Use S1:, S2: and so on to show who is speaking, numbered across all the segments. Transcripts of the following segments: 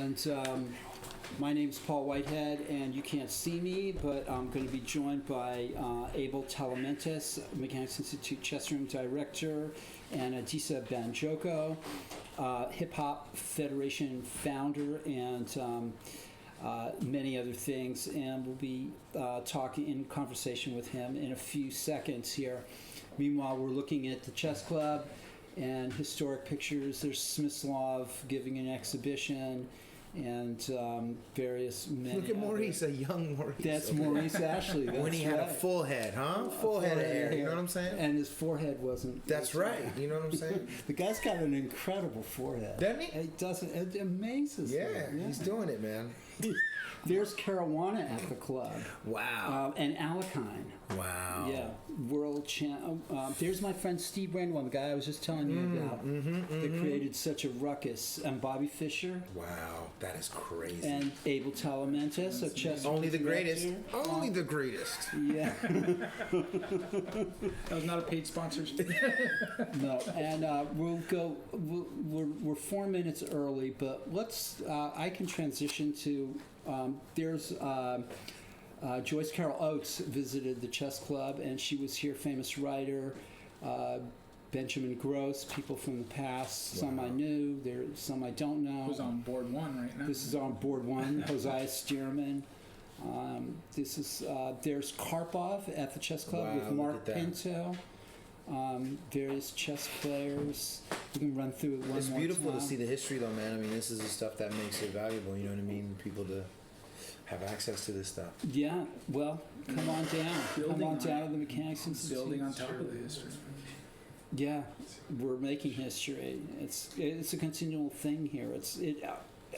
S1: And my name's Paul Whitehead, and you can't see me, but I'm going to be joined by Abel Telamentis, Mechanics Institute Chess Room Director, and Adisa Banjoko, Hip Hop Federation founder, and many other things. And we'll be talking in conversation with him in a few seconds here. Meanwhile, we're looking at the chess club and historic pictures. There's Smyslov giving an exhibition, and various men.
S2: Look at Maurice, a young Maurice.
S1: That's Maurice Ashley. That's
S2: when he had a full head, huh? Full head of hair. You know what I'm saying?
S1: And his forehead wasn't.
S2: That's right. You know what I'm saying?
S1: The guy's got an incredible forehead.
S2: Doesn't he?
S1: It doesn't. It amazes me.
S2: Yeah, he's doing it, man.
S1: There's Caruana at the club.
S2: Wow.
S1: And Alakine.
S2: Wow.
S1: Yeah. World champ. There's my friend Steve Brandwein, the guy I was just telling you about, that created such a ruckus. And Bobby Fischer.
S2: Wow. That is crazy.
S1: And Abel Telamentis of chess.
S2: Only the greatest. Only the greatest.
S1: Yeah.
S3: That was not a paid sponsorship.
S1: No. And we'll go. We're 4 minutes early, but let's. I can transition to. There's Joyce Carol Oates visited the chess club, and she was here. Famous writer. Benjamin Gross, people from the past. Wow. Some I knew. There's some I don't know.
S3: Who's on board one right now?
S1: This is on board one. Hosea Stearman. This is there's Karpov at the chess club with Mark Pinto. Various chess players. We can run through it one more time.
S2: It's beautiful to see the history, though, man. I mean, this is the stuff that makes it valuable. You know what I mean? People to have access to this stuff.
S1: Yeah. Well, come on down. Come on down to the Mechanics Institute.
S3: Building on top of the history.
S1: Yeah, we're making history. It's a continual thing here.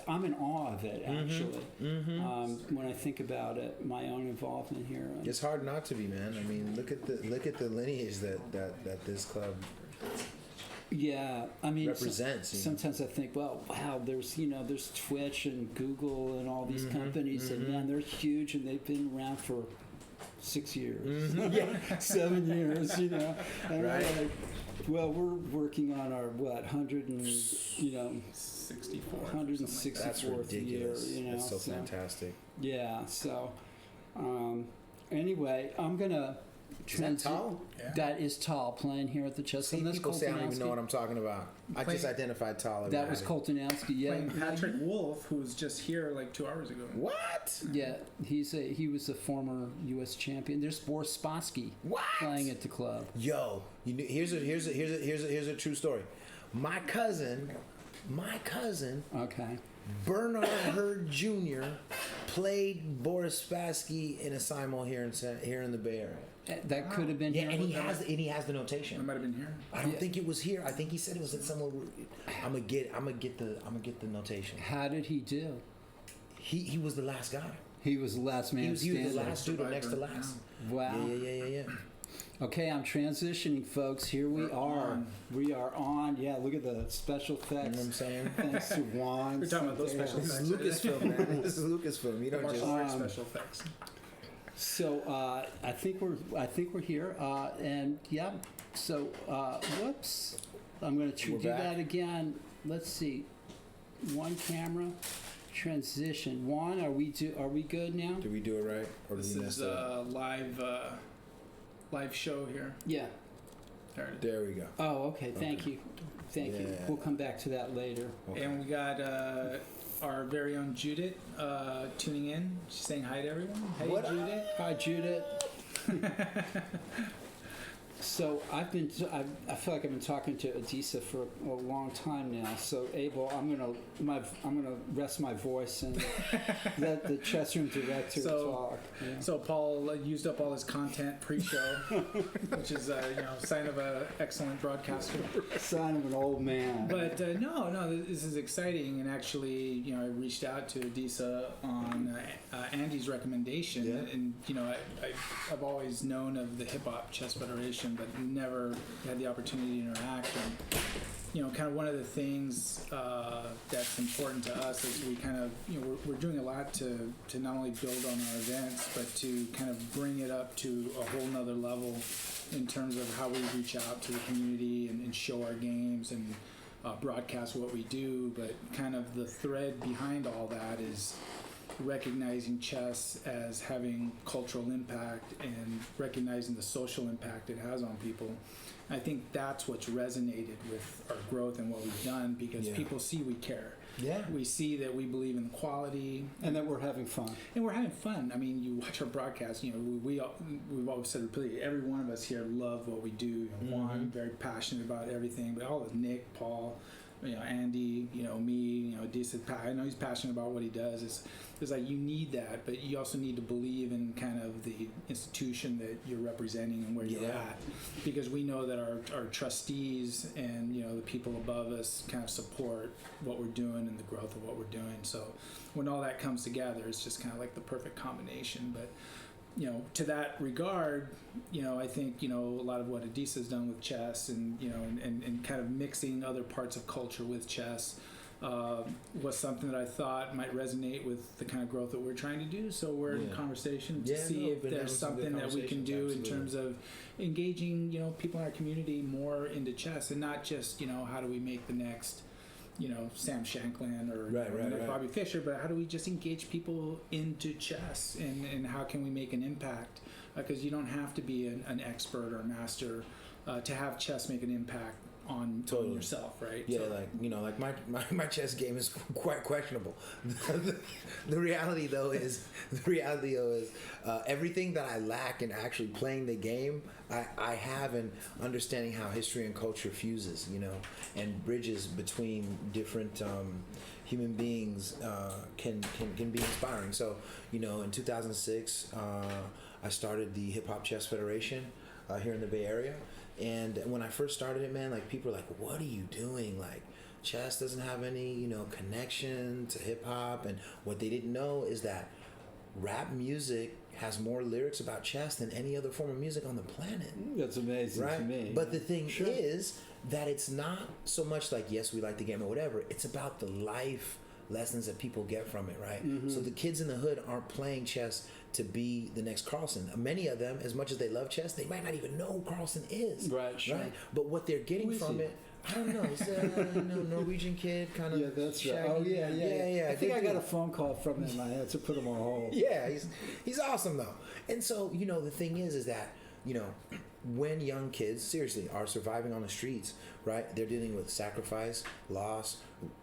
S1: I'm in awe of it, actually. When I think about it, my own involvement here.
S2: It's hard not to be, man. I mean, look at the lineage that this club.
S1: Yeah, I mean,
S2: represents.
S1: Sometimes I think, well, wow, there's Twitch and Google and all these companies, and man, they're huge, and they've been around for 6 years, 7 years, And
S2: right.
S1: we're like, well, we're working on our 164th year.
S2: That's so fantastic.
S1: Yeah. So, anyway, I'm gonna.
S2: Is that Tal?
S1: Yeah. That is Tal playing here at the chess club.
S2: People say I don't even know what I'm talking about. I just identified Tal.
S1: That was Koltanowski. Yeah.
S3: Playing Patrick Wolf, who was just here like 2 hours ago.
S2: What?
S1: Yeah, he was a former U.S. champion. There's Boris Spassky playing at the club.
S2: Yo, here's a true story. My cousin.
S1: Okay.
S2: Bernard Hurd Jr. played Boris Spassky in a simul here in the Bay Area.
S1: That could have been here.
S2: And he has the notation.
S3: It might have been here.
S2: I don't think it was here. I think he said it was in somewhere. I'm gonna get the notation.
S1: How did he do?
S2: He was the last guy.
S1: He was the last man standing.
S2: He was the last dude, next to last.
S1: Wow.
S2: Yeah.
S1: Okay, I'm transitioning, folks. Here we are. We are on. Yeah, look at the special effects.
S2: You know what I'm saying?
S1: Thanks to Juan.
S3: We're talking about those special effects.
S2: This is Lucasfilm, man. This is Lucasfilm. You don't just
S3: special effects.
S1: So I think we're here, and yeah. So whoops, I'm going to do that again. Let's see. One camera. Transition. Juan, are we good now?
S2: Did we do it right? Or
S3: this is a live show here.
S1: Yeah.
S2: There we go.
S1: Oh, okay. Thank you. We'll come back to that later.
S3: Okay. And we got our very own Judith tuning in. She's saying hi to everyone. Hey, Judith.
S1: Hi, Judith. So I feel like I've been talking to Adisa for a long time now. So Abel, I'm gonna rest my voice and let the chess room director talk. Yeah.
S3: So Paul used up all his content pre-show, which is sign of an excellent broadcaster.
S1: Sign of an old man.
S3: But no, this is exciting. And actually, I reached out to Adisa on Andy's recommendation, and I've always known of the Hip Hop Chess Federation, but never had the opportunity to interact. And kind of one of the things that's important to us is we kind of we're doing a lot to not only build on our events, but to kind of bring it up to a whole nother level in terms of how we reach out to the community and show our games and broadcast what we do, but kind of the thread behind all that is recognizing chess as having cultural impact and recognizing the social impact it has on people. I think that's what's resonated with our growth and what we've done, because people see we care.
S2: Yeah.
S3: We see that we believe in quality.
S1: And that we're having fun.
S3: And we're having fun. I mean, you watch our broadcast, you know, we've always said repeatedly, every one of us here love what we do. You know, Juan, very passionate about everything, but all of Nick, Paul, you know, Andy, you know, me, you know, decent. I know he's passionate about what he does. It's like you need that, but you also need to believe in kind of the institution that you're representing and where you're at, because we know that our trustees and, you know, the people above us kind of support what we're doing and the growth of what we're doing. So when all that comes together, it's just kind of like the perfect combination. But you know, to that regard, you know, I think, you know, a lot of what Adisa's done with chess and, you know, and kind of mixing other parts of culture with chess was something that I thought might resonate with the kind of growth that we're trying to do. So we're in conversation to see if there's something that we can do in terms of engaging, you know, people in our community more into chess, and not just, you know, how do we make the next, you know, Sam Shanklin or Bobby Fischer, but how do we just engage people into chess, and how can we make an impact? Because you don't have to be an expert or a master to have chess make an impact on yourself, right?
S2: Yeah, so, like, you know, like my chess game is quite questionable. The reality though is everything that I lack in actually playing the game, I have in understanding how history and culture fuses, you know, and bridges between different human beings can be inspiring. So, you know, in 2006, I started the Hip Hop Chess Federation here in the Bay Area. And when I first started it, man, like, people were like, what are you doing? Like, chess doesn't have any, you know, connection to hip hop. And what they didn't know is that rap music has more lyrics about chess than any other form of music on the planet.
S1: That's amazing to me.
S2: But the thing is that it's not so much like, yes, we like the game or whatever. It's about the life lessons that people get from it, right? Mm-hmm. So the kids in the hood aren't playing chess to be the next Carlsen. Many of them, as much as they love chess, they might not even know who Carlsen is. Right, sure. Right? But what they're getting from it, I don't know. He's a Norwegian kid, kind of.
S1: Yeah, that's right.
S2: Shaggy.
S1: Oh, yeah. I think I got a phone call from him. I had to put him on hold.
S2: Yeah, he's awesome though. And so, you know, the thing is that, you know, when young kids seriously are surviving on the streets, right? They're dealing with sacrifice, loss,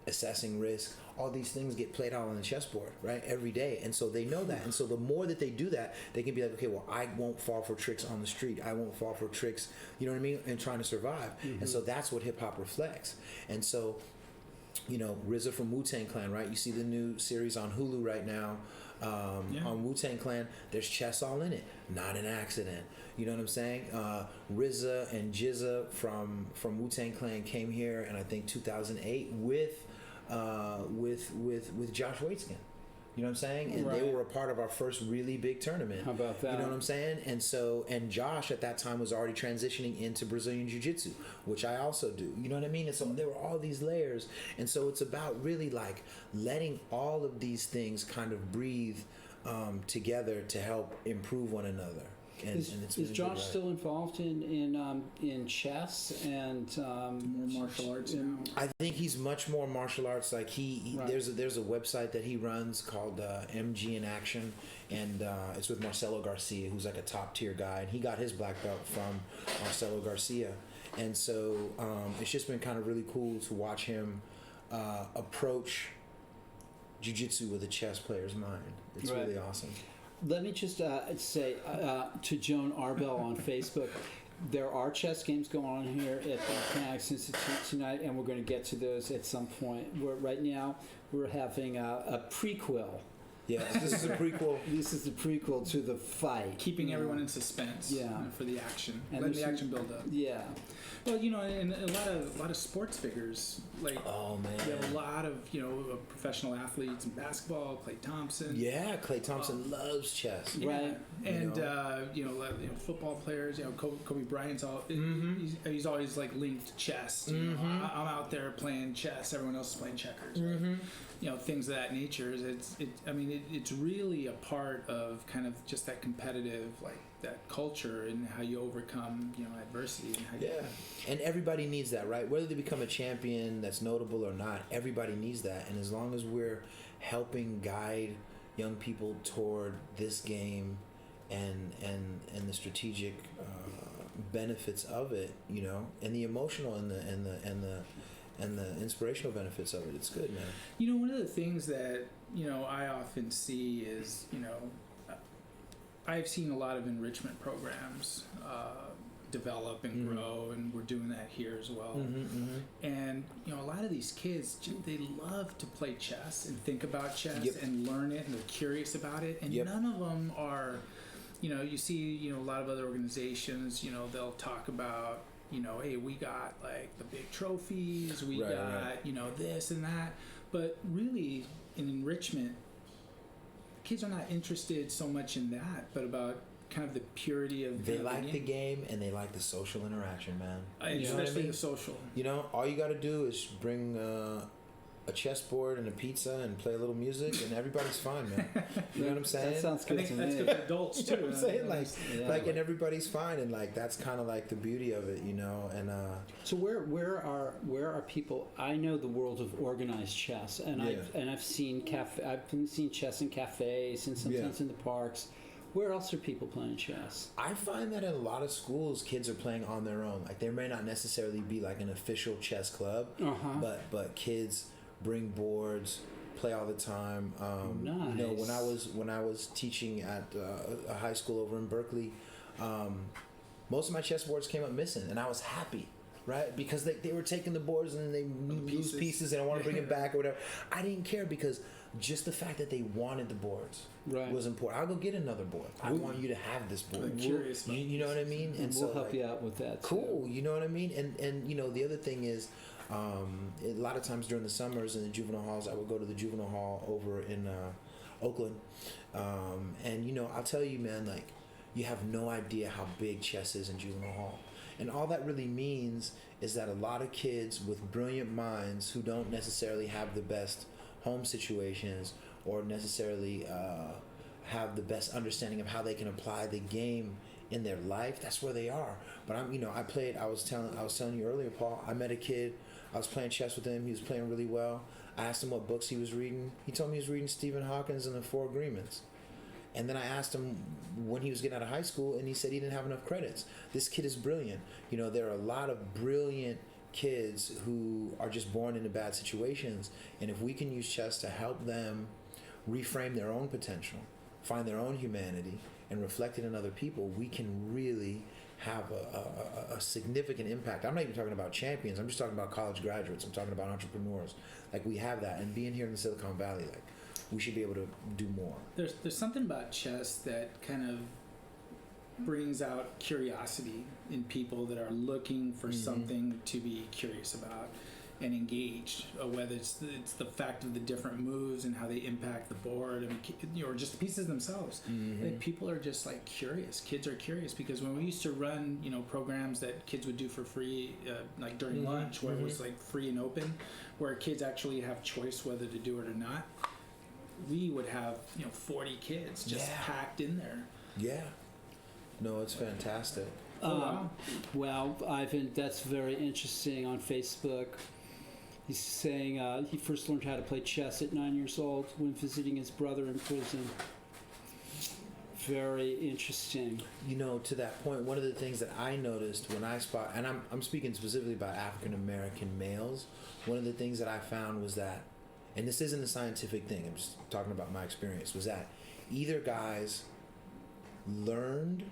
S2: assessing risk. All these things get played out on the chessboard, right? Every day. And so they know that. And so the more that they do that, they can be like, okay, well, I won't fall for tricks on the street. I won't fall for tricks, you know what I mean? And trying to survive. Mm-hmm. And so that's what hip hop reflects. And so, you know, RZA from Wu-Tang Clan, right? You see the new series on Hulu right now on Wu-Tang Clan. There's chess all in it. Not an accident. You know what I'm saying? RZA and Jizza from Wu-Tang Clan came here in, I think, 2008 with Josh Waitzkin. You know what I'm saying? And they were a part of our first really big tournament.
S1: How about that?
S2: You know what I'm saying? And so, and Josh at that time was already transitioning into Brazilian Jiu-Jitsu, which I also do. You know what I mean? And so there were all these layers. And so it's about really like letting all of these things kind of breathe together to help improve one another. And it's really
S1: is Josh still involved in chess and
S3: more martial arts now?
S2: I think he's much more martial arts. Like there's a website that he runs called MG in Action, and it's with Marcelo Garcia, who's like a top tier guy, and he got his black belt from Marcelo Garcia, and so it's just been kind of really cool to watch him approach jiu-jitsu with a chess player's mind. It's really awesome.
S1: Let me just say to Joan Arbel on Facebook, there are chess games going on here at the Mechanics Institute tonight, and we're going to get to those at some point. Right now, we're having a prequel.
S2: Yeah, this is a prequel.
S1: This is the prequel to the fight.
S3: Keeping everyone in suspense for the action.
S1: And
S3: letting the action build up.
S1: Yeah.
S3: Well, you know, and a lot of sports figures, like,
S2: oh man,
S3: you have a lot of, you know, professional athletes in basketball. Klay Thompson.
S2: Yeah, Klay Thompson loves chess.
S1: Right.
S3: And you know, football players. You know, Kobe Bryant's all. He's always like linked chess. You know, I'm out there playing chess. Everyone else is playing checkers. Right? things of that nature. It's really a part of kind of just that competitive, like that culture and how you overcome, adversity. And how
S2: And everybody needs that, right? Whether they become a champion that's notable or not, everybody needs that. And as long as we're helping guide young people toward this game and the strategic benefits of it, and the emotional and the inspirational benefits of it, it's good, man.
S3: One of the things that I often see is I've seen a lot of enrichment programs develop and grow, and we're doing that here as well. And a lot of these kids, they love to play chess and think about chess and learn it, and they're curious about it, and none of them are, you see a lot of other organizations, they'll talk about hey, we got like the big trophies, we got this and that, but really in enrichment, kids are not interested so much in that, but about kind of the purity of
S2: they like the game, and they like the social interaction, man.
S3: Especially the social.
S2: All you got to do is bring a chessboard and a pizza and play a little music, and everybody's fine, man. You know what I'm saying?
S1: That sounds good to me.
S3: That's good for adults too.
S2: You know what I'm saying? And everybody's fine, and like that's kind of like the beauty of it, And
S1: so where are people? I know the world of organized chess, and I've seen chess in cafes and sometimes in the parks. Where else are people playing chess?
S2: I find that in a lot of schools, kids are playing on their own. Like there may not necessarily be like an official chess club, but kids bring boards, play all the time.
S1: Nice.
S2: When I was teaching at a high school over in Berkeley, most of my chess boards came up missing, and I was happy. Right, because they were taking the boards and they lose pieces and I want to bring it back or whatever. I didn't care because just the fact that they wanted the boards was important. I'll go get another board. I want you to have this board.
S3: I'm curious.
S2: You know what I mean?
S1: And we'll help you out with that.
S2: Cool. Too. You know what I mean? And the other thing is, a lot of times during the summers in the juvenile halls, I would go to the juvenile hall over in Oakland, and I'll tell you, man, like you have no idea how big chess is in juvenile hall. And all that really means is that a lot of kids with brilliant minds who don't necessarily have the best home situations or necessarily have the best understanding of how they can apply the game in their life, that's where they are. But I was telling you earlier, Paul, I met a kid, I was playing chess with him, he was playing really well. I asked him what books he was reading. He told me he was reading Stephen Hawkins and the Four Agreements. And then I asked him when he was getting out of high school, and he said he didn't have enough credits. This kid is brilliant. There are a lot of brilliant kids who are just born into bad situations. And if we can use chess to help them reframe their own potential, find their own humanity, and reflect it in other people, we can really have a significant impact. I'm not even talking about champions. I'm just talking about college graduates. I'm talking about entrepreneurs. Like, we have that. And being here in the Silicon Valley, like, we should be able to do more.
S3: There's something about chess that kind of brings out curiosity in people that are looking for something to be curious about and engaged, whether it's the fact of the different moves and how they impact the board, or just the pieces themselves. Like, people are just like curious. Kids are curious because when we used to run programs that kids would do for free, like during lunch, where it was like free and open, where kids actually have choice whether to do it or not, we would have 40 kids just packed in there.
S2: Yeah. No, it's fantastic.
S1: Well, Ivan, that's very interesting. On Facebook, he's saying he first learned how to play chess at 9 years old when visiting his brother in prison. Very interesting.
S2: To that point, one of the things that I noticed when I spot, and I'm speaking specifically about African American males, one of the things that I found was that, and this isn't a scientific thing, I'm just talking about my experience, was that either guys learned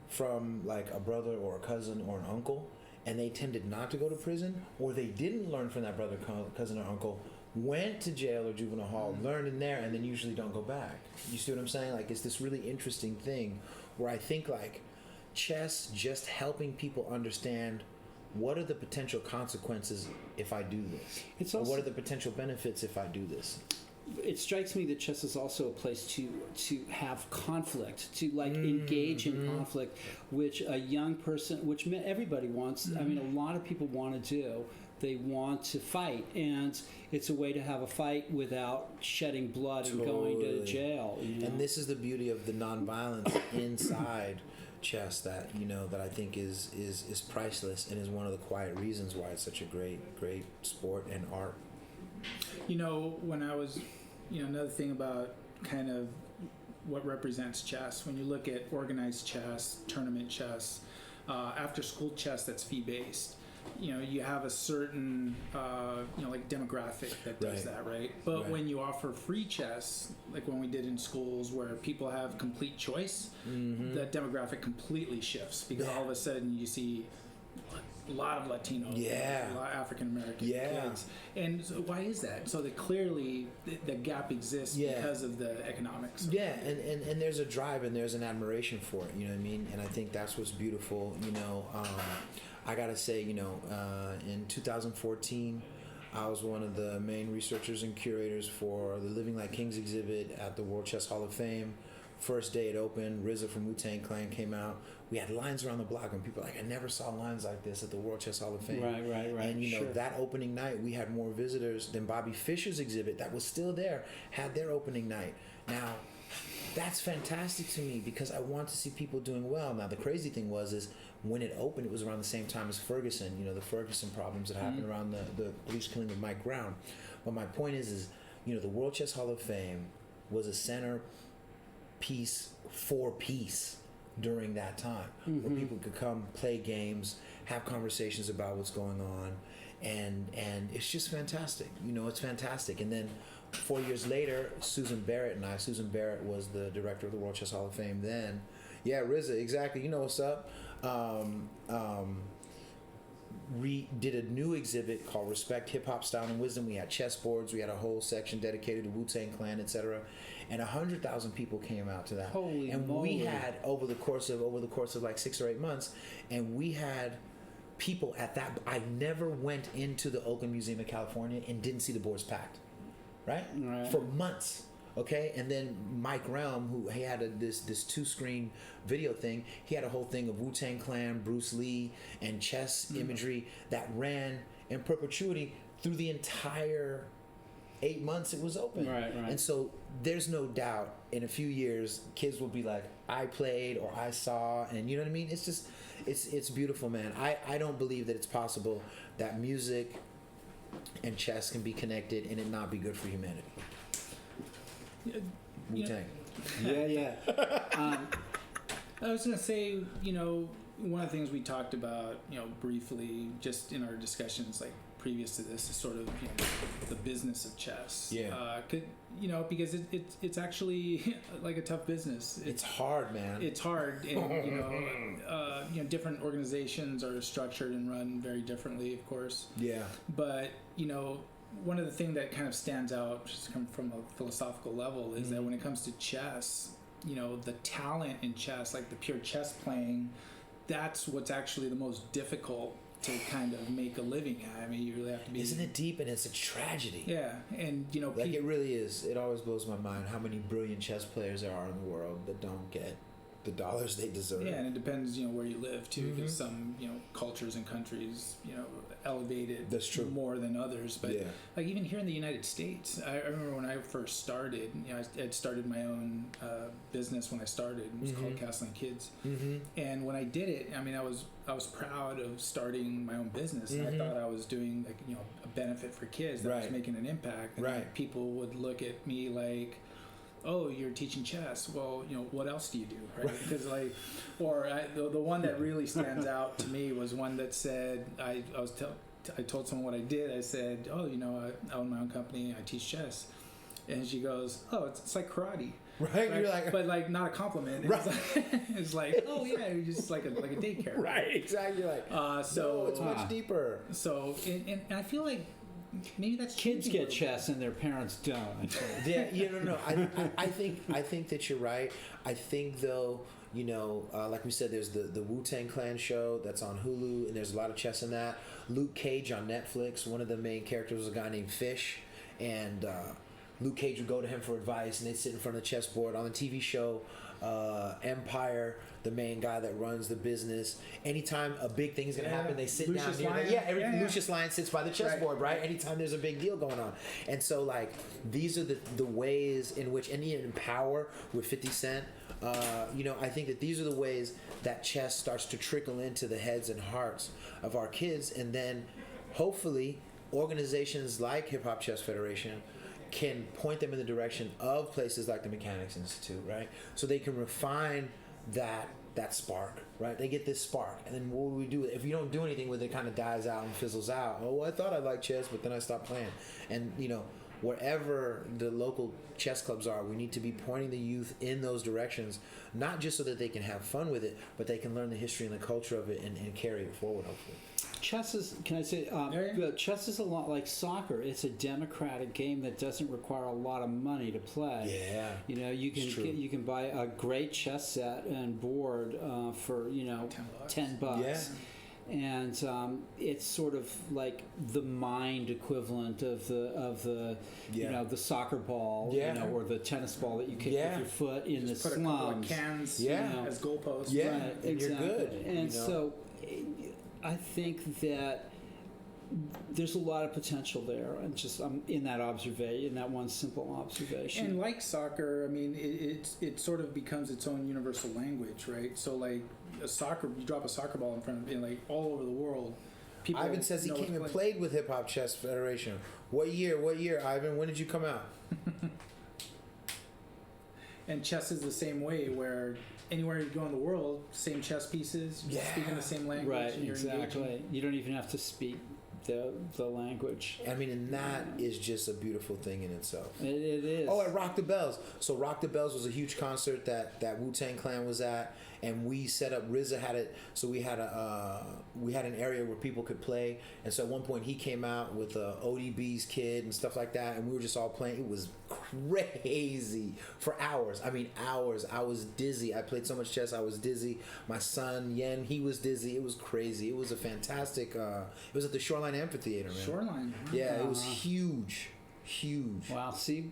S2: from like a brother or a cousin or an uncle, and they tended not to go to prison, or they didn't learn from that brother, cousin, or uncle, went to jail or juvenile hall, learned in there, and then usually don't go back. You see what I'm saying? Like, it's this really interesting thing where I think like chess just helping people understand what are the potential consequences if I do this? Or what are the potential benefits if I do this?
S1: It strikes me that chess is also a place to have conflict, to like engage in conflict, which a young person, which everybody wants. I mean, a lot of people want to do, they want to fight, and it's a way to have a fight without shedding blood and going to
S2: Totally.
S1: jail.
S2: And this is the beauty of the nonviolence inside chess that that I think is priceless, and is one of the quiet reasons why it's such a great sport and art.
S3: When I was, another thing about kind of what represents chess, when you look at organized chess, tournament chess, after school chess that's fee based, you have a certain like demographic that does
S2: Right.
S3: that, right? But
S2: Right.
S3: when you offer free chess, like when we did in schools where people have complete choice, that demographic completely shifts, because all of a sudden you see a lot of Latinos,
S2: Yeah.
S3: a lot of African American
S2: Yeah.
S3: kids. And so why is that? So that clearly the gap exists
S2: Yeah.
S3: because of the economics.
S2: Yeah, and there's a drive and there's an admiration for it, you know what I mean? And I think that's what's beautiful, I gotta say, in 2014, I was one of the main researchers and curators for the Living Like Kings exhibit at the World Chess Hall of Fame. First day it opened, RZA from Wu-Tang Clan came out. We had lines around the block, and people were like, I never saw lines like this at the World Chess Hall of Fame.
S1: Right.
S2: And
S1: Sure.
S2: that opening night, we had more visitors than Bobby Fischer's exhibit that was still there had their opening night. Now, that's fantastic to me because I want to see people doing well. Now, the crazy thing is when it opened, it was around the same time as Ferguson. The Ferguson problems that happened around the police killing of Mike Brown. But my point is the World Chess Hall of Fame was a center piece for peace during that time, where people could come play games, have conversations about what's going on, and it's just fantastic. It's fantastic. And then 4 years later, Susan Barrett was the director of the World Chess Hall of Fame then. Yeah, RZA, exactly. You know what's up. Did a new exhibit called Respect Hip Hop Style and Wisdom. We had chessboards. We had a whole section dedicated to Wu-Tang Clan, etc. And 100,000 people came out to that.
S1: Holy
S2: and
S1: moly.
S2: we had over the course of like 6 or 8 months, and we had people at that. I never went into the Oakland Museum of California and didn't see the boards packed, right? For months. Okay, and then Mike Realm, who he had this 2-screen video thing, he had a whole thing of Wu-Tang Clan, Bruce Lee, and chess imagery that ran in perpetuity through the entire 8 months it was open.
S1: Right.
S2: And so there's no doubt in a few years, kids will be like, I played or I saw, and you know what I mean? It's just, it's beautiful, man. I don't believe that it's possible that music and chess can be connected and it not be good for humanity. Wu-Tang.
S1: Yeah.
S3: I was going to say, one of the things we talked about, briefly, just in our discussions, like previous to this, is sort of the business of chess.
S2: Yeah.
S3: Because it's actually like a tough business.
S2: It's hard, man.
S3: It's hard, and different organizations are structured and run very differently, of course.
S2: Yeah.
S3: But one of the things that kind of stands out, just come from a philosophical level, is that when it comes to chess, the talent in chess, like the pure chess playing, that's what's actually the most difficult to kind of make a living at. I mean, you really have to be.
S2: Isn't it deep? And it's a tragedy.
S3: Yeah, and
S2: like it really is. It always blows my mind how many brilliant chess players there are in the world that don't get the dollars they deserve.
S3: Yeah, and it depends, where you live too, because some, cultures and countries, elevate it
S2: That's true.
S3: more than others. But
S2: Yeah.
S3: like even here in the United States, I remember when I first started, I had started my own business when I started. It was called Castling Kids. And when I did it, I mean, I was proud of starting my own business, and I thought I was doing like a benefit for kids that was making an impact. And like, people would look at me like, oh, you're teaching chess. Well, what else do you do, right? Because the one that really stands out to me was one that said, I told someone what I did. I said, oh, I own my own company. I teach chess. And she goes, oh, it's like karate.
S2: Right? You're like,
S3: but like not a compliment.
S2: Right.
S3: It's like, oh yeah, you're just like a daycare.
S2: Right, exactly. Like,
S3: so
S2: no, it's much deeper.
S3: So, and I feel like maybe that's
S1: Kids
S3: changing a
S1: get
S3: little
S1: chess and their parents don't.
S2: Yeah, no. I think that you're right. I think though, like we said, there's the Wu-Tang Clan show that's on Hulu, and there's a lot of chess in that. Luke Cage on Netflix. One of the main characters was a guy named Fish, and Luke Cage would go to him for advice, and they'd sit in front of the chessboard. On the TV show Empire, the main guy that runs the business, anytime a big thing's gonna happen, they sit
S3: Lucius
S2: down near
S3: Lyon.
S2: Lucius Lyon sits by the chessboard, right? Anytime there's a big deal going on. And so like these are the ways in which, and even in Power with 50 Cent, I think that these are the ways that chess starts to trickle into the heads and hearts of our kids, and then hopefully organizations like Hip Hop Chess Federation can point them in the direction of places like the Mechanics Institute, right? So they can refine that spark, right? They get this spark, and then what do we do? If you don't do anything with it, it kind of dies out and fizzles out. Oh, well, I thought I liked chess, but then I stopped playing. And wherever the local chess clubs are, we need to be pointing the youth in those directions, not just so that they can have fun with it, but they can learn the history and the culture of it and carry it forward, hopefully.
S1: Chess is, can I say, chess is a lot like soccer. It's a democratic game that doesn't require a lot of money to play.
S2: Yeah.
S1: You can buy a great chess set and board for $10.
S2: Yeah.
S1: And it's sort of like the mind equivalent of the the soccer ball, or the tennis ball that you kick with your foot in
S3: Just
S1: the
S3: put
S1: slums.
S3: a couple of cans as goalposts.
S2: Yeah,
S1: Right,
S2: and
S1: exactly.
S2: you're good.
S1: And so I think that there's a lot of potential there, and just in that observation, in that one simple observation.
S3: And like soccer, I mean, it sort of becomes its own universal language, right? So like you drop a soccer ball in front of me, like all over the world. People
S2: Ivan says he
S3: know
S2: came and
S3: what's
S2: played with Hip Hop Chess Federation. What year, Ivan? When did you come out?
S3: And chess is the same way, where anywhere you go in the world, same chess pieces, you're speaking the same language.
S1: Right,
S3: and you're
S1: exactly.
S3: engaging.
S1: You don't even have to speak the language.
S2: I mean, and that is just a beautiful thing in itself.
S1: It is.
S2: Oh, at Rock the Bells. So Rock the Bells was a huge concert that Wu-Tang Clan was at, and we set up. RZA had it, so we had an area where people could play. And so at one point he came out with ODB's kid and stuff like that, and we were just all playing. It was crazy for hours. I mean, hours. I was dizzy. I played so much chess. I was dizzy. My son Yen, he was dizzy. It was crazy. It was a fantastic. It was at the Shoreline Amphitheater, man.
S3: Shoreline.
S2: Yeah, it was huge.
S1: Wow, see,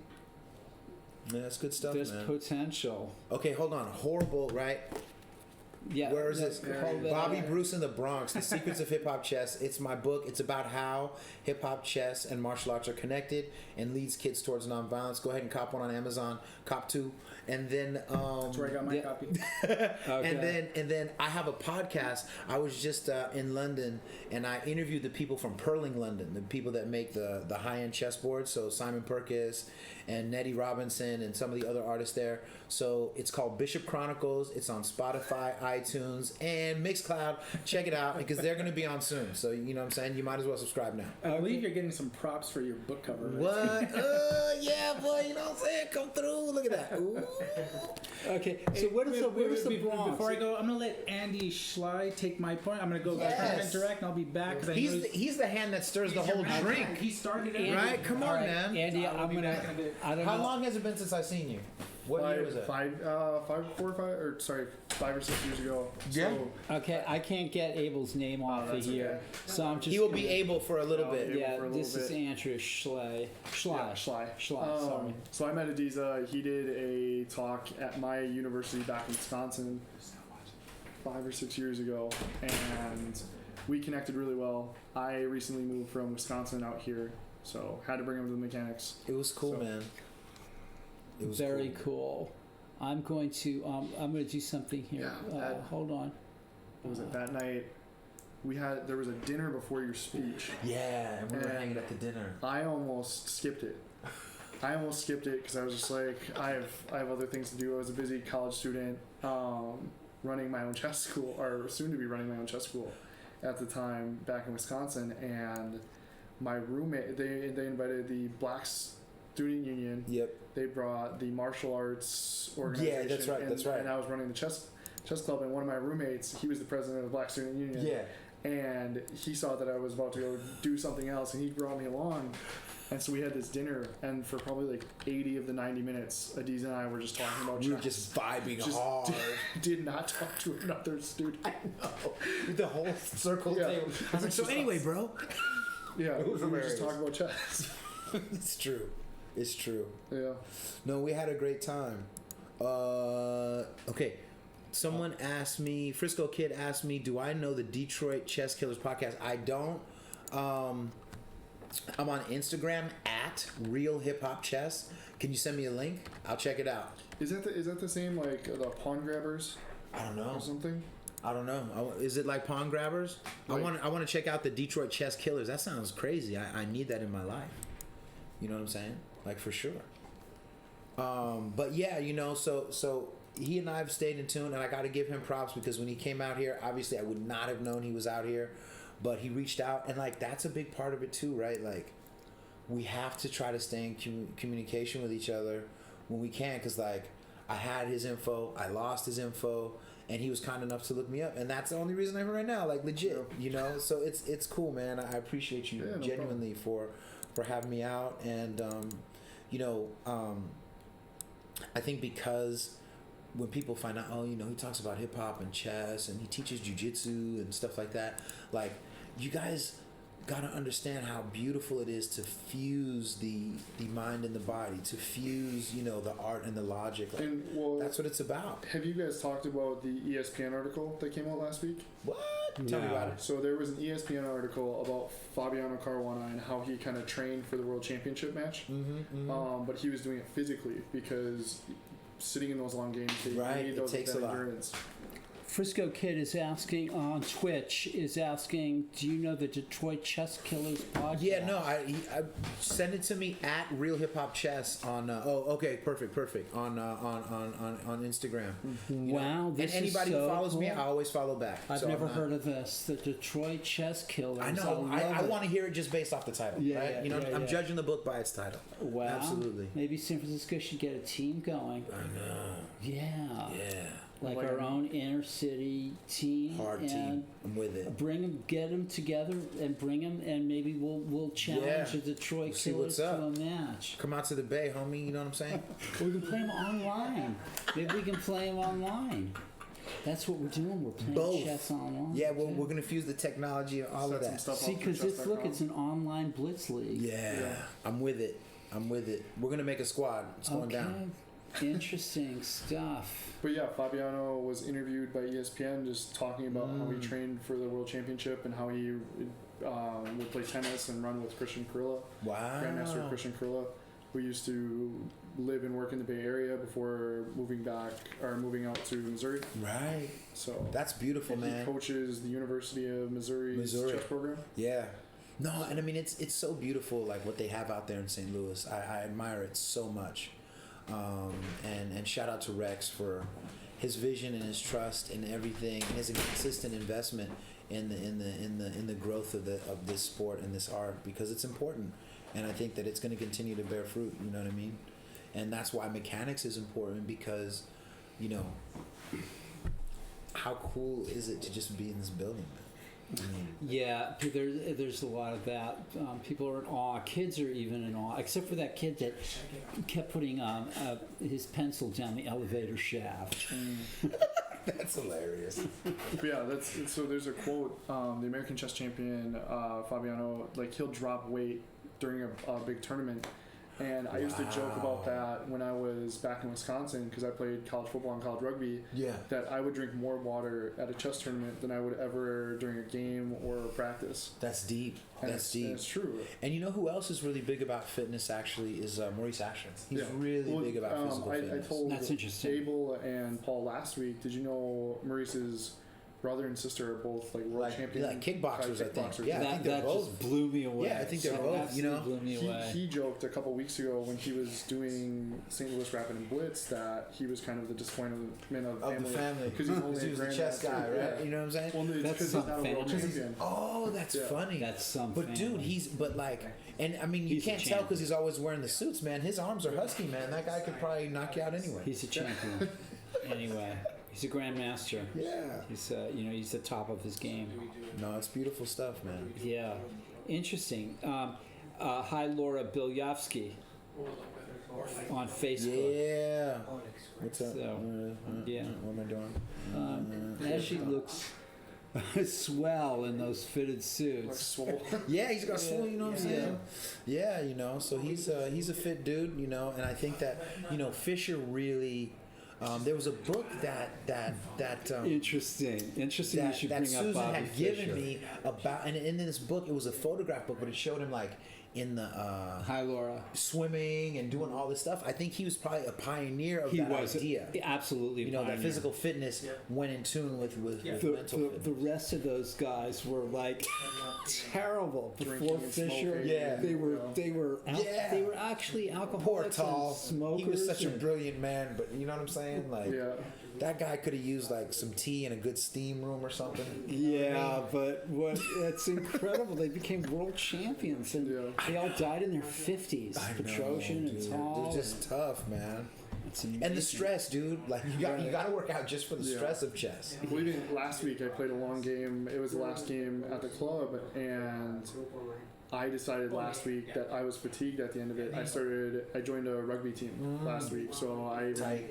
S2: Man, that's good stuff,
S1: there's
S2: man.
S1: potential.
S2: Okay, hold on. Horrible, right?
S1: Yeah.
S2: Where is it?
S1: Hold that
S2: Bobby
S1: up.
S2: Bruce in the Bronx, The Secrets of Hip Hop Chess. It's my book. It's about how hip hop, chess, and martial arts are connected and leads kids towards nonviolence. Go ahead and cop one on Amazon. Cop two. And then
S3: That's where I got my copy.
S1: Okay.
S2: and then I have a podcast. I was just in London, and I interviewed the people from Purling London, the people that make the high-end chessboards. So Simon Perkis and Nettie Robinson and some of the other artists there. So it's called Bishop Chronicles. It's on Spotify, iTunes, and Mixcloud. Check it out because they're going to be on soon. So you know what I'm saying? You might as well subscribe now.
S3: I believe you're getting some props for your book cover. Right?
S2: What? Yeah, boy. You know what I'm saying? Come through. Look at that. Ooh.
S1: Okay, so where's the Bronx?
S3: Before I go, I'm gonna let Andy Schley take my point. I'm gonna go back
S2: Yes.
S3: to direct, and I'll be back because
S2: He's the hand that stirs the whole drink.
S3: He started it.
S2: Right? Come on, man.
S1: Andy,
S3: I'll
S1: I'm
S3: be
S1: gonna.
S3: back in a bit.
S1: I don't
S2: How
S1: know.
S2: long has it been since I seen you? What year was it?
S4: 5 or 6 years ago.
S2: Yeah.
S4: So,
S1: Okay, I can't get Abel's name off of
S4: that's
S1: here,
S4: okay.
S1: so I'm just.
S2: He will be able for a little
S4: I'll
S2: bit.
S4: be able
S1: Yeah,
S4: for a
S1: this
S4: little
S1: is
S4: bit.
S1: Andrew Schley.
S4: Yeah, Schley.
S1: Sorry.
S4: So I met Adiza. He did a talk at my university back in Wisconsin 5 or 6 years ago, and we connected really well. I recently moved from Wisconsin out here, so had to bring him to the mechanics.
S2: It was cool,
S4: So-
S2: man. It was
S1: Very cool. I'm going to do something here.
S4: Yeah, that-
S1: Hold on.
S4: What was it that night? There was a dinner before your speech.
S2: Yeah, and we were
S4: And-
S2: hanging at the dinner.
S4: I almost skipped it. Because I was just like, I have other things to do. I was a busy college student, running my own chess school, or soon to be running my own chess school, at the time back in Wisconsin. And my roommate, they invited the Black Student Union.
S2: Yep.
S4: They brought the martial arts organization.
S2: Yeah, that's right.
S4: And,
S2: That's right.
S4: And I was running the chess club, and one of my roommates, he was the president of the Black Student Union.
S2: Yeah.
S4: And he saw that I was about to go do something else, and he brought me along. And so we had this dinner, and for probably like 80 of the 90 minutes, Adiza and I were just talking about
S2: We were
S4: chess.
S2: just vibing
S4: Just
S2: hard.
S4: did not talk to another student.
S2: I know. With the whole circle
S4: Yeah.
S2: table. I was like, so anyway, bro.
S4: Yeah,
S2: It was
S4: we were just
S2: hilarious.
S4: talking about chess.
S2: It's true. It's true.
S4: Yeah.
S2: No, we had a great time. Okay. Someone asked me, Frisco Kid asked me, do I know the Detroit Chess Killers podcast? I don't. I'm on Instagram at Real Hip Hop Chess. Can you send me a link? I'll check it out.
S4: Is that the same like the Pawn Grabbers
S2: I don't know.
S4: or something?
S2: I don't know. Is it like Pawn Grabbers?
S4: Right.
S2: I want to check out the Detroit Chess Killers. That sounds crazy. I need that in my life. You know what I'm saying? Like for sure. But yeah, you know, so he and I have stayed in tune, and I got to give him props because when he came out here, obviously I would not have known he was out here, but he reached out, and like that's a big part of it too, right? Like we have to try to stay in communication with each other when we can, because like I had his info, I lost his info, and he was kind enough to look me up, and that's the only reason I'm here right now, like legit, you know. So it's cool, man. I appreciate you genuinely for having me out, and you know, I think because when people find out, oh, you know, he talks about hip hop and chess, and he teaches jujitsu and stuff like that, like you guys gotta understand how beautiful it is to fuse the mind and the body, to fuse, you know, the art and the logic. Like,
S4: And well,
S2: that's what it's about.
S4: have you guys talked about the ESPN article that came out last week?
S2: What? Tell me
S1: No.
S2: about it.
S4: So there was an ESPN article about Fabiano Caruana and how he kind of trained for the World Championship match. But he was doing it physically because sitting in those long games, you
S2: Right,
S4: need
S2: it
S4: those
S2: takes
S4: that
S2: a lot.
S4: endurance.
S1: Frisco Kid is asking on Twitch, do you know the Detroit Chess Killers podcast?
S2: Yeah, no, I send it to me at Real Hip Hop Chess on. Okay, perfect. On Instagram. You know,
S1: Wow, this
S2: and anybody
S1: is so
S2: who follows me,
S1: cool.
S2: I always follow back.
S1: I've
S2: So
S1: never
S2: I'm not-
S1: heard of this. The Detroit Chess Killers.
S2: I know. I
S1: love it.
S2: want to hear it just based off the title.
S1: Yeah,
S2: right?
S1: yeah,
S2: You know,
S1: yeah,
S2: I'm
S1: yeah.
S2: judging the book by its title.
S1: Wow.
S2: Absolutely.
S1: Maybe San Francisco should get a team going.
S2: I know.
S1: Yeah.
S2: Yeah.
S1: Like
S4: Like
S1: our
S4: a-
S1: own inner city team.
S2: Hard
S1: and
S2: team. I'm with it.
S1: get them together and bring them, and maybe we'll challenge
S2: Yeah.
S1: the Detroit
S2: We'll see
S1: Killers
S2: what's
S1: to a
S2: up.
S1: match.
S2: Come out to the Bay, homie. You know what I'm saying?
S1: Or we can play them online. Maybe we can play them online. That's what we're doing. We're playing
S2: Both.
S1: chess online.
S2: Yeah, we're
S1: too.
S2: going to fuse the technology and all
S4: Set
S2: of
S4: some
S2: that.
S4: stuff
S1: See,
S4: up
S1: because
S4: for
S1: it's look,
S4: chess.com.
S1: it's an online blitz league.
S2: Yeah, I'm with it. We're going to make a squad. It's going down.
S1: Interesting stuff.
S4: But yeah, Fabiano was interviewed by ESPN just talking about how he trained for the World Championship and how he would play tennis and run with Christian Kurilla,
S2: Wow.
S4: Grandmaster Christian Kurilla, who used to live and work in the Bay Area before moving out to Missouri.
S2: Right.
S4: So
S2: That's beautiful,
S4: and
S2: man.
S4: he coaches the University of Missouri's chess program.
S2: Yeah. No, and I mean it's so beautiful, like what they have out there in St. Louis. I admire it so much. And shout out to Rex for his vision and his trust and everything, and his consistent investment in the growth of this sport and this art, because it's important, and I think that it's going to continue to bear fruit. You know what I mean? And that's why mechanics is important, because, you know, how cool is it to just be in this building, man?
S1: Yeah, there's a lot of that. People are in awe. Kids are even in awe, except for that kid that kept putting his pencil down the elevator shaft.
S2: That's hilarious.
S4: But yeah, so there's a quote. The American chess champion Fabiano, like he'll drop weight during a big tournament. And I used to joke about that when I was back in Wisconsin, because I played college football and college rugby,
S2: Yeah.
S4: that I would drink more water at a chess tournament than I would ever during a game or a practice.
S2: That's deep.
S4: And
S2: That's
S4: it's,
S2: deep.
S4: and it's true.
S2: And you know who else is really big about fitness, actually, is Maurice Ashton. He's really
S4: Well,
S2: big about physical
S4: I
S2: fitness.
S4: told
S1: That's interesting.
S4: Abel and Paul last week, did you know Maurice's brother and sister are both like world champions?
S2: Like kickboxers, I think.
S4: kickboxers.
S2: Yeah, I think they're
S1: that
S2: both.
S1: just blew me away.
S2: Yeah, I think they're
S1: So
S2: both, you know.
S1: absolutely blew me away.
S4: He joked a couple weeks ago when he was doing St. Louis Rapid and Blitz that he was kind of the disappointment of
S2: the family.
S4: because he's only
S2: he was
S4: a
S2: the chess guy,
S4: grandmaster.
S2: right?
S4: Yeah.
S2: You know what I'm saying?
S4: Well, it's
S1: That's
S4: because he's
S1: some
S4: not a world
S1: family.
S4: champion.
S2: Oh, that's
S4: Yeah.
S2: funny.
S1: That's some
S2: But dude,
S1: family.
S2: and I mean, you
S1: He's a
S2: can't tell
S1: champion.
S2: because he's always wearing the suits, man. His arms are husky, man. That guy could probably knock you out anyway.
S1: He's a champion. Anyway, he's a grandmaster.
S2: Yeah.
S1: He's he's the top of his game.
S2: No, it's beautiful stuff, man.
S1: Yeah, interesting. Hi, Laura Bilyovsky on Facebook.
S2: Yeah. What's up?
S1: So, yeah.
S2: What am I doing?
S1: As she looks swell in those fitted
S4: Like
S1: suits.
S4: swole.
S2: Yeah, he's got swole, you know what I'm
S1: Yeah.
S2: saying? Yeah, you know, so he's a fit dude, you know, and I think that, you know, Fisher really there was a book that
S1: Interesting. Interesting. You
S2: that,
S1: should
S2: that
S1: bring up
S2: Susan
S1: Bobby
S2: had given
S1: Fischer.
S2: me about, and in this book it was a photograph book, but it showed him like in the
S1: Hi, Laura.
S2: swimming and doing all this stuff. I think he was probably a pioneer of
S1: He
S2: that
S1: was
S2: idea.
S1: absolutely.
S2: You know, that
S1: pioneer.
S2: physical fitness went in tune with mental fitness.
S1: The rest of those guys were like terrible before
S4: Drinking and
S1: Fisher.
S4: smoking.
S2: Yeah.
S1: they were
S2: Yeah.
S1: they were actually
S2: Poor
S1: alcoholics
S2: Tall.
S1: and smokers.
S2: He was such a
S1: and-
S2: brilliant man, but you know what I'm saying? Like
S4: Yeah.
S2: that guy could have used like some tea in a good steam room or something.
S1: Yeah, but it's incredible. They became world champions, and
S4: Yeah.
S1: they all died in their 50s.
S2: I know,
S1: Petrosian and
S2: dude.
S1: Tall.
S2: They're just tough, man.
S1: It's
S2: And
S1: amazing.
S2: the stress, dude. Like you got to work out just for the
S4: Yeah.
S2: stress of chess.
S4: Well, even last week I played a long game. It was the last game at the club, and I decided last week that I was fatigued at the end of it. I joined a rugby team last week, so I
S2: Tight.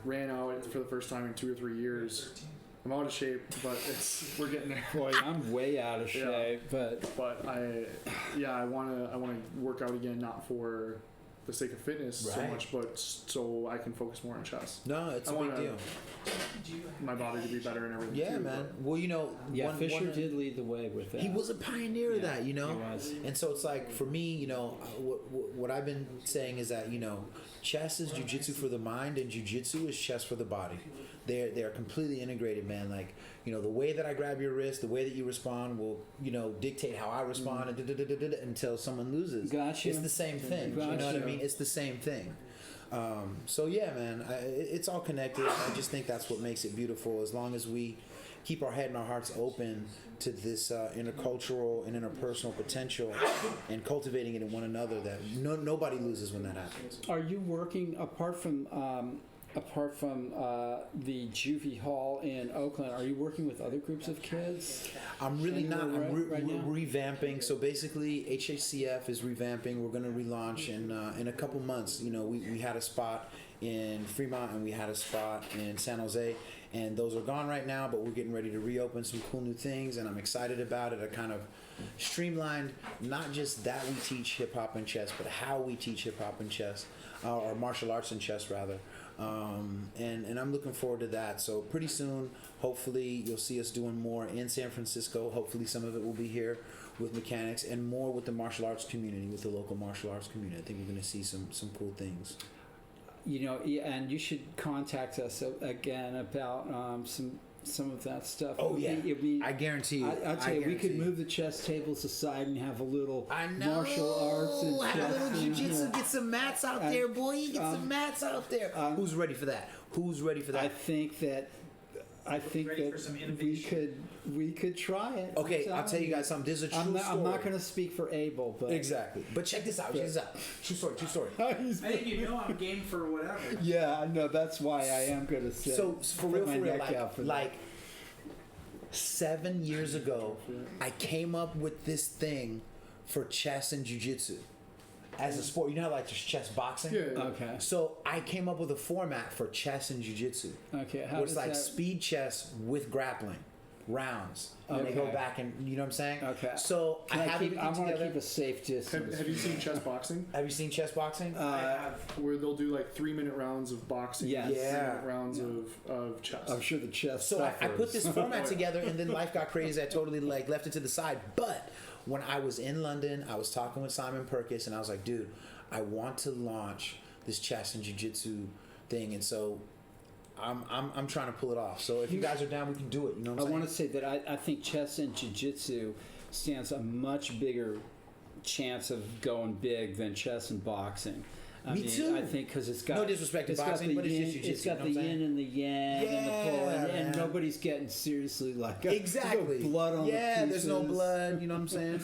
S4: ran out for the first time in 2 or 3 years. I'm out of shape, but we're getting there.
S1: Boy, I'm way out of
S4: Yeah.
S1: shape, but
S4: But I wanna work out again, not for the sake of fitness so
S2: Right.
S4: much, but so I can focus more on chess.
S2: No, it's
S4: I
S2: a big
S4: wanna-
S2: deal.
S4: My body to be better and everything.
S2: Yeah,
S4: too,
S2: man. Well, you know,
S1: yeah, Fisher did lead the way with that.
S2: He was a pioneer of
S1: Yeah,
S2: that, you know.
S1: he was.
S2: And so it's like for me, you know, what I've been saying is that, you know, chess is jujitsu for the mind, and jujitsu is chess for the body. They're completely integrated, man. Like, you know, the way that I grab your wrist, the way that you respond will, you know, dictate how I respond and until someone loses.
S1: Gotcha.
S2: It's the same thing. You know what I
S1: Gotcha.
S2: mean? It's the same thing. So yeah, man, it's all connected. I just think that's what makes it beautiful. As long as we keep our head and our hearts open to this intercultural and interpersonal potential, and cultivating it in one another, that nobody loses when that happens.
S1: Are you working apart from the Juvie Hall in Oakland? Are you working with other groups of kids?
S2: I'm really not.
S1: Anywhere
S2: I'm
S1: right now?
S2: revamping. So basically, HHCF is revamping. We're going to relaunch in a couple months. You know, we had a spot in Fremont and we had a spot in San Jose, and those are gone right now. But we're getting ready to reopen some cool new things, and I'm excited about it. I kind of streamlined not just that we teach hip hop and chess, but how we teach hip hop and chess, or martial arts and chess rather. And I'm looking forward to that. So pretty soon, hopefully, you'll see us doing more in San Francisco. Hopefully, some of it will be here with mechanics, and more with the martial arts community, with the local martial arts community. I think we're going to see some cool things.
S1: You know, and you should contact us again about some of that stuff.
S2: Oh yeah,
S1: It'd be-
S2: I guarantee you.
S1: I'll tell you, we could
S2: guarantee you.
S1: move the chess tables aside and have a little
S2: I know.
S1: martial arts and
S2: have
S1: chess.
S2: a little
S1: and,
S2: jujitsu. Get some mats out there, boy. Get some mats out there. Who's ready for that? Who's ready for that?
S1: I think that
S5: Ready for some innovation.
S1: we could try it.
S2: Okay, I'll tell you guys something. This is a true
S1: I'm
S2: story.
S1: not going to speak for Abel, but
S2: Exactly. But check this out. Check this out. True story. True story.
S5: I think you know I'm game for whatever.
S1: Yeah, I know. That's why I am going to say.
S2: So for
S1: put
S2: real,
S1: my
S2: for real,
S1: neck out for that.
S2: like 7 years ago, I came up with this thing for chess and jiu-jitsu as a sport. You know how like there's chess boxing?
S4: Yeah.
S1: Okay.
S2: So I came up with a format for chess and jiu-jitsu.
S1: Okay. How
S2: Where it's
S1: does
S2: like
S1: that?
S2: speed chess with grappling rounds. And they go
S1: Okay.
S2: back and, you know what I'm saying?
S1: Okay.
S2: So
S1: Can
S2: I
S1: I
S2: have everything
S1: want to
S2: together.
S1: keep a safe distance.
S4: Have you seen chess boxing?
S2: Have you seen chess boxing?
S5: I have.
S4: Where they'll do like 3-minute rounds of boxing,
S1: Yes.
S4: and
S2: Yeah.
S4: 3-minute rounds of chess.
S1: I'm sure the chess.
S2: So I put
S1: suffers.
S2: this format together, and then life got crazy. I totally like left it to the side. But when I was in London, I was talking with Simon Perkis, and I was like, dude, I want to launch this chess and jiu-jitsu thing, and so I'm trying to pull it off. So if you guys are down, we can do it. You know what
S1: I
S2: I'm saying?
S1: want to say that I think chess and jiu-jitsu stands a much bigger chance of going big than chess and boxing. I
S2: Me
S1: mean,
S2: too.
S1: I think because it's got
S2: No disrespect to
S1: it's got
S2: boxing,
S1: the
S2: but it's
S1: yin,
S2: just jiu-jitsu,
S1: it's got
S2: you know
S1: the
S2: what I'm
S1: yin
S2: saying?
S1: and the yang and the pull, and
S2: man.
S1: nobody's getting seriously like
S2: Exactly.
S1: there's no blood on the
S2: there's no
S1: pieces.
S2: blood. You know what I'm saying?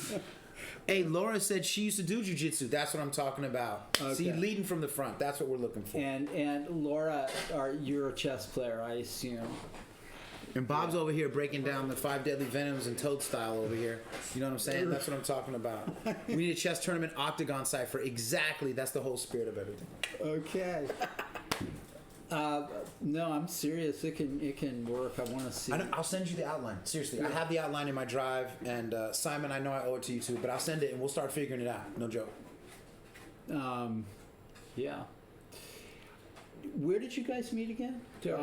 S2: Hey, Laura said she used to do jiu-jitsu. That's what I'm talking about. See,
S1: Okay.
S2: leading from the front. That's what we're looking for.
S1: And Laura, you're a chess player, I assume.
S2: And Bob's over here breaking down the 5 deadly venoms and toad style over here. You know what I'm saying? That's what I'm talking about. We need a chess tournament octagon cipher. Exactly. That's the whole spirit of everything.
S1: Okay. No, I'm serious. It can work. I want to see.
S2: I'll send you the outline. Seriously, I have the outline in my drive. And Simon, I know I owe it to you too, but I'll send it and we'll start figuring it out. No joke.
S1: Yeah. Where did you guys meet again? Have you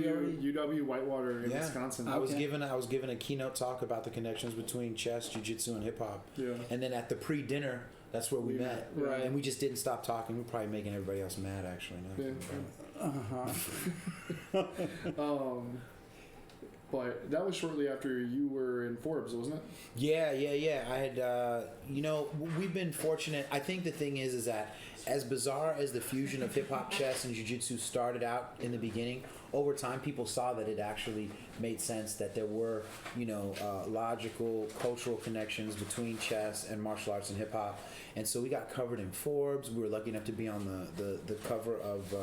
S1: already-
S4: UW Whitewater in
S2: Yeah.
S4: Wisconsin.
S2: I was
S1: Okay.
S2: given a keynote talk about the connections between chess, jiu-jitsu, and hip hop.
S4: Yeah.
S2: And then at the pre-dinner, that's where we
S4: We
S2: met.
S4: met,
S1: right.
S2: And we just didn't stop talking. We're probably making everybody else mad, actually. Now.
S1: Uh-huh.
S4: But that was shortly after you were in Forbes, wasn't it?
S2: Yeah. I had, we've been fortunate. I think the thing is that as bizarre as the fusion of hip hop, chess, and jiu-jitsu started out in the beginning, over time people saw that it actually made sense, that there were, logical cultural connections between chess and martial arts and hip hop. And so we got covered in Forbes. We were lucky enough to be on the cover of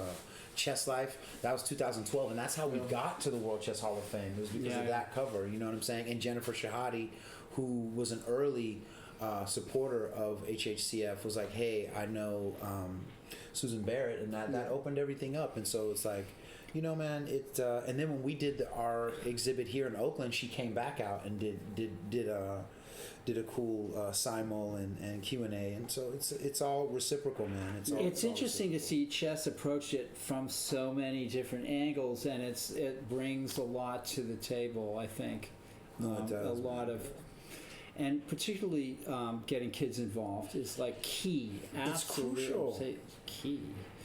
S2: Chess Life. That was 2012, and that's how we got to the World Chess Hall of Fame. It was because of that cover, you know what I'm saying? And Jennifer Shahade, who was an early supporter of HHCF, was like, hey, I know Susan Barrett, and that opened everything up. And so it's like, man, and then when we did our exhibit here in Oakland, she came back out and did a cool simul and Q&A, and so it's all reciprocal, man.
S1: It's interesting to see chess approach it from so many different angles, and it brings a lot to the table, I think.
S2: No, it does,
S1: a lot of, and particularly getting kids involved is like key.
S2: It's crucial.
S1: Key.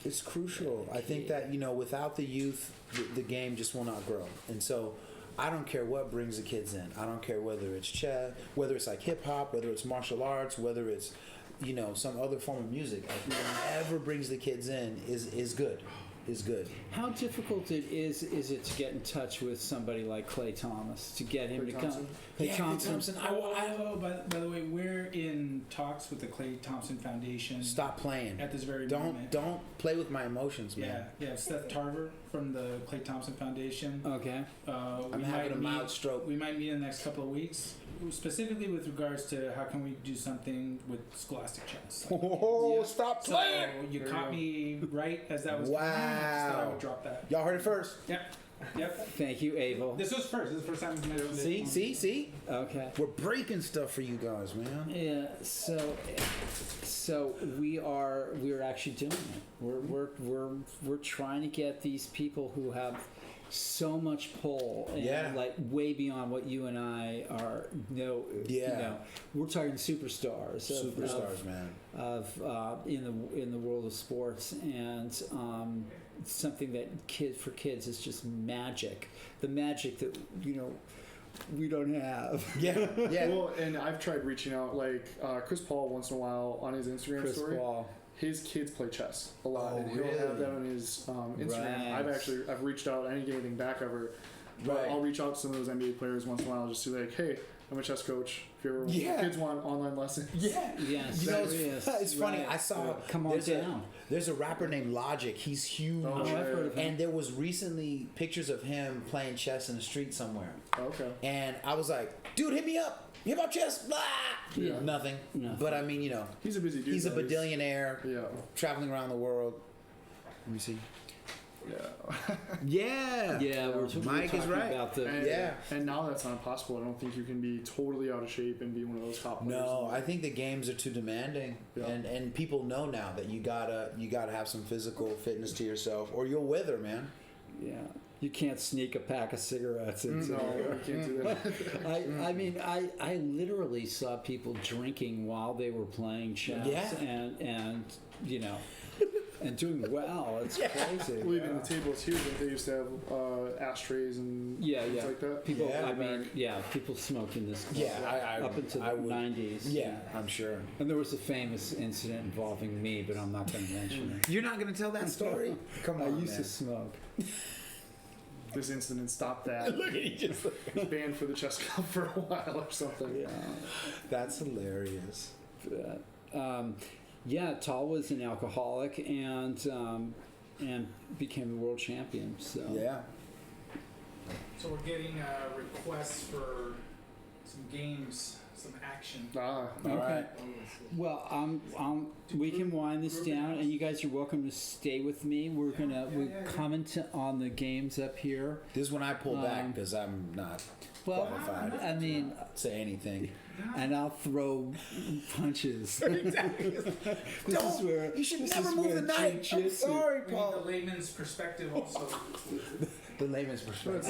S2: It's crucial. I think that without the youth, the game just will not grow, and so. I don't care what brings the kids in. I don't care whether it's chess, whether it's like hip hop, whether it's martial arts, whether it's, some other form of music. Like, whatever brings the kids in is good. Is good.
S1: How difficult is it to get in touch with somebody like Clay Thomas, to get him
S4: Clay
S1: to
S4: Thompson?
S1: come? Clay Thompson.
S3: By the way, we're in talks with the Clay Thompson Foundation.
S2: Stop playing.
S3: At this very moment.
S2: Don't play with my emotions, man.
S3: Yeah. Seth Tarver from the Clay Thompson Foundation.
S1: Okay.
S2: I'm having a mild stroke.
S3: We might meet in the next couple of weeks, specifically with regards to how can we do something with Scholastic Chess.
S2: Oh, stop playing!
S3: So you caught me right as that was
S2: Wow.
S3: going on. I just thought I would drop that.
S2: Y'all heard it first.
S3: Yep.
S1: Thank you, Abel.
S3: This was first. This is the first time we've mentioned it.
S2: See?
S1: Okay.
S2: We're breaking stuff for you guys, man.
S1: Yeah. So we're actually doing it. We're trying to get these people who have so much pull and like way beyond what you and I are. We're talking superstars.
S2: Man.
S1: Of in the world of sports, and something that for kids is just magic. The magic that we don't have.
S2: Yeah.
S4: Well, and I've tried reaching out, like Chris Paul once in a while on his Instagram
S1: Chris
S4: story.
S1: Paul.
S4: His kids play chess a lot,
S2: Oh,
S4: and he'll
S2: really?
S4: have that on his Instagram.
S1: Right.
S4: I've reached out. I didn't get anything back ever. But
S2: Right.
S4: I'll reach out to some of those NBA players once in a while, just to be like, hey, I'm a chess coach. If your kids want online lessons,
S1: Yes.
S2: It's funny.
S1: Right.
S2: I saw.
S1: Come on down.
S2: There's a rapper named Logic. He's huge.
S4: Oh,
S1: I've heard of him.
S2: And there was recently pictures of him playing chess in the street somewhere.
S4: Okay.
S2: And I was like, dude, hit me up. Hip hop chess. Blah.
S1: Yeah.
S2: Nothing.
S1: Nothing.
S2: But I mean,
S4: He's a busy dude.
S2: he's a
S4: though.
S2: badillionaire
S4: Yeah.
S2: traveling around the world. Let me see.
S4: Yeah.
S1: Yeah, we're
S2: Mike is
S1: talking
S2: right.
S1: about the
S4: And, and now that's not possible. I don't think you can be totally out of shape and be one of those top players.
S2: No, I think the games are too demanding,
S4: Yeah.
S2: and people know now that you gotta have some physical fitness to yourself, or you'll wither, man.
S1: Yeah. You can't sneak a pack of cigarettes into
S4: No,
S1: there.
S4: you can't do that.
S1: I mean, I literally saw people drinking while they were playing chess,
S2: Yeah.
S1: and and doing well. It's crazy.
S4: Well, even the tables here, they used to have ashtrays and things like that.
S1: People,
S2: Yeah.
S1: I mean, people smoked in this.
S2: Yeah,
S1: up into the 90s.
S2: Yeah, I'm sure.
S1: And there was a famous incident involving me, but I'm not going to mention it.
S2: You're not gonna tell that story? Come on,
S1: I used
S2: man.
S1: to smoke.
S4: This incident stopped that.
S2: Look at you just.
S4: He's banned for the chess club for a while or something.
S1: Yeah.
S2: That's hilarious.
S1: Tal was an alcoholic and became the world champion. So
S2: Yeah.
S3: So we're getting requests for some games some action.
S4: Ah,
S1: Okay.
S2: right.
S1: Well, we can wind this down, and you guys are welcome to stay with me. We're comment on the games up here.
S2: This is when I pull back because I'm not
S1: Well,
S2: qualified.
S1: I mean,
S2: Say anything.
S1: and I'll throw punches.
S2: Exactly. You should never move the knife. I'm sorry,
S3: I mean,
S2: Paul.
S3: the layman's perspective also.
S2: The layman's perspective.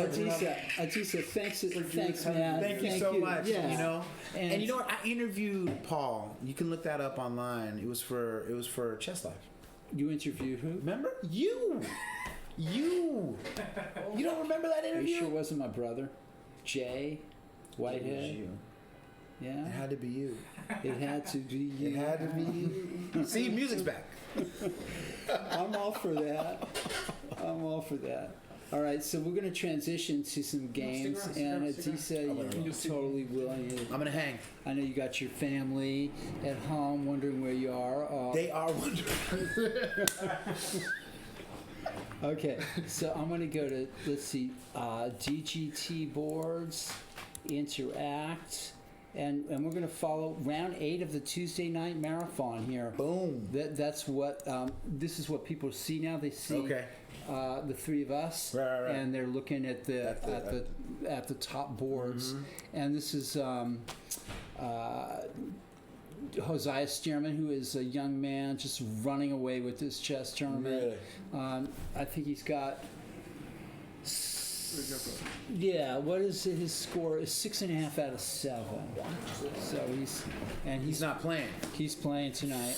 S1: Adisa, thanks, man.
S2: Thank you so much.
S1: Yeah.
S2: You know,
S1: And-
S2: and you know what? I interviewed Paul. You can look that up online. It was for Chess Life.
S1: You interviewed who?
S2: Remember you? You don't remember that
S1: Are
S2: interview?
S1: you sure it wasn't my brother, Jay Whitehead?
S2: It was you.
S1: Yeah,
S2: It had to be you.
S1: it had to be you.
S2: It had to be you. See, music's back.
S1: I'm all for that. I'm all for that. All right, so we're going to transition to some games,
S3: stick
S1: and
S3: around, stick
S1: Adisa, you're totally willing to.
S2: I'm gonna hang.
S1: I know you got your family at home wondering where you are.
S2: They are wonderful.
S1: Okay, so I'm going to go to, let's see, DGT boards, interact, and we're going to follow round 8 of the Tuesday night marathon here.
S2: Boom.
S1: That's what, this is what people see now. They see
S2: Okay.
S1: the three of us,
S2: Right.
S1: and they're looking at the top boards. And this is Hosea Stearman, who is a young man just running away with this chess tournament.
S2: Really?
S1: I think he's got. Yeah, what is his score? Is 6.5 out of 7. So
S2: He's not playing.
S1: he's playing tonight,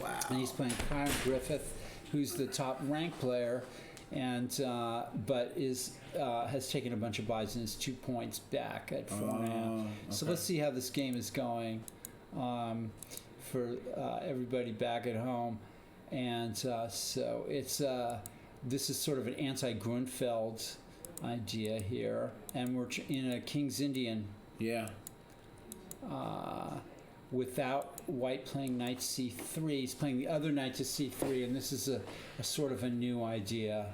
S2: Wow.
S1: and he's playing Kyle Griffith, who's the top ranked player, and but has taken a bunch of buys and is 2 points back at 4.5. So
S2: okay.
S1: let's see how this game is going for everybody back at home, and so it's this is sort of an anti-Grunfeld idea here, and we're in a King's Indian
S2: Yeah.
S1: without white playing knight c3. He's playing the other knight to c3, and this is a sort of a new idea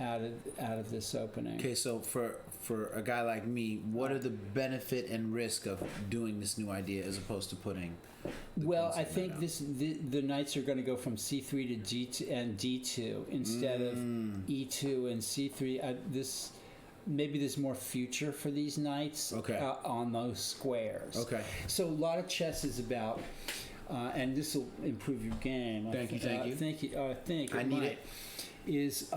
S1: out of this opening.
S2: Okay, so for a guy like me, what are the benefit and risk of doing this new idea as opposed to putting?
S1: Well, I think the knights are going to go from c3 to d2 and d2 instead of e2 and c3. Maybe there's more future for these knights on those squares.
S2: Okay.
S1: So a lot of chess is about, and this will improve your game.
S2: Thank you.
S1: Thank you. I think
S2: I need it.
S1: Is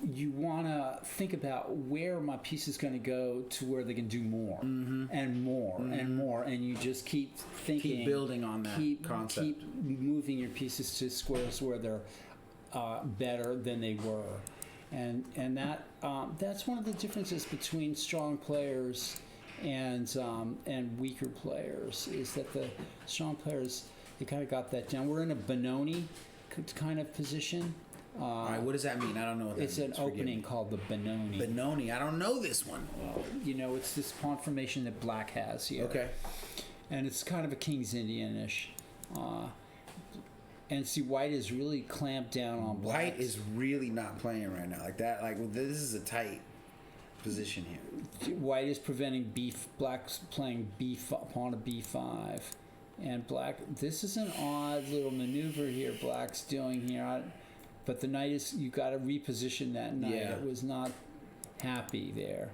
S1: you want to think about where my piece is going to go to where they can do more and more and more, and you just keep thinking,
S2: Keep building on that concept.
S1: keep moving your pieces to squares where they're better than they were, and that's one of the differences between strong players and weaker players, is that the strong players, they kind of got that down. We're in a Benoni kind of position.
S2: All right, what does that mean? I don't know what that
S1: It's
S2: means.
S1: an
S2: Forgive
S1: opening
S2: me.
S1: called the Benoni.
S2: Benoni. I don't know this one.
S1: It's this pawn formation that black has here.
S2: Okay.
S1: And it's kind of a King's Indian-ish. And see, white is really clamped down on black.
S2: White is really not playing right now. Like that. Like this is a tight position here.
S1: White is preventing black's playing pawn to b5. And black, this is an odd little maneuver here black's doing here. But the knight is, you got to reposition that knight.
S2: Yeah.
S1: It was not happy there.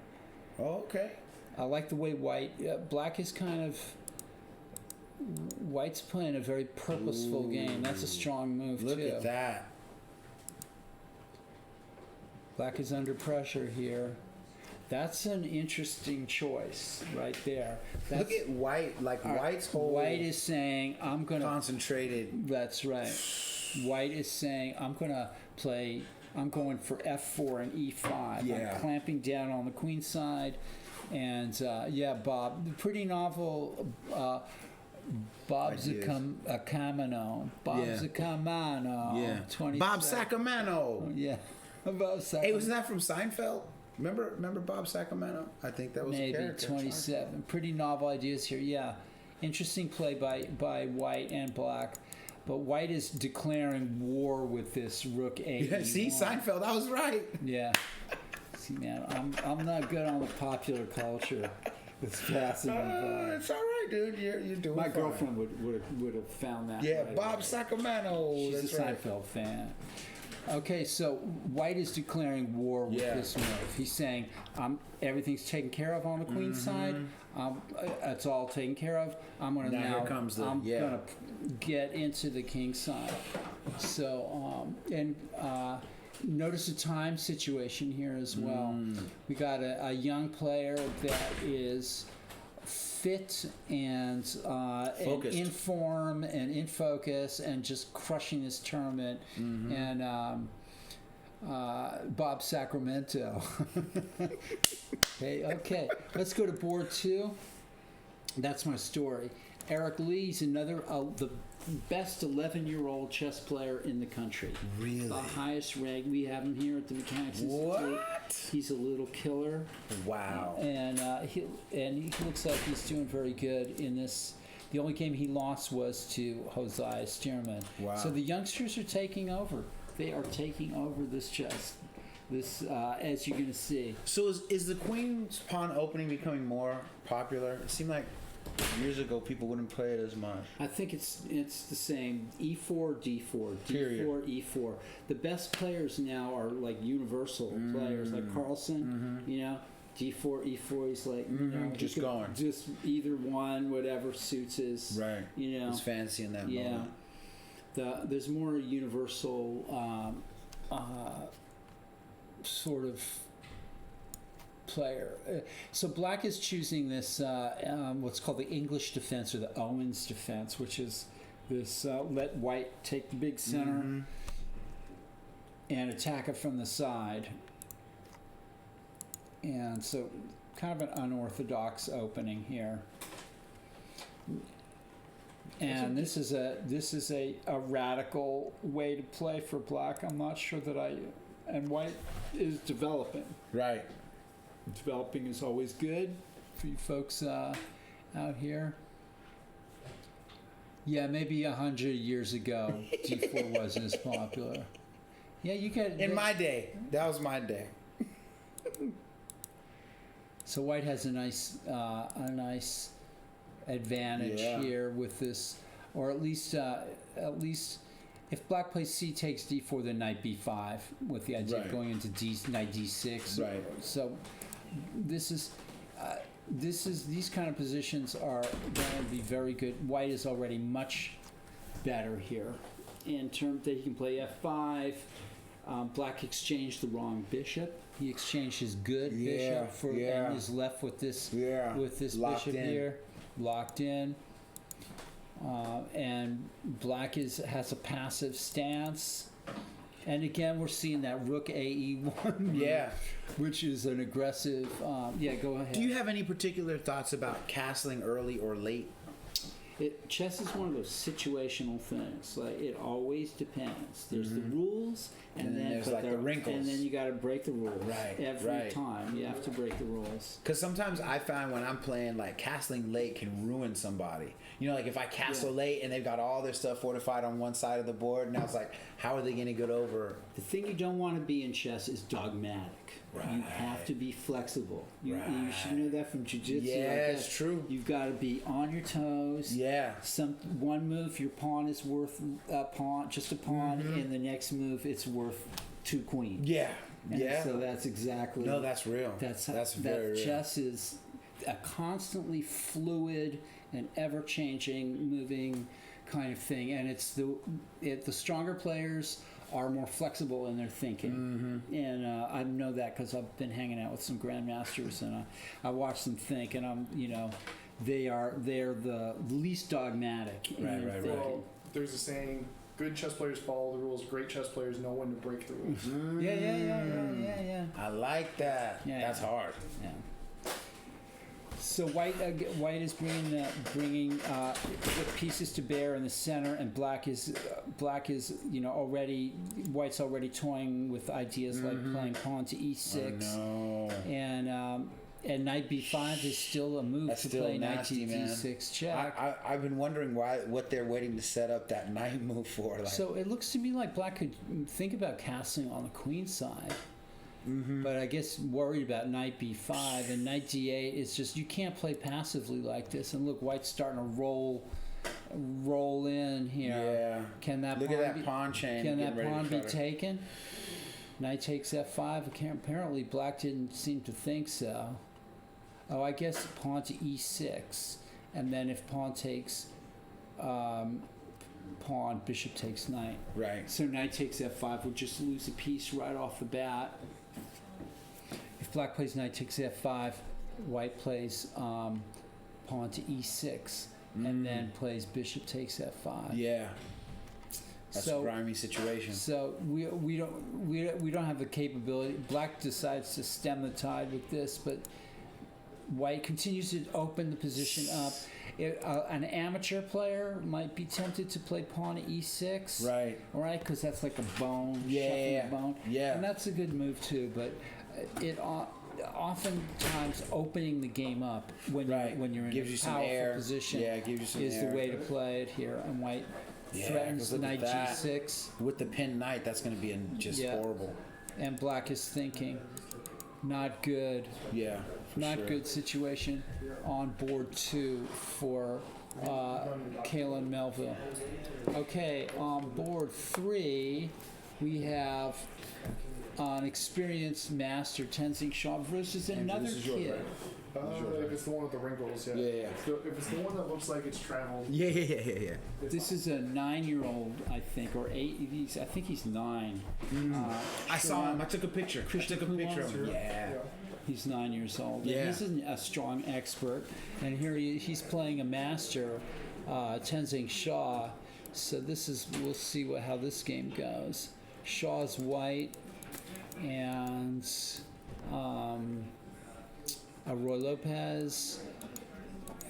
S2: Oh, okay.
S1: I like the way black is kind of, white's playing a very purposeful game. That's a strong move
S2: Look
S1: too.
S2: at that.
S1: Black is under pressure here. That's an interesting choice right there.
S2: Look at white. Like white's whole
S1: White is saying, I'm going to...
S2: concentrated.
S1: That's right. White is saying, I'm going for f4 and e5.
S2: Yeah.
S1: I'm clamping down on the queen side. And, Bob, pretty novel... Bob's a Camino. Bob's a Camino.
S2: Yeah.
S1: 27.
S2: Bob Sacramento.
S1: Yeah. Bob Sacramento.
S2: Hey, wasn't that from Seinfeld? Remember Bob Sacramento? I think that was
S1: Maybe
S2: a character.
S1: 27. Pretty novel ideas here. Yeah. Interesting play by white and black. But white is declaring war with this rook a.
S2: Yeah, see, Seinfeld, I was right.
S1: Yeah. See, man, I'm not good on the popular culture. It's passing me by.
S2: It's all right. right, dude. You're doing
S1: My
S2: fine.
S1: girlfriend would have found that.
S2: Yeah,
S1: right
S2: Bob
S1: away.
S2: Sacramento.
S1: She's
S2: That's
S1: a
S2: right.
S1: Seinfeld fan. Okay, so White is declaring war with
S2: Yeah.
S1: this move. He's saying, everything's taken care of on the queen's side. It's all taken care of. I'm going to
S2: Now
S1: now.
S2: here comes the-
S1: I'm
S2: yeah.
S1: going to get into the king's side. So notice the time situation here as well. We got a young player that is fit and
S2: Focused.
S1: in form and in focus and just crushing this tournament. And Bob Sacramento. Okay, let's go to board 2. That's my story. Eric Lee's another the best 11-year-old chess player in the country.
S2: Really?
S1: The highest rank. We have him here at the Mechanics Institute.
S2: What?
S1: He's a little killer.
S2: Wow.
S1: And he looks like he's doing very good in this. The only game he lost was to Josiah Stearman.
S2: Wow.
S1: So the youngsters are taking over. They are taking over this chess. This, as you're going to see.
S2: So is the queen's pawn opening becoming more popular? It seemed like years ago people wouldn't play it as much.
S1: I think it's the same. E4, D4,
S2: Period.
S1: D4, E4. The best players now are like universal players, like Carlsen. You know, D4, E4. He's like, you know, he
S2: Just
S1: could
S2: going.
S1: just either one, whatever suits his.
S2: Right.
S1: You know.
S2: It's fancy in that
S1: Yeah.
S2: moment.
S1: There's more universal sort of player. So Black is choosing this what's called the English defense or the Owens defense, which is this let White take the big center and attack it from the side. And so kind of an unorthodox opening here. And this is a radical way to play for Black. I'm not sure that and White is developing.
S2: Right.
S1: Developing is always good for you folks out here. Yeah, maybe 100 years ago, D4 wasn't as popular. Yeah, you get
S2: In my day, that was my day.
S1: So White has a nice advantage
S2: Yeah.
S1: here with this, or at least if Black plays C takes D4, then Knight B5 with the idea
S2: Right.
S1: of going into Knight D6.
S2: Right.
S1: So this is these kind of positions are going to be very good. White is already much better here in terms that he can play F5. Black exchanged the wrong bishop. He exchanged his good bishop for and is left with this
S2: Locked
S1: bishop
S2: in.
S1: here, locked in. And Black has a passive stance. And again, we're seeing that Rook AE1,
S2: Yeah.
S1: which is an aggressive. Go ahead.
S2: Do you have any particular thoughts about castling early or late?
S1: Chess is one of those situational things. Like it always depends. There's the rules,
S2: And then there's, like, the wrinkles.
S1: and then you got to break the rules.
S2: Right,
S1: Every
S2: right.
S1: time you have to break the rules.
S2: Because sometimes I find when I'm playing, like, castling late can ruin somebody. You know, like if I castle late and they've got all their stuff fortified on one side of the board, and I was like, how are they going to get over?
S1: The thing you don't want to be in chess is dogmatic. You have to be flexible. You should know that from jiu-jitsu.
S2: Yeah, it's true.
S1: You've got to be on your toes.
S2: Yeah.
S1: One move, your pawn is worth a pawn, just a pawn, and the next move, it's worth 2 queens.
S2: Yeah.
S1: And
S2: Yeah.
S1: so that's exactly.
S2: No, that's real. That's very real.
S1: Chess is a constantly fluid and ever-changing, moving kind of thing, and it's the stronger players are more flexible in their thinking, and I know that because I've been hanging out with some grandmasters, and I watch them think, and they're the least dogmatic. in their thinking.
S4: Well, there's a saying: good chess players follow the rules. Great chess players know when to break the rules.
S1: Yeah.
S2: I like that.
S1: Yeah.
S2: That's hard.
S1: Yeah. So White is bringing the pieces to bear in the center, and Black is already White's already toying with ideas like playing pawn to E6,
S2: Oh, no.
S1: and Knight B5 is still a move
S2: That's
S1: to
S2: still
S1: play
S2: nasty,
S1: Knight to
S2: man.
S1: D6 check.
S2: I've been wondering what they're waiting to set up that knight move for. Like,
S1: So it looks to me like Black could think about castling on the queen side. But I guess worried about knight b5 and knight d8 is just you can't play passively like this. And look, white's starting to roll in here.
S2: Yeah.
S1: Can that
S2: Look
S1: pawn
S2: at that
S1: be,
S2: pawn chain.
S1: Can
S2: getting
S1: that
S2: ready to
S1: pawn
S2: try
S1: be
S2: to-
S1: taken? Knight takes f5. Apparently, black didn't seem to think so. Oh, I guess pawn to e6, and then if pawn takes pawn, bishop takes knight.
S2: Right.
S1: So knight takes f5 would just lose a piece right off the bat. If black plays knight takes f5, white plays pawn to e6, and then plays bishop takes f5.
S2: Yeah. That's
S1: So-
S2: a grimy situation.
S1: So we don't have the capability. Black decides to stem the tide with this, but white continues to open the position up. An amateur player might be tempted to play pawn to e6,
S2: Right.
S1: right? Because that's like a bone,
S2: Yeah.
S1: shuffling a bone,
S2: Yeah.
S1: and that's a good move too. But it oftentimes opening the game up when
S2: Right.
S1: you're in
S2: Gives
S1: a
S2: you some
S1: powerful
S2: air.
S1: position
S2: Yeah, it gives you some
S1: is
S2: air.
S1: the way to play it here. And white
S2: Yeah,
S1: threatens
S2: 'cause look
S1: knight
S2: at that.
S1: g6.
S2: With the pinned knight, that's going to be just
S1: Yeah.
S2: horrible.
S1: And black is thinking, not good,
S2: Yeah. for
S1: not
S2: sure.
S1: good situation on board 2 for Kalen Melville. Okay, on board 3, we have an experienced master, Tenzing Shaw, versus another
S2: this is yours,
S1: kid.
S2: right?
S4: If it's the one with the wrinkles, yeah.
S2: Yeah, yeah.
S4: If it's the one that looks like it's traveled.
S2: Yeah.
S1: This is a 9-year-old, I think, or 8. I think he's 9.
S2: I saw him. I took a picture. I took a picture of him. Yeah.
S1: He's 9 years old.
S2: Yeah.
S1: And he's a strong expert. And here he's playing a master, Tenzing Shaw. So we'll see how this game goes. Shaw's white, and Roy Lopez,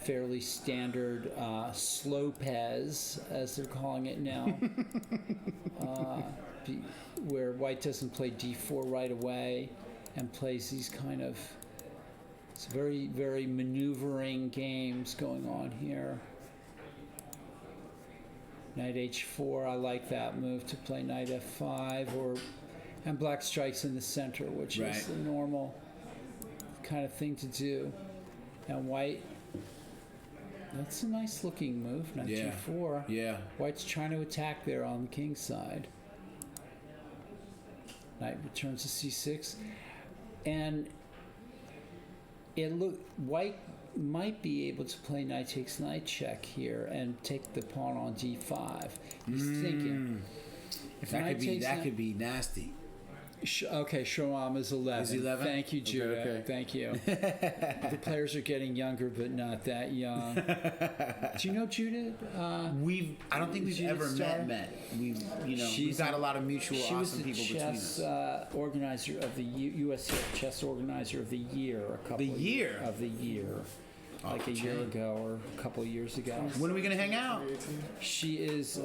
S1: fairly standard Slopez, as they're calling it now, where white doesn't play d4 right away and plays these kind of it's very, very maneuvering games going on here. Knight h4, I like that move to play knight f5, and black strikes in the center, which
S2: Right.
S1: is the normal kind of thing to do. And white, that's a nice looking move, knight
S2: Yeah.
S1: g4.
S2: Yeah.
S1: White's trying to attack there on the king's side. Knight returns to c6, and white might be able to play knight takes knight check here and take the pawn on d5. He's thinking if knight takes
S2: That
S1: knight-
S2: could be nasty.
S1: Okay, Shoam is 11.
S2: Is he 11?
S1: Thank you,
S2: Okay,
S1: Judah.
S2: okay.
S1: Thank you. The players are getting younger, but not that young. Do you know Judith?
S2: I don't think we've
S1: Judith
S2: ever
S1: Starr?
S2: met. We've
S1: She's
S2: got a lot of mutual
S1: She was
S2: awesome
S1: the
S2: people between
S1: chess
S2: us.
S1: organizer of the U.S. chess organizer of the year.
S2: The year?
S1: of the year, like a year ago or a couple of years ago.
S2: When are we gonna hang out?
S1: She is.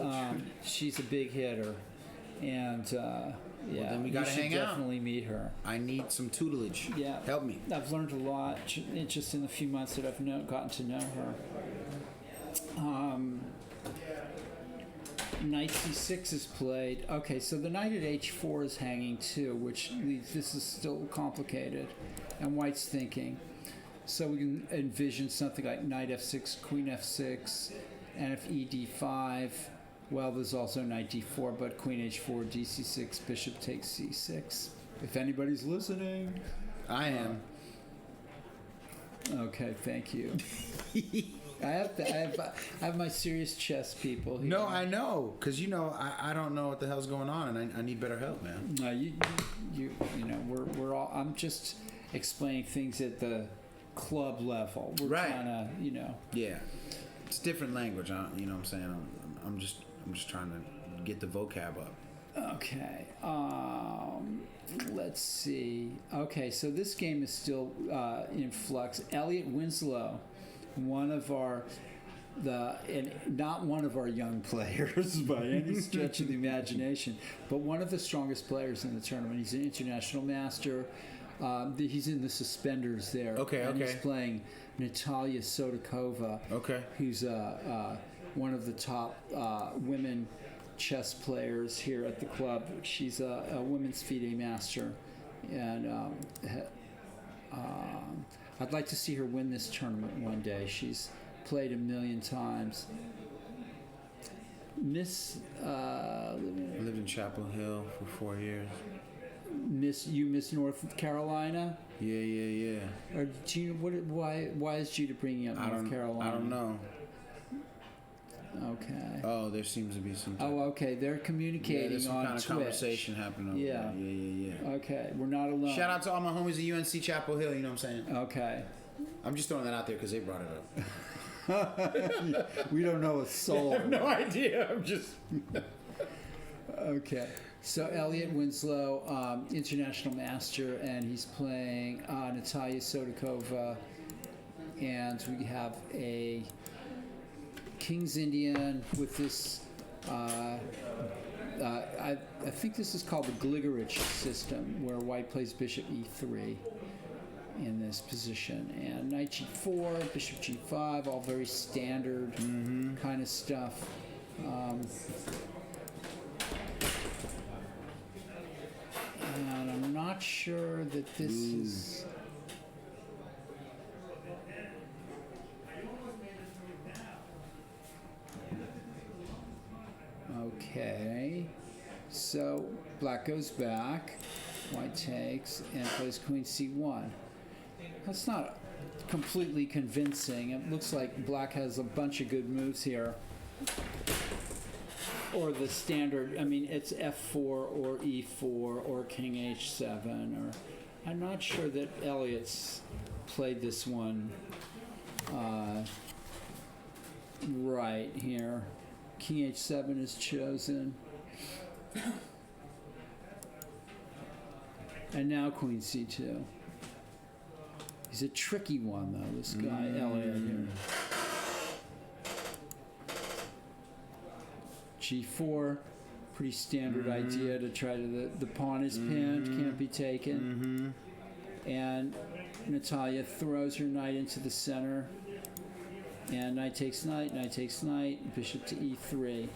S1: She's a big hitter, and yeah,
S2: then we
S1: you
S2: gotta
S1: should
S2: hang out.
S1: definitely meet her.
S2: I need some tutelage.
S1: Yeah,
S2: Help me.
S1: I've learned a lot just in the few months that I've gotten to know her. Knight c6 is played. Okay, so the knight at h4 is hanging too, which leads. This is still complicated, and white's thinking. So we can envision something like knight f6, queen f6, and if e d5. Well, there's also knight d4, but queen h4, dc6, bishop takes c6. If anybody's listening.
S2: I am.
S1: Okay, thank you. I have my serious chess people here.
S2: No, I know, cause I don't know what the hell's going on, and I need better help, man.
S1: No, you know, we're all. I'm just explaining things at the club level. We're
S2: Right.
S1: trying to,
S2: Yeah, it's different language. You know what I'm saying? I'm just trying to get the vocab up.
S1: Okay. Let's see. Okay, so this game is still in flux. Elliot Winslow, not one of our young players by any stretch of the imagination, but one of the strongest players in the tournament. He's an international master. He's in the suspenders there.
S2: Okay,
S1: and
S2: okay.
S1: He's playing Natalia Sodakova.
S2: Okay.
S1: Who's one of the top women chess players here at the club. She's a women's FIDE master, and I'd like to see her win this tournament one day. She's played a million times. Miss
S2: I lived in Chapel Hill for 4 years.
S1: Miss North Carolina,
S2: Yeah.
S1: or Gina? Why is Judah bringing up North Carolina?
S2: I don't know.
S1: Okay.
S2: Oh, there seems to be some.
S1: Oh, okay. They're communicating
S2: there's some
S1: on
S2: kind of
S1: Twitch.
S2: conversation happening. Over
S1: Yeah.
S2: there. Yeah.
S1: Okay, we're not alone.
S2: Shout out to all my homies at UNC Chapel Hill. You know what I'm saying?
S1: Okay.
S2: I'm just throwing that out there because they brought it up.
S1: We don't know a soul.
S2: I have no idea. I'm just.
S1: Okay. So Elliot Winslow, international master, and he's playing Natalia Sodakova, and we have a King's Indian with this. I think this is called the Gligerich system, where white plays bishop e3 in this position, and knight g4, bishop g5, all very standard kind of stuff. And I'm not sure that this is. Okay, so black goes back, white takes, and plays queen c1. That's not completely convincing. It looks like black has a bunch of good moves here. Or the standard, I mean, it's f4 or e4 or king h7. Or I'm not sure that Elliot's played this one right here. King h7 is chosen. And now queen c2. He's a tricky one, though, this guy, Elliot here. G4, pretty standard idea to try to, the pawn is pinned, can't be taken. And Natalia throws her knight into the center. And knight takes knight, bishop to e3.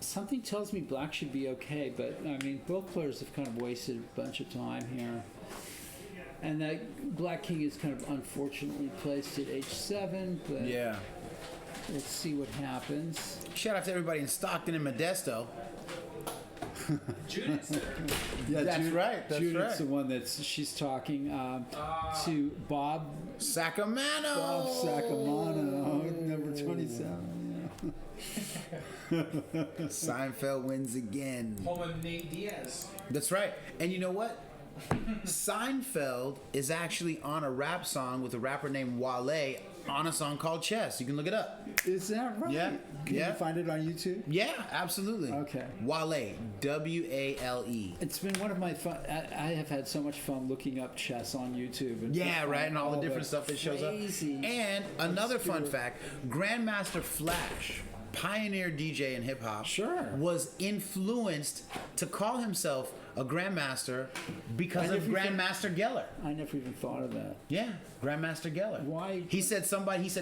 S1: Something tells me black should be okay, but I mean, both players have kind of wasted a bunch of time here. And that black king is kind of unfortunately placed at h7, but
S2: Yeah.
S1: let's see what happens.
S2: Shout out to everybody in Stockton and Modesto.
S5: Judith's there.
S1: Yeah,
S2: That's right, that's
S1: Judith's
S2: right.
S1: the one she's talking to Bob
S2: Sacramento.
S1: Sacamano, number 27.
S2: Seinfeld wins again.
S5: Home of Nate Diaz.
S2: That's right. And you know what? Seinfeld is actually on a rap song with a rapper named Wale on a song called Chess. You can look it up.
S1: Is that right?
S2: Yeah,
S1: Can
S2: yeah.
S1: you find it on YouTube?
S2: Yeah, absolutely.
S1: Okay.
S2: Wale, W-A-L-E.
S1: It's been one of my fun. I have had so much fun looking up chess on YouTube. And
S2: Yeah, right, and all the different stuff that shows up.
S1: crazy.
S2: And another fun
S1: Obscure.
S2: fact, Grandmaster Flash, pioneer DJ in hip hop,
S1: Sure.
S2: was influenced to call himself a grandmaster because
S1: I
S2: of
S1: never even-
S2: Grandmaster Geller.
S1: I never even thought of that.
S2: Yeah, Grandmaster Geller.
S1: Why?
S2: He said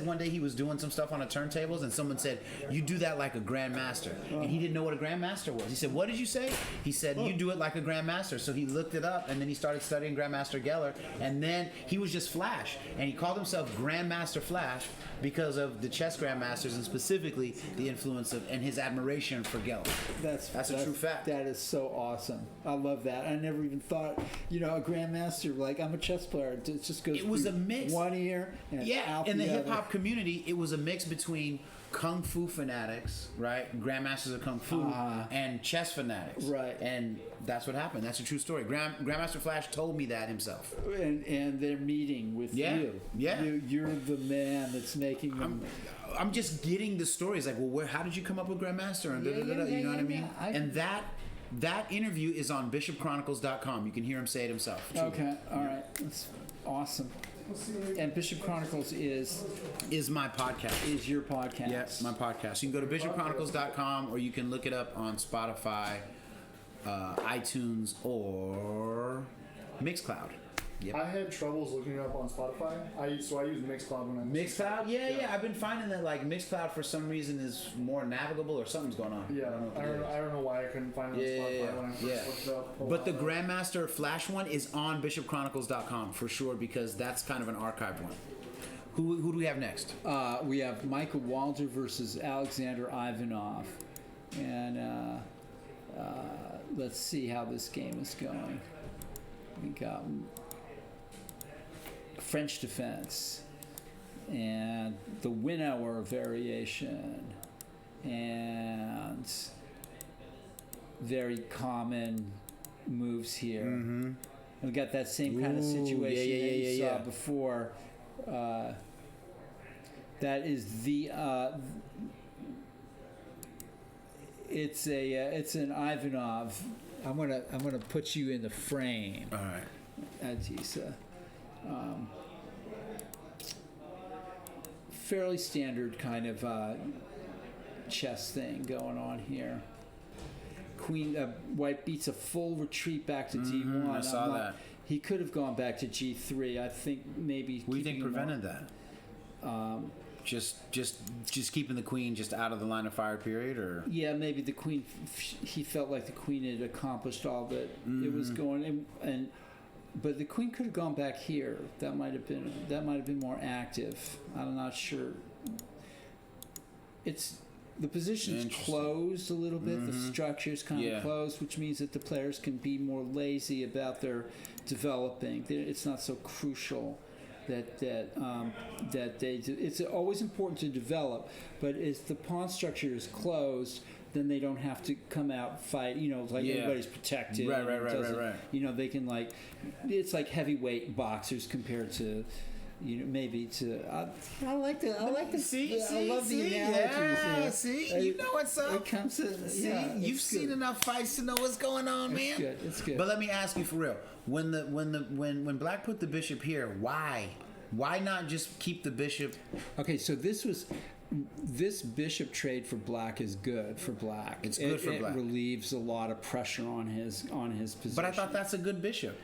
S2: one day he was doing some stuff on the turntables and someone said, "You do that like a grandmaster." And he didn't know what a grandmaster was. He said, "What did you say?" He said, "You do it like a grandmaster." So he looked it up and then he started studying Grandmaster Geller, and then he was just Flash, and he called himself Grandmaster Flash because of the chess grandmasters and specifically the influence of and his admiration for Geller.
S1: That's
S2: a true fact.
S1: That is so awesome. I love that. I never even thought, a grandmaster, like I'm a chess player. It just goes
S2: It was
S1: through
S2: a mix.
S1: one ear and
S2: Yeah,
S1: out
S2: in the hip
S1: other.
S2: hop community, it was a mix between kung fu fanatics, right? Grandmasters of kung fu, and chess fanatics,
S1: Right.
S2: And that's what happened. That's a true story. Grandmaster Flash told me that himself.
S1: And they're meeting with
S2: Yeah,
S1: you.
S2: yeah.
S1: You're the man that's making them.
S2: I'm just getting the stories like, well, how did you come up with Grandmaster? And
S1: Yeah,
S2: you know
S1: yeah,
S2: what I mean?
S1: yeah.
S2: And that interview is on bishopchronicles.com. You can hear him say it himself. Truly.
S1: Okay, all right. That's awesome. And Bishop Chronicles is
S2: Is my podcast.
S1: your podcast.
S2: Yes, my podcast. You can go to bishopchronicles.com or you can look it up on Spotify, iTunes, or Mixcloud. Yep.
S4: I had troubles looking it up on Spotify. I use Mixcloud when I'm
S2: Mixcloud, yeah. I've been finding that like Mixcloud for some reason is more navigable or something's going on.
S4: Yeah, I don't know why I couldn't find it on Spotify when I first looked it up.
S2: But the Grandmaster Flash one is on bishopchronicles.com for sure because that's kind of an archived one. Who do we have next?
S1: We have Michael Walder versus Alexander Ivanov. And let's see how this game is going. We got French defense and the Winnower variation and very common moves here.
S2: Mm-hmm.
S1: We got that same kind of situation that you saw before. That is the it's an Ivanov. I'm gonna put you in the frame.
S2: All right.
S1: Adisa. Fairly standard kind of chess thing going on here. Queen White beats a full retreat back to D1.
S2: I saw that.
S1: He could have gone back to G3. I think maybe.
S2: What do you think prevented that? Just keeping the queen just out of the line of fire period, or
S1: yeah, maybe the queen. He felt like the queen had accomplished all that it was going, but the queen could have gone back here. That might have been more active. I'm not sure. The position's closed a little bit. The structure's kind of closed, which means that the players can be more lazy about their developing. It's not so crucial that they do. It's always important to develop, but if the pawn structure is closed, then they don't have to come out fight. Everybody's protected.
S2: Right.
S1: They can it's like heavyweight boxers compared to. Maybe to I like the I love the analogies.
S2: You know what's up.
S1: It comes to
S2: you've seen enough fights to know what's going on, man.
S1: It's good.
S2: But let me ask you for real: when Black put the bishop here, why not just keep the bishop?
S1: Okay, so this bishop trade for Black is good for Black.
S2: It's good for Black.
S1: It relieves a lot of pressure on his position.
S2: But I thought that's a good bishop.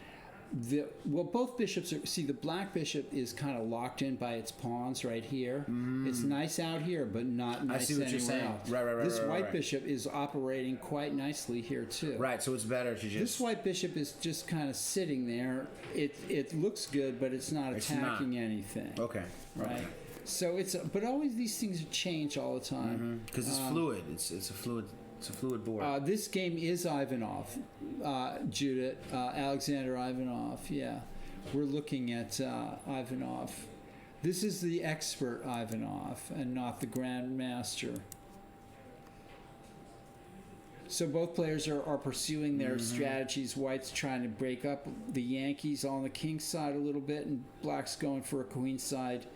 S1: Both bishops are. See, the Black bishop is kind of locked in by its pawns right here. It's nice out here, but not nice anywhere else.
S2: Right.
S1: This white bishop is operating quite nicely here too.
S2: Right, so it's better to just.
S1: This white bishop is just kind of sitting there. It looks good, but it's not attacking anything.
S2: Okay.
S1: Right.
S2: Okay.
S1: So but always these things change all the time
S2: because it's fluid. It's a fluid. It's a fluid board.
S1: This game is Ivanov, Judith, Alexander Ivanov. Yeah, we're looking at Ivanov. This is the expert Ivanov and not the grandmaster. So both players are pursuing their strategies. White's trying to break up the Yankees on the king side a little bit, and Black's going for a queen side.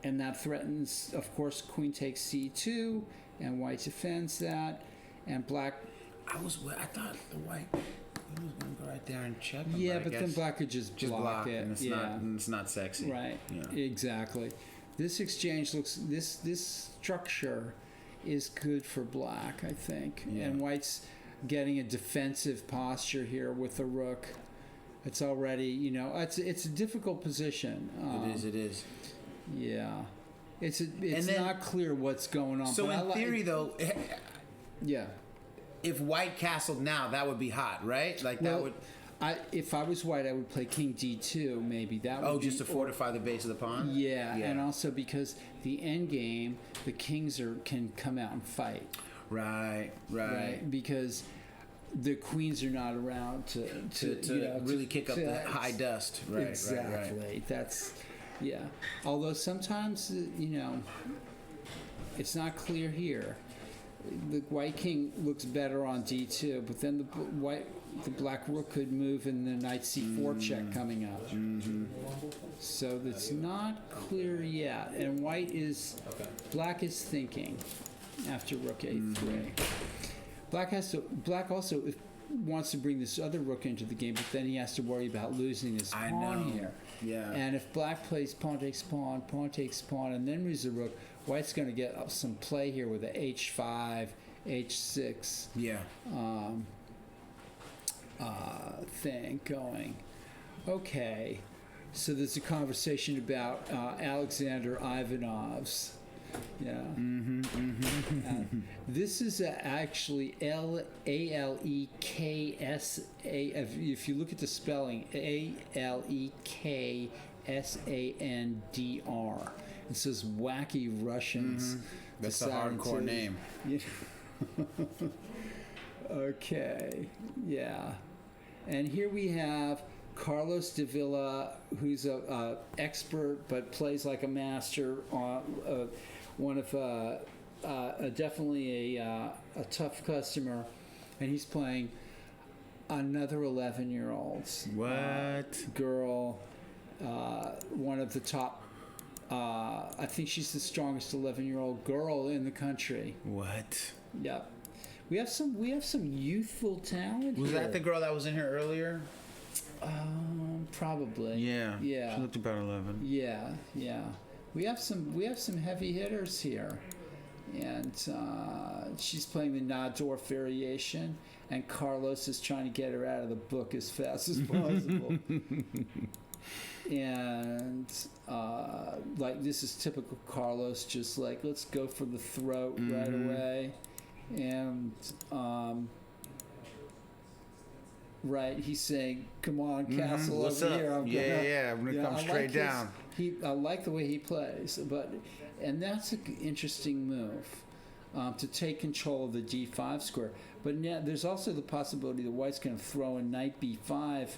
S1: And that threatens, of course, queen takes c2, and White defends that, and Black.
S2: I thought the White was going to go right there and check him.
S1: Yeah, but then Black could just block it.
S2: And it's not sexy.
S1: Right.
S2: Yeah.
S1: Exactly. This exchange looks. This structure is good for Black, I think, and White's getting a defensive posture here with the rook. It's already, it's a difficult position.
S2: It is.
S1: Yeah, it's not clear what's going on.
S2: So in theory, though,
S1: yeah,
S2: if White castled now, that would be hot, right?
S1: If I was White, I would play King D2. Maybe that would.
S2: Just to fortify the base of the pawn.
S1: Yeah, and also because the end game, the kings can come out and fight.
S2: Right.
S1: Because the queens are not around to
S2: really kick up the high dust. Right.
S1: Exactly.
S2: Right.
S1: That's. Yeah, although sometimes it's not clear here. The white king looks better on d2, but then the black rook could move and the knight c4 check coming up. So that's not clear yet. And black is thinking after rook a3. Black also wants to bring this other rook into the game, but then he has to worry about losing his pawn here.
S2: Yeah.
S1: And if Black plays pawn takes pawn, and then moves the rook, White's going to get some play here with a h5, h6.
S2: Yeah.
S1: thing going. Okay, so there's a conversation about Alexander Ivanov's. Yeah. This is actually Aleksa. If you look at the spelling, Aleksandr. It says Wacky Russians.
S6: That's a hardcore name.
S1: Yeah. Okay. Yeah. And here we have Carlos de Villa, who's a expert but plays like a master. One of definitely a tough customer, and he's playing another 11-year-old's girl. One of the top. I think she's the strongest 11-year-old girl in the country.
S6: What?
S1: Yep. We have some youthful talent.
S6: Was
S1: here.
S6: that the girl that was in here earlier?
S1: Probably.
S6: Yeah.
S1: Yeah.
S6: She looked about 11.
S1: Yeah. We have some heavy hitters here, and she's playing the Nador variation, and Carlos is trying to get her out of the book as fast as possible. And like this is typical Carlos, just like let's go for the throat right away, and right, he's saying, "Come on, Castle,
S6: What's
S1: over
S6: up?
S1: here." I'm
S6: gonna come straight down.
S1: I like the way he plays, and that's an interesting move to take control of the d5 square. But now there's also the possibility that White's going to throw in knight b5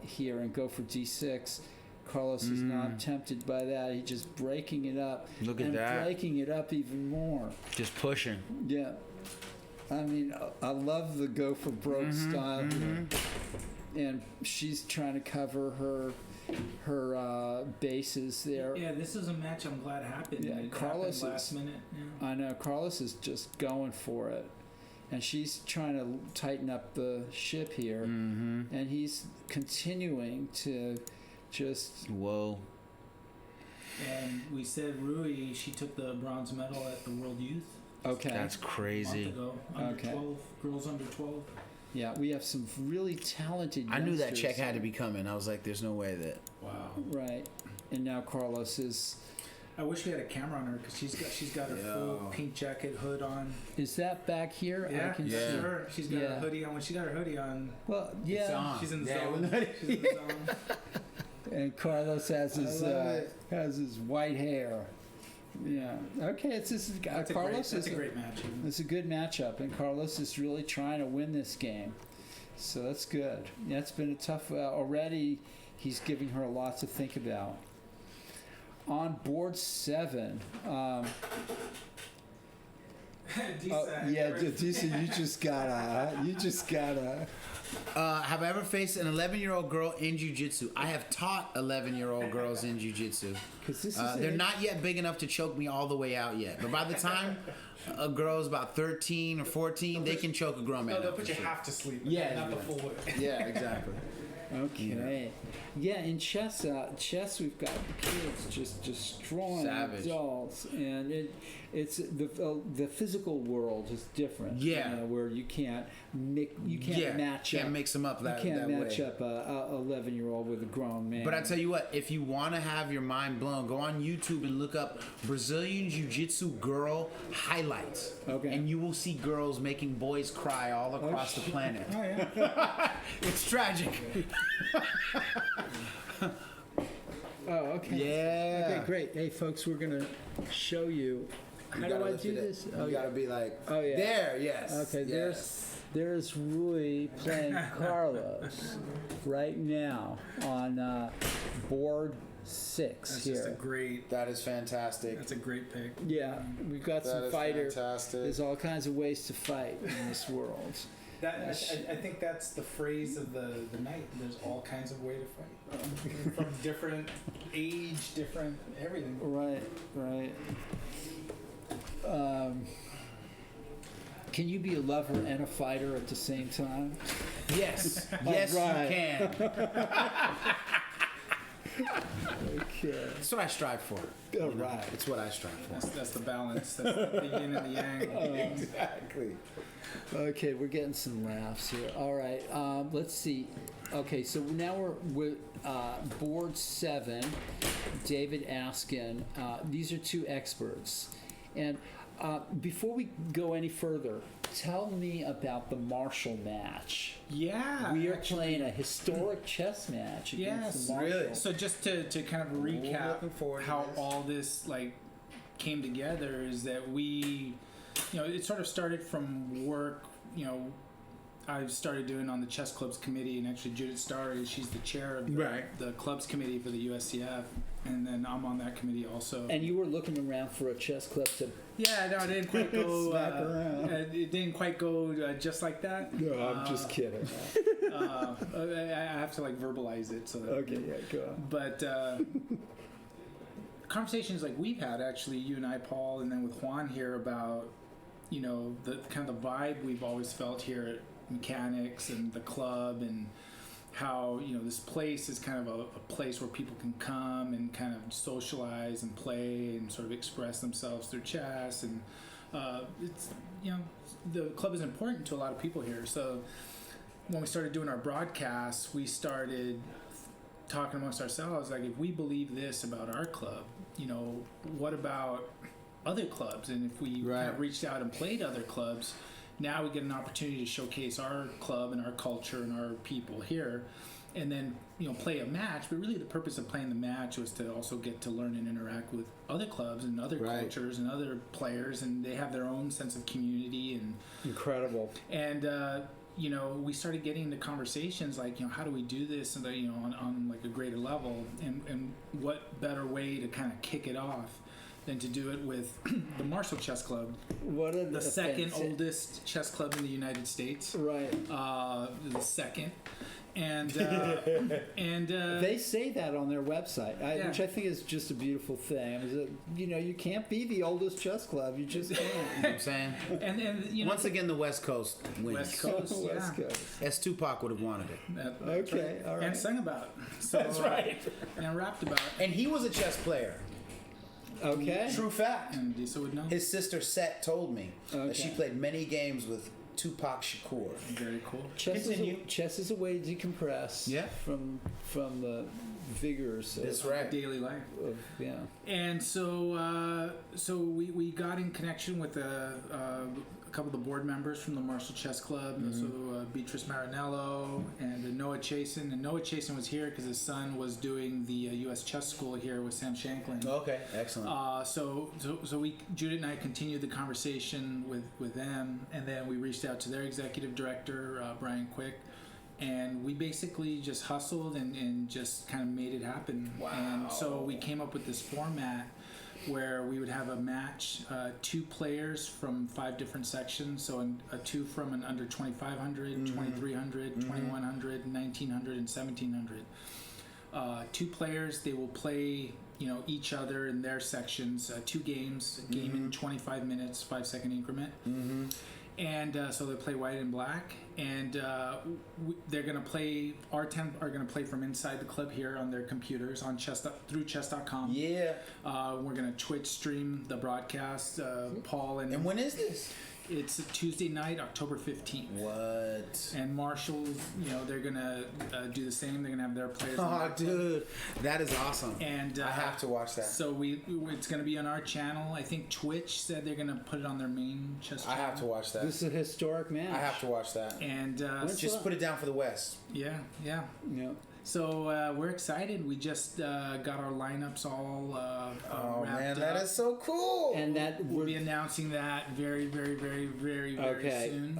S1: here and go for d6. Carlos is not tempted by that. He's just breaking it up.
S6: Look at
S1: and
S6: that.
S1: breaking it up even more.
S6: Just pushing.
S1: Yeah. I mean, I love the go for broke style here. And she's trying to cover her bases there.
S5: Yeah, this is a match I'm glad happened.
S1: Yeah,
S5: It
S1: Carlos
S5: happened last
S1: is-
S5: minute. Yeah.
S1: I know, Carlos is just going for it. And she's trying to tighten up the ship here. And he's continuing to just...
S6: Whoa.
S5: And we said Rui, she took the bronze medal at the World Youth
S1: Okay.
S6: That's
S5: a month
S6: crazy.
S5: ago. Under
S1: Okay.
S5: 12, girls under 12.
S1: Yeah, we have some really talented
S6: I knew that
S1: youngsters
S6: check had to
S1: here.
S6: be coming. I was like, there's no way that.
S5: Wow.
S1: Right. And now Carlos is...
S5: I wish we had a camera on her because she's got her full pink jacket hood on.
S1: Is that back here?
S5: Yeah,
S1: I can
S6: Yeah.
S5: that's
S1: see.
S5: her. She's got
S1: Yeah.
S5: her hoodie on. When she got her hoodie on,
S1: Well, yeah.
S6: on.
S5: she's in the
S6: Yeah,
S5: zone. She's in the zone.
S1: And Carlos has his white hair. Yeah. Okay. It's this is
S5: That's
S1: Carlos
S5: that's
S1: is
S5: a great match.
S1: It's a good matchup, and Carlos is really trying to win this game. So that's good. Yeah, it's been a tough. Already, he's giving her a lot to think about. On board 7. Disa, you just gotta.
S6: Have I ever faced an 11-year-old girl in jiu-jitsu? I have taught 11-year-old girls in jiu-jitsu.
S1: Because this is
S6: They're not yet big enough to choke me all the way out yet. But by the time a girl's about 13 or 14, they can choke a grown man.
S5: No, they'll
S6: out
S5: put
S6: for
S5: you
S6: sure.
S5: half to sleep.
S6: Yeah,
S5: not the
S6: yeah.
S5: full way.
S6: Yeah, exactly.
S1: Okay. Yeah, in chess we've got kids just destroying
S6: Savage.
S1: adults, and it's the physical world is different.
S6: Yeah.
S1: You know, where you can't match
S6: Can't
S1: up.
S6: mix them up that,
S1: you can't
S6: that
S1: match
S6: way.
S1: up a 11-year-old with a grown man.
S6: But I tell you what, if you want to have your mind blown, go on YouTube and look up Brazilian Jiu-Jitsu girl highlights.
S1: Okay.
S6: And you will see girls making boys cry all across the planet.
S5: Oh yeah.
S6: It's tragic.
S1: Oh, okay.
S6: Yeah.
S1: Okay, great. Hey, folks, we're gonna show you. How do I do this?
S6: You gotta be like,
S1: Oh, yeah.
S6: there, yes.
S1: Okay,
S6: yes.
S1: there's Rui playing Carlos right now on board 6
S5: That's
S1: here.
S5: just a great.
S6: That is fantastic.
S5: That's a great pick.
S1: Yeah, we've got
S6: That
S1: some
S6: is
S1: fighters.
S6: fantastic.
S1: There's all kinds of ways to fight in this world.
S5: I think that's the phrase of the night. There's all kinds of way to fight. From different age, different everything.
S1: Right. Can you be a lover and a fighter at the same time?
S6: Yes. Yes,
S1: All right.
S6: you can.
S1: Okay. Okay.
S6: That's what I strive for.
S1: All right.
S6: It's what I strive for.
S3: That's the balance. That's the yin and the yang.
S2: Exactly.
S1: Okay, we're getting some laughs here. All right, let's see. Okay, so now we're board 7. David Askin. These are 2 experts, and before we go any further, tell me about the Marshall match.
S3: Yeah.
S1: We are playing a historic chess match against the Marshall.
S2: Really?
S3: So just to kind of recap
S2: looking forward to
S3: how
S2: this.
S3: all this like came together is that we, it sort of started from work. I started doing on the chess clubs committee, and actually Judith Starry, she's the chair of the clubs committee for the USCF, and then I'm on that committee also.
S1: And you were looking around for a chess club to
S3: Yeah, no, it didn't quite go.
S1: Smack around.
S3: It didn't quite go just like that.
S1: No, I'm just kidding.
S3: I have to like verbalize it. So that,
S1: Okay, yeah, go on.
S3: But conversations like we've had, actually, you and I, Paul, and then with Juan here about, the kind of the vibe we've always felt here at Mechanics and the club, and how, this place is kind of a place where people can come and kind of socialize and play and sort of express themselves through chess. And it's, the club is important to a lot of people here. So when we started doing our broadcasts, we started talking amongst ourselves, like, if we believe this about our club, what about other clubs? And if we kind of reached out and played other clubs, now we get an opportunity to showcase our club and our culture and our people here, and then play a match. But really the purpose of playing the match was to also get to learn and interact with other clubs and other cultures and other players, and they have their own sense of community. And
S1: Incredible.
S3: And we started getting into conversations like, how do we do this, and on like a greater level, and what better way to kind of kick it off than to do it with the Marshall Chess Club,
S1: What a
S3: the second oldest chess club in the United States.
S1: Right.
S3: The second. And
S1: They say that on their website,
S3: Yeah.
S1: which I think is just a beautiful thing. I mean, you can't be the oldest chess club. You just can't.
S6: You know what I'm saying?
S3: and
S6: Once again, the West Coast wins.
S3: West Coast, yeah.
S1: West Coast.
S6: As Tupac would have wanted it.
S3: That's
S1: Okay, all right.
S3: And sang about. So,
S2: That's right.
S3: And rapped about.
S2: And he was a chess player.
S1: Okay.
S2: True fact.
S3: And Disa would know.
S2: His sister Set told me that she
S1: Okay.
S2: played many games with Tupac Shakur.
S3: Very cool.
S2: Continue.
S1: Chess is a way to decompress.
S2: Yeah.
S1: From the vigors of,
S2: That's right.
S3: Daily life.
S1: yeah.
S3: And so we got in connection with a couple of the board members from the Marshall Chess Club, and so Beatrice Marinello and Noah Chasen. And Noah Chasen was here because his son was doing the U.S. Chess School here with Sam Shanklin.
S2: Okay, excellent.
S3: So Judith and I continued the conversation with them, and then we reached out to their executive director, Brian Quick, and we basically just hustled and just kind of made it happen.
S2: Wow.
S3: And so we came up with this format where we would have a match, 2 players from 5 different sections, so 2 from an under 2,500, 2,300, 2,100, 1,900, and 1,700. 2 players, they will play each other in their sections, 2 games, a game in 25 minutes, 5-second increment. And so they play white and black, and they're going to play. Our 10 are going to play from inside the club here on their computers on through chess.com.
S2: Yeah.
S3: We're going to Twitch stream the broadcast. Paul
S2: And when is this?
S3: it's a Tuesday night, October 15th.
S2: What?
S3: And Marshall, they're going to do the same. They're going to have their players. on
S6: Oh,
S3: their club.
S6: dude, that is awesome.
S3: And
S2: I have to watch that.
S3: So it's going to be on our channel. I think Twitch said they're going to put it on their main chess
S2: I
S3: channel.
S2: have to watch that.
S1: This is a historic match.
S2: I have to watch that.
S3: And
S2: Just put it down for the West.
S3: yeah.
S1: Yeah.
S3: So we're excited. We just got our lineups all
S2: Oh
S3: wrapped
S2: man,
S3: up.
S2: that is so cool.
S1: And that
S3: We'll be announcing that very, very, very, very, very
S1: okay.
S3: soon.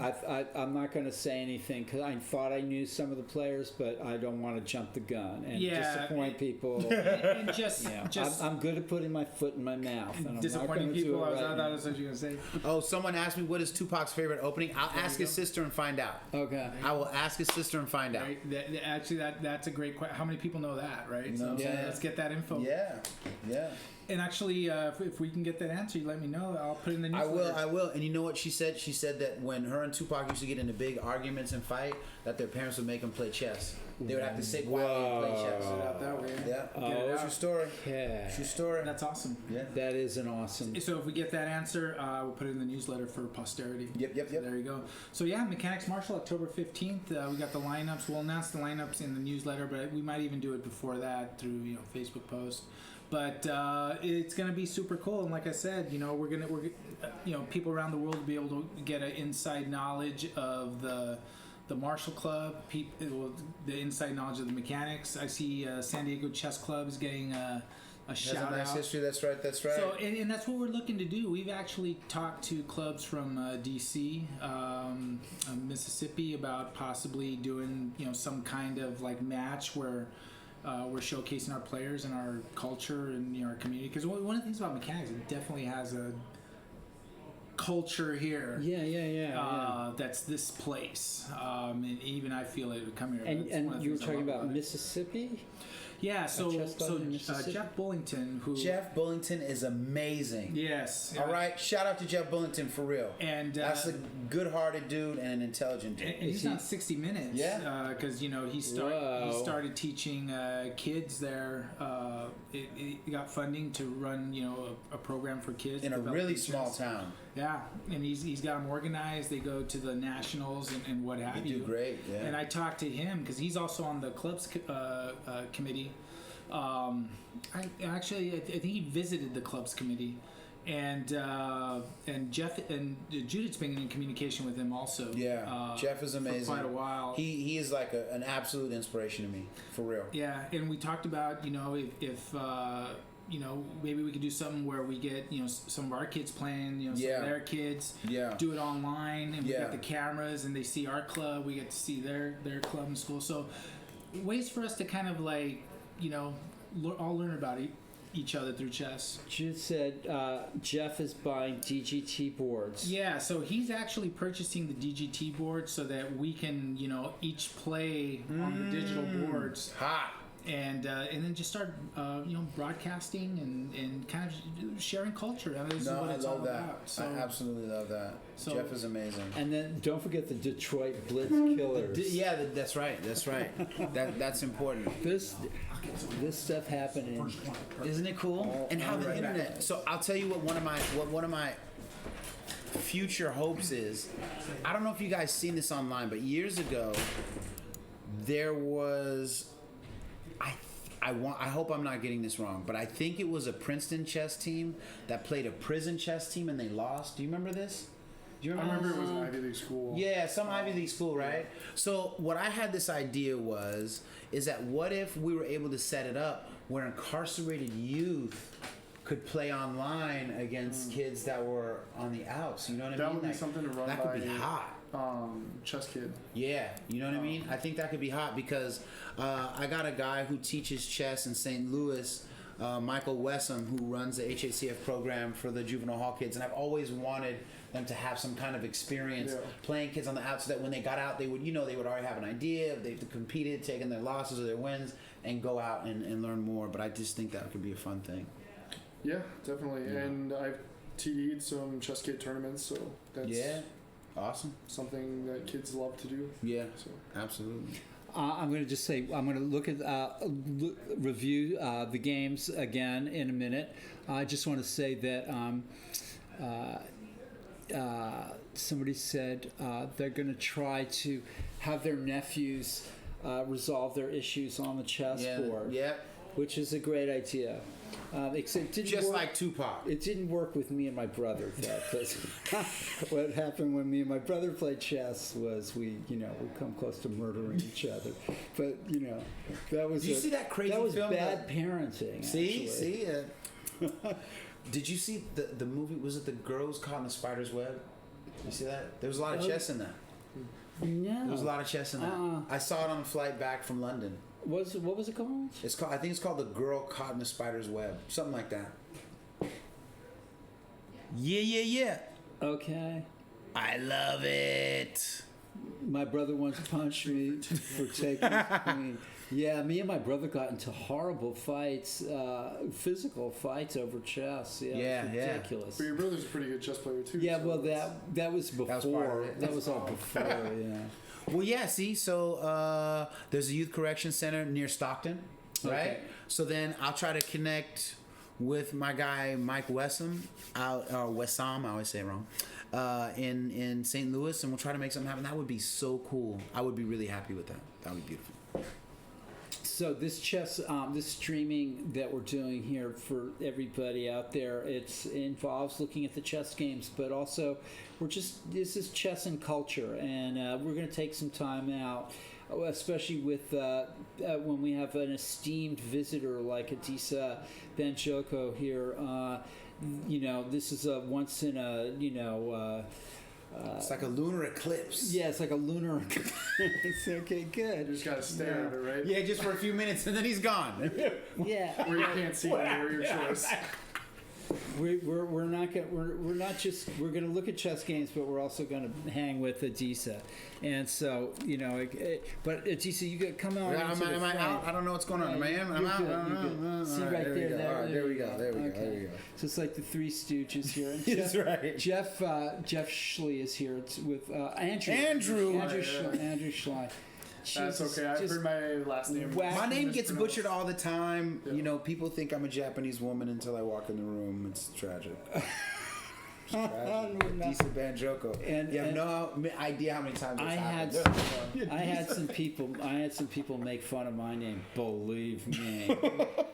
S1: I'm not going to say anything because I thought I knew some of the players, but I don't want to jump the gun and disappoint people.
S3: and just,
S1: I'm good at putting my foot in my mouth. And I'm not
S3: disappointing
S1: gonna do
S3: people.
S1: it
S3: I
S1: right
S3: thought
S1: now.
S3: that's what you were going to say.
S6: Oh, someone asked me what is Tupac's favorite opening. I'll ask his sister and find out.
S1: Okay.
S6: I will ask his sister and find out.
S3: Right? Actually, that's a great question. How many people know that, right?
S2: You know what I'm
S3: So
S2: saying?
S3: let's get that info.
S2: Yeah.
S3: And actually, if we can get that answer, you let me know. I'll put it in the newsletter.
S6: I will. And you know what she said? She said that when her and Tupac used to get into big arguments and fight, that their parents would make them play chess. They would have to sit quietly and play chess.
S3: Put it out that way.
S6: Yeah.
S3: Get it
S6: True
S3: out.
S6: story.
S1: Yeah.
S6: True story.
S3: That's awesome.
S6: Yeah.
S1: That is an awesome.
S3: So if we get that answer, we'll put it in the newsletter for posterity.
S6: Yep.
S3: So there you go. So yeah, Mechanics Marshall, October 15th. We got the lineups. We'll announce the lineups in the newsletter, but we might even do it before that through Facebook post. But it's going to be super cool, and like I said, we're people around the world will be able to get an inside knowledge of the Marshall Club, the inside knowledge of the mechanics. I see San Diego Chess Club is getting a shout
S6: That's a nice
S3: out.
S6: history. That's right.
S3: So, and that's what we're looking to do. We've actually talked to clubs from DC, Mississippi, about possibly doing some kind of like match where we're showcasing our players and our culture and our community. Because one of the things about mechanics, it definitely has a culture here.
S1: Yeah.
S3: That's this place, and even I feel it would come here. That's one of
S1: And
S3: the
S1: you were
S3: things I
S1: talking
S3: love
S1: about
S3: it.
S1: Mississippi?
S3: Yeah,
S1: chess club in Mississippi?
S3: Jeff Bullington, who
S6: Jeff Bullington is amazing.
S3: yes,
S6: All right. Shout out to Jeff Bullington for real.
S3: and
S6: That's a good-hearted dude and an intelligent dude.
S3: and he's on 60 Minutes.
S6: Yeah.
S3: Because he
S1: Wow.
S3: started teaching kids there. He got funding to run a program for kids
S6: In a
S3: developing
S6: really
S3: chess.
S6: small town.
S3: Yeah, and he's got them organized. They go to the nationals and what have
S6: You
S3: you.
S6: do great. Yeah.
S3: And I talked to him because he's also on the club's committee. I think he visited the club's committee, and Jeff and Judith's been in communication with him also.
S6: Yeah, Jeff is amazing.
S3: For quite a while.
S6: He is like an absolute inspiration to me, for real.
S3: Yeah, and we talked about if maybe we could do something where we get some of our kids playing some
S6: Yeah.
S3: of their kids.
S6: Yeah.
S3: Do it online, and we
S6: Yeah.
S3: got the cameras, and they see our club. We get to see their club in school. So ways for us to kind of like all learn about each other through chess.
S1: Jude said Jeff is buying DGT boards.
S3: Yeah, so he's actually purchasing the DGT board so that we can each play on the digital boards.
S6: Hot.
S3: And then just start broadcasting and kind of sharing culture. I mean, this is what
S6: I
S3: it's all
S6: love that.
S3: about. So,
S6: I absolutely love that.
S3: So-
S6: Jeff is amazing.
S1: And then don't forget the Detroit Blitz Killers.
S6: Yeah, that's right. That's right. that's important.
S1: This stuff happening.
S6: Isn't it cool? And how the internet. So I'll tell you what one of my future hopes is. I don't know if you guys seen this online, but years ago there was. I hope I'm not getting this wrong, but I think it was a Princeton chess team that played a prison chess team and they lost. Do you remember this? Do you
S4: I
S6: remember?
S4: remember it was an Ivy League school.
S6: Yeah, some Ivy League school, right? So what I had this idea is that what if we were able to set it up where incarcerated youth could play online against kids that were on the outs? You know what I
S4: That
S6: mean?
S4: would be
S6: Like,
S4: something to run
S6: that
S4: by
S6: could be hot.
S4: Chess Kid.
S6: Yeah, you know what I mean? I think that could be hot because I got a guy who teaches chess in St. Louis, Michael Wessam, who runs the HACF program for the juvenile hall kids, and I've always wanted them to have some kind of experience playing kids on the out so that when they got out, they would already have an idea, they've competed, taken their losses or their wins, and go out and learn more. But I just think that could be a fun thing.
S4: Yeah, definitely.
S6: Yeah.
S4: And I've TD'd some Chess Kid tournaments, so that's
S6: Awesome.
S4: something that kids love to do.
S6: Yeah,
S4: So
S6: absolutely.
S1: I'm going to just say I'm going to look at review the games again in a minute. I just want to say that somebody said they're going to try to have their nephews resolve their issues on the chessboard, which is a great idea. Except it didn't
S6: Just
S1: work.
S6: like Tupac.
S1: It didn't work with me and my brother, though, because what happened when me and my brother played chess was we come close to murdering each other. But that was
S6: Did you see that crazy
S1: that was
S6: film?
S1: bad parenting.
S6: See. Did you see the movie? Was it The Girls Caught in the Spider's Web? You see that? There was a lot of chess in that.
S1: No.
S6: There was a lot of chess in that. I saw it on the flight back from London.
S1: What was it called?
S6: It's called. I think it's called The Girl Caught in the Spider's Web. Something like that. Yeah.
S1: Okay.
S6: I love it.
S1: My brother once punched me for taking his queen. Yeah, me and my brother got into horrible fights, physical fights over chess. Yeah, it was ridiculous.
S4: But your brother's a pretty good chess player too.
S1: Yeah,
S4: so
S1: well, that was before.
S6: was part of it.
S1: That was all before. Yeah.
S6: Well, yeah. See, so there's a youth correction center near Stockton, right?
S1: Okay.
S6: So then I'll try to connect with my guy Mike Wessam, Wessam. I always say it wrong. In St. Louis, and we'll try to make something happen. That would be so cool. I would be really happy with that. That would be beautiful.
S1: So this this streaming that we're doing here for everybody out there, it involves looking at the chess games, but also this is chess and culture, and we're going to take some time out, especially with when we have an esteemed visitor like Adisa Benjoko here. This is a once in a
S2: It's like a lunar eclipse.
S1: Yeah, it's like a lunar eclipse. Okay, good.
S4: You just gotta stare at it, right?
S6: Yeah, just for a few minutes, and then he's gone.
S1: Yeah.
S4: Where you can't see it, where your choice.
S1: We're gonna look at chess games, but we're also gonna hang with Adisa, and so but Adisa, you got come on.
S6: Am I out? I don't know what's going on. Am I in? I'm out.
S1: See
S6: All
S1: right
S6: there we go. All right, there we go.
S1: Okay.
S6: There we go.
S1: So it's like the Three Stooges here. And
S6: That's right.
S1: Jeff Schley is here. It's with Andrew.
S6: Andrew.
S1: Andrew Schley.
S4: That's okay. I've heard my last name.
S6: My name gets butchered all the time.
S4: Yeah.
S6: People think I'm a Japanese woman until I walk in the room. It's tragic. Disa Banjoko.
S1: And
S6: you have no idea how many times
S1: I
S6: it's
S1: had
S6: happened.
S1: I had some people make fun of my name. Believe me,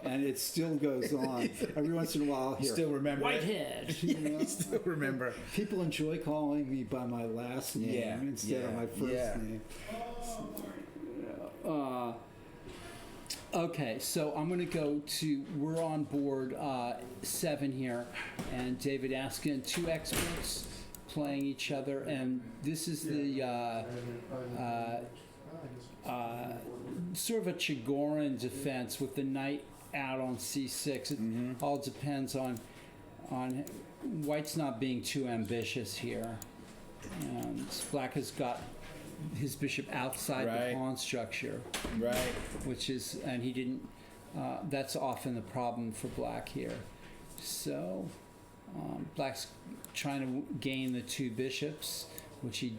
S1: and it still goes on. Every once in a while, I'll hear,
S6: You still remember it?
S1: Whitehead.
S6: You still remember.
S1: People enjoy calling me by my last name instead of my first name. Okay, so I'm going to go to, we're on board 7 here, and David Askin, 2 experts playing each other, and this is the sort of a Chigorin defense with the knight out on c6. It all depends on White's not being too ambitious here, and Black has got his bishop outside the pawn structure,
S6: Right.
S1: which is, and he didn't. That's often the problem for Black here. So Black's trying to gain the 2 bishops, which he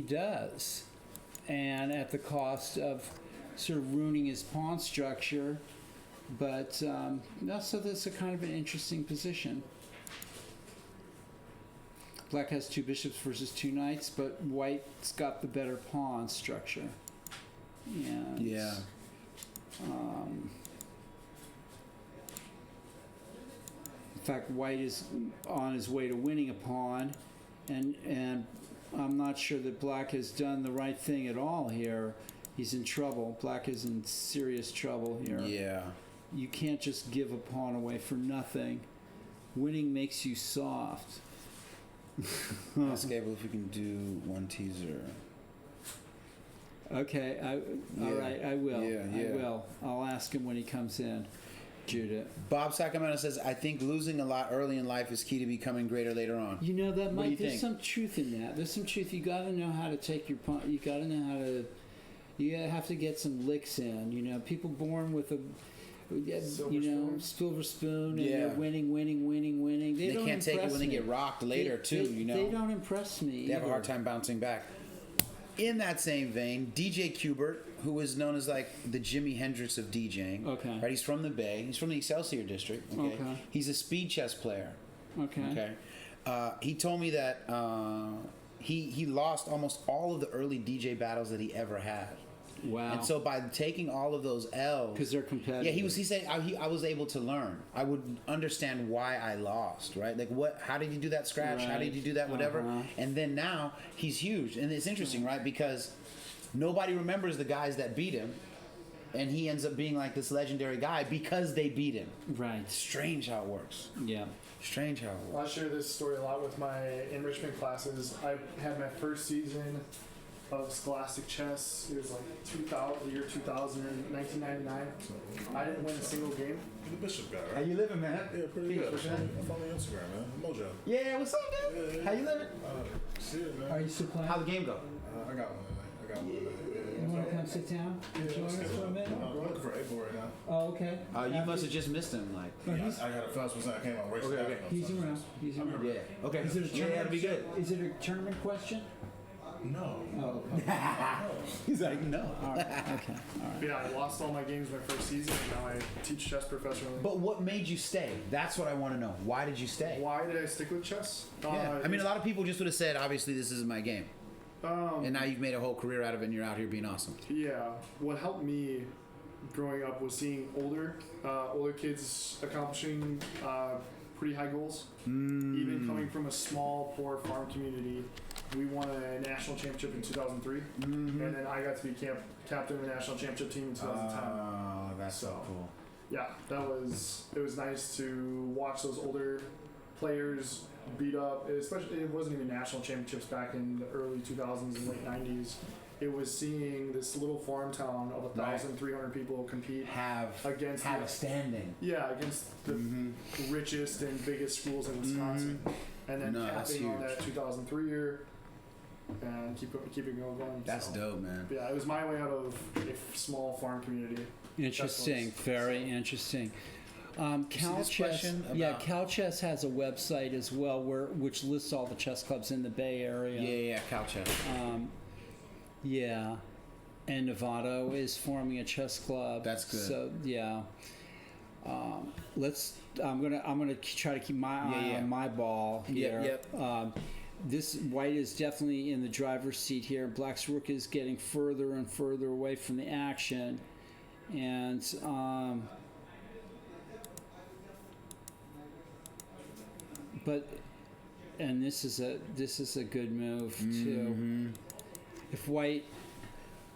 S1: does, and at the cost of sort of ruining his pawn structure. But so that's a kind of an interesting position. Black has 2 bishops versus 2 knights, but White's got the better pawn structure. And,
S6: Yeah.
S1: In fact, White is on his way to winning a pawn, and I'm not sure that Black has done the right thing at all here. He's in trouble. Black is in serious trouble here.
S6: Yeah.
S1: You can't just give a pawn away for nothing. Winning makes you soft.
S6: Ask Abel if we can do one teaser.
S1: Okay, all right, I will.
S6: Yeah.
S1: I will. I'll ask him when he comes in, Judith.
S6: Bob Sacramento says, I think losing a lot early in life is key to becoming greater later on.
S1: You know, that
S6: What do you
S1: might, there's
S6: think?
S1: some truth in that. There's some truth. You got to know how to take your pawn. You got to know how to. You have to get some licks in. You know, people born with a. Silver spoon, and they're winning. They don't
S6: can't take it
S1: impress
S6: when they
S1: me.
S6: get rocked later, too,
S1: They don't impress me.
S6: They have a
S1: either.
S6: hard time bouncing back. In that same vein, DJ Kubert, who is known as like the Jimi Hendrix of DJing.
S1: Okay.
S6: Right, he's from the Bay. He's from the Excelsior district. Okay. He's a speed chess player.
S1: Okay.
S6: He told me that he lost almost all of the early DJ battles that he ever had.
S1: Wow.
S6: And so by taking all of those L's,
S1: Because they're competitive.
S6: yeah, he said I was able to learn. I would understand why I lost, right? Like how did you do that scratch? How did you do that whatever? And then now he's huge. And it's interesting, right? Because nobody remembers the guys that beat him, and he ends up being like this legendary guy because they beat him.
S1: Right.
S6: Strange how it works.
S1: Yeah.
S6: Strange how it
S4: I
S6: works.
S4: share this story a lot with my enrichment classes. I had my first season of Scholastic Chess. It was like the year 2000, 1999. I didn't win a single game.
S7: You're the bishop guy,
S6: How
S7: right?
S6: you living, man?
S7: Yeah, pretty good. I follow you on Instagram, man. Mojo.
S6: Yeah, what's up, man? How you living?
S7: Shit, man.
S1: Are you still playing?
S6: How the game go?
S7: I got one. I got one.
S1: You want to come sit down? Join us for a minute?
S7: I'm looking for April right now.
S1: Oh, okay.
S6: You must have just missed him, like.
S1: Oh,
S7: Yeah,
S1: he's,
S7: I got a festival saying I came on race.
S6: Okay.
S1: he's around. He's around.
S6: Yeah. Okay.
S1: Is it a
S6: Yeah,
S1: tournament?
S6: that'll be good.
S1: Is it a tournament question?
S7: No.
S1: Oh, okay.
S6: He's like, no.
S1: All right. Okay. All right.
S4: Yeah, I lost all my games my first season, and now I teach chess professionally.
S6: But what made you stay? That's what I want to know. Why did you stay?
S4: Why did I stick with chess?
S6: Yeah. I mean, a lot of people just would have said, obviously, this isn't my game. And now you've made a whole career out of it, and you're out here being awesome.
S4: Yeah, what helped me growing up was seeing older kids accomplishing pretty high goals. Even coming from a small, poor farm community, we won a national championship in 2003, and then I got to be captain of the national championship team in 2010.
S6: Oh, that's so cool.
S4: Yeah, it was nice to watch those older players beat up. Especially, it wasn't even national championships back in the early 2000s and late 90s. It was seeing this little farm town of 1,300 people compete against
S6: a standing.
S4: Yeah, against the richest and biggest schools in Wisconsin, and then capping on that 2003 year, and keep it going.
S6: That's dope, man.
S4: Yeah, it was my way out of a small farm community.
S1: Interesting. Very interesting. CalChess has a website as well which lists all the chess clubs in the Bay Area.
S6: Yeah, CalChess.
S1: Yeah, and Novato is forming a chess club.
S6: That's good.
S1: So yeah, I'm gonna try to keep my eye on my ball here.
S6: Yep.
S1: This white is definitely in the driver's seat here. Black's rook is getting further and further away from the action, and this is a good move too. If white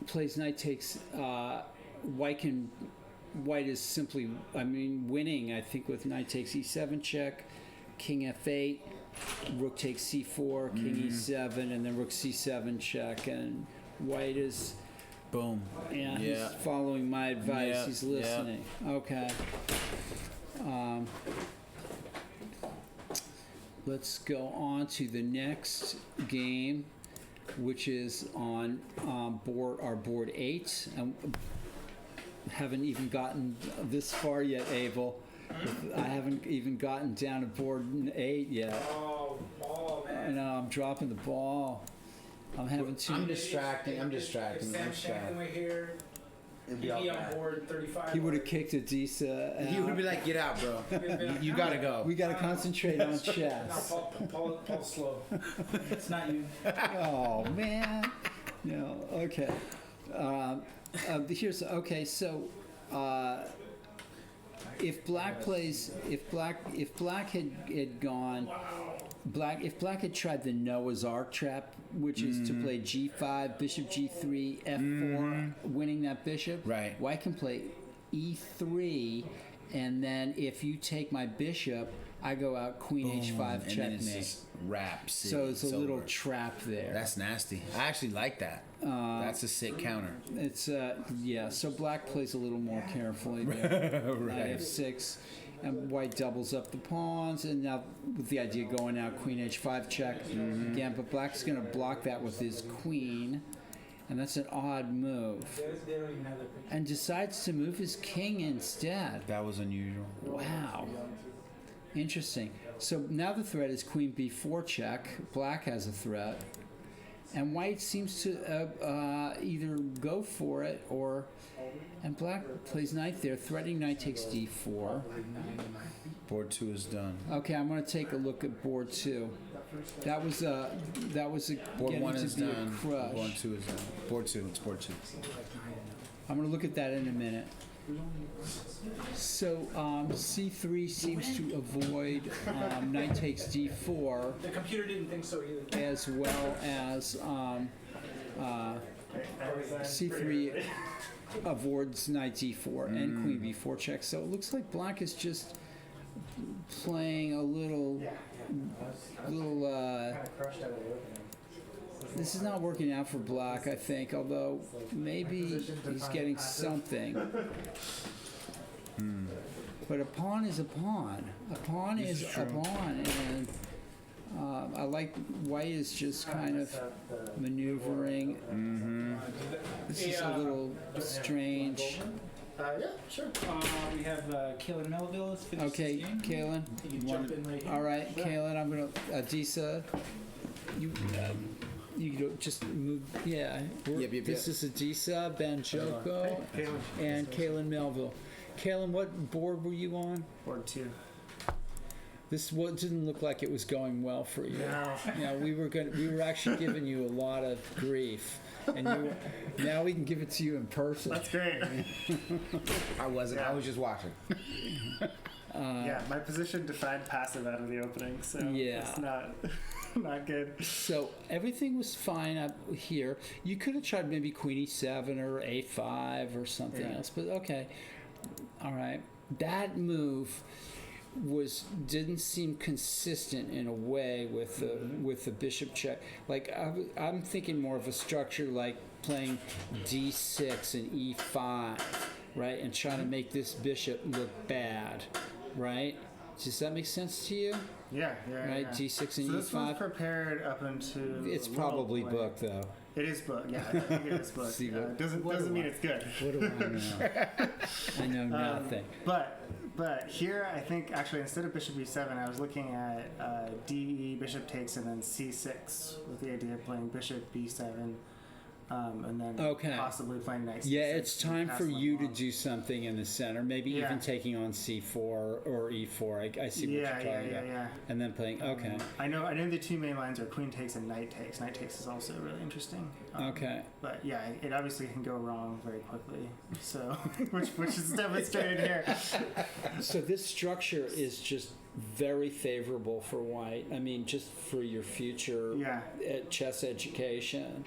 S1: plays knight takes, white is simply, winning, I think, with knight takes e7 check, king f8, rook takes c4, king e7, and then rook c7 check, and white is,
S6: boom.
S1: Yeah, he's following my advice.
S6: Yeah,
S1: he's listening. Okay. Let's go on to the next game, which is on board 8. Haven't even gotten this far yet, Abel. I haven't even gotten down to board 8 yet.
S5: Oh, ball, man.
S1: I know, I'm dropping the ball. I'm having too.
S6: I'm distracting.
S5: If Sam Shannon were here, he'd be on board 35.
S1: He would have kicked Adisa out.
S6: He would be like, "Get out, bro. You gotta go."
S1: We gotta concentrate on chess.
S5: No, Paul's slow. It's not you.
S1: Oh man. No. Okay. Here's okay. So, if black had gone, if black had tried the Noah's Ark trap, which is to play g5, bishop g3, f4, winning that bishop.
S6: Right.
S1: White can play e3, and then if you take my bishop, I go out queen h5
S6: and
S1: checkmate.
S6: then it's just wrap.
S1: So it's a little
S6: over.
S1: trap there.
S6: That's nasty. I actually like that. That's a sick counter.
S1: It's so black plays a little more carefully there.
S6: Right.
S1: F6, and white doubles up the pawns, and now with the idea going out queen h5 check again, but black's going to block that with his queen, and that's an odd move.
S5: They don't even have their picture.
S1: And decides to move his king instead.
S6: That was unusual.
S1: Wow. Interesting. So now the threat is queen b4 check. Black has a threat. And white seems to either go for it or... And black plays knight there, threatening knight takes d4.
S6: Board 2 is done.
S1: Okay, I'm going to take a look at board 2. That was a
S6: Board
S1: getting
S6: 1
S1: to
S6: is
S1: be
S6: done.
S1: a crush.
S6: Board 2 is done. Board 2. It's board 2.
S1: I'm going to look at that in a minute. So c3 seems to avoid knight takes d4,
S5: The computer didn't think so either.
S1: as well as c3 avoids knight d4 and queen b4 check. So it looks like black is just playing a little. This is not working out for black, I think, although maybe he's getting something. But a pawn is a pawn. A pawn is a pawn, and like white is just kind of maneuvering. This is a little strange.
S3: Yeah, sure. We have Kaylin Melville has finished
S1: Okay,
S3: his game.
S1: Kaylin.
S3: You can jump in right here.
S1: All right, Kaylin, I'm going to, Adisa, you don't just move, yeah. This is Adisa, Banjoko, and Kaylin Melville. Kaylin, what board were you on?
S4: Board 2.
S1: This didn't look like it was going well for you.
S4: No.
S1: Yeah, we were actually giving you a lot of grief, and now we can give it to you in person.
S4: That's great.
S6: I wasn't. I was just watching.
S4: Yeah, my position defined passive out of the opening, so
S1: Yeah.
S4: it's not good.
S1: So everything was fine up here. You could have tried maybe Queen E7 or A5 or something else, but okay. All right. That move didn't seem consistent in a way with the bishop check. Like I'm thinking more of a structure like playing D6 and E5, right, and trying to make this bishop look bad, right? Does that make sense to you?
S4: Yeah.
S1: Right,
S4: Yeah.
S1: D6 and
S4: so this one's
S1: E5.
S4: prepared up into.
S1: It's probably booked though.
S4: It is booked. Yeah, I think it is booked.
S1: See, what
S4: doesn't mean it's good.
S1: What do I know? I know nothing.
S4: But here, I think actually instead of bishop e7, I was looking at DE, bishop takes, and then c6 with the idea of playing bishop b7, and then possibly playing knight c6.
S1: Yeah, it's time for you to
S4: along.
S1: do something in the center. Maybe even taking on c4 or e4. I see what you're talking about.
S4: Yeah.
S1: And then playing. Okay.
S4: I know the two main lines are queen takes and knight takes. Knight takes is also really interesting.
S1: Okay.
S4: But yeah, it obviously can go wrong very quickly. So, which is demonstrated here.
S1: So this structure is just very favorable for white. I mean, just for your future chess education.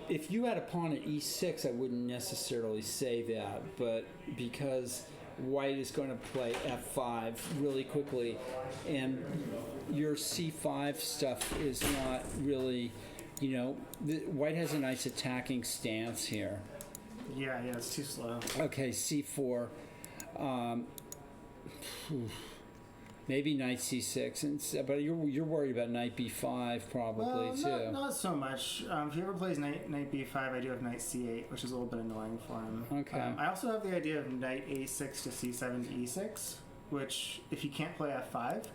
S1: If you had a pawn at e6, I wouldn't necessarily say that, but because white is going to play f5 really quickly, and your c5 stuff is not really, white has a nice attacking stance here.
S4: Yeah, it's too slow.
S1: Okay, c4. Maybe knight c6, but you're worried about knight b5 probably too.
S4: Not so much. If he ever plays knight b5, I do have knight c8, which is a little bit annoying for him.
S1: Okay.
S4: I also have the idea of knight a6 to c7 to e6, which if you can't play f5,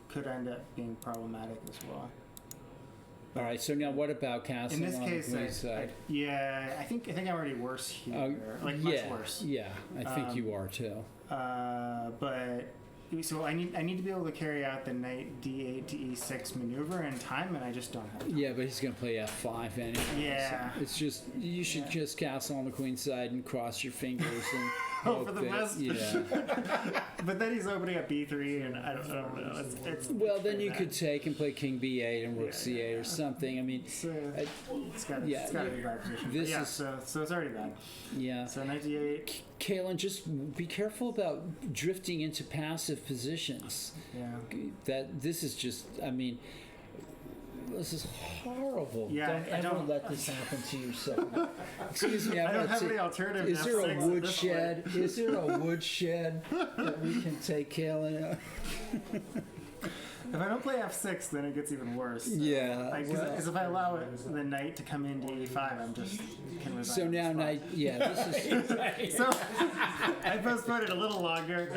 S4: could end up being problematic as well.
S1: All right. So now, what about castling
S4: In this
S1: on
S4: case,
S1: the queen's side?
S4: I think I'm already worse here. Much worse.
S1: Yeah, I think you are too.
S4: But so I need to be able to carry out the knight d8 to e6 maneuver in time, and I just don't have time.
S1: Yeah, but he's going to play f5 anyway.
S4: Yeah.
S1: So it's just you should just castle on the queen's side and cross your fingers and
S4: hope for the best.
S1: Yeah.
S4: But then he's opening up b3, and I don't know. It's
S1: well, then you could take and play king b8 and rook c8 or something. I mean,
S4: it's got to be a bad position. So it's already bad.
S1: Yeah.
S4: So knight d8.
S1: Kaylin, just be careful about drifting into passive positions.
S4: Yeah.
S1: This is just, I mean, this is horrible.
S4: Yeah,
S1: Don't ever let this happen to yourself. Excuse me,
S4: I don't have any alternative.
S1: Is there a
S4: F6
S1: woodshed? Is there a woodshed that we can take Kaylin out?
S4: If I don't play f6, then it gets even worse.
S1: Yeah.
S4: Because if I allow the knight to come into e5, I'm just can resign.
S1: So now knight, this is.
S4: So I postponed it a little longer.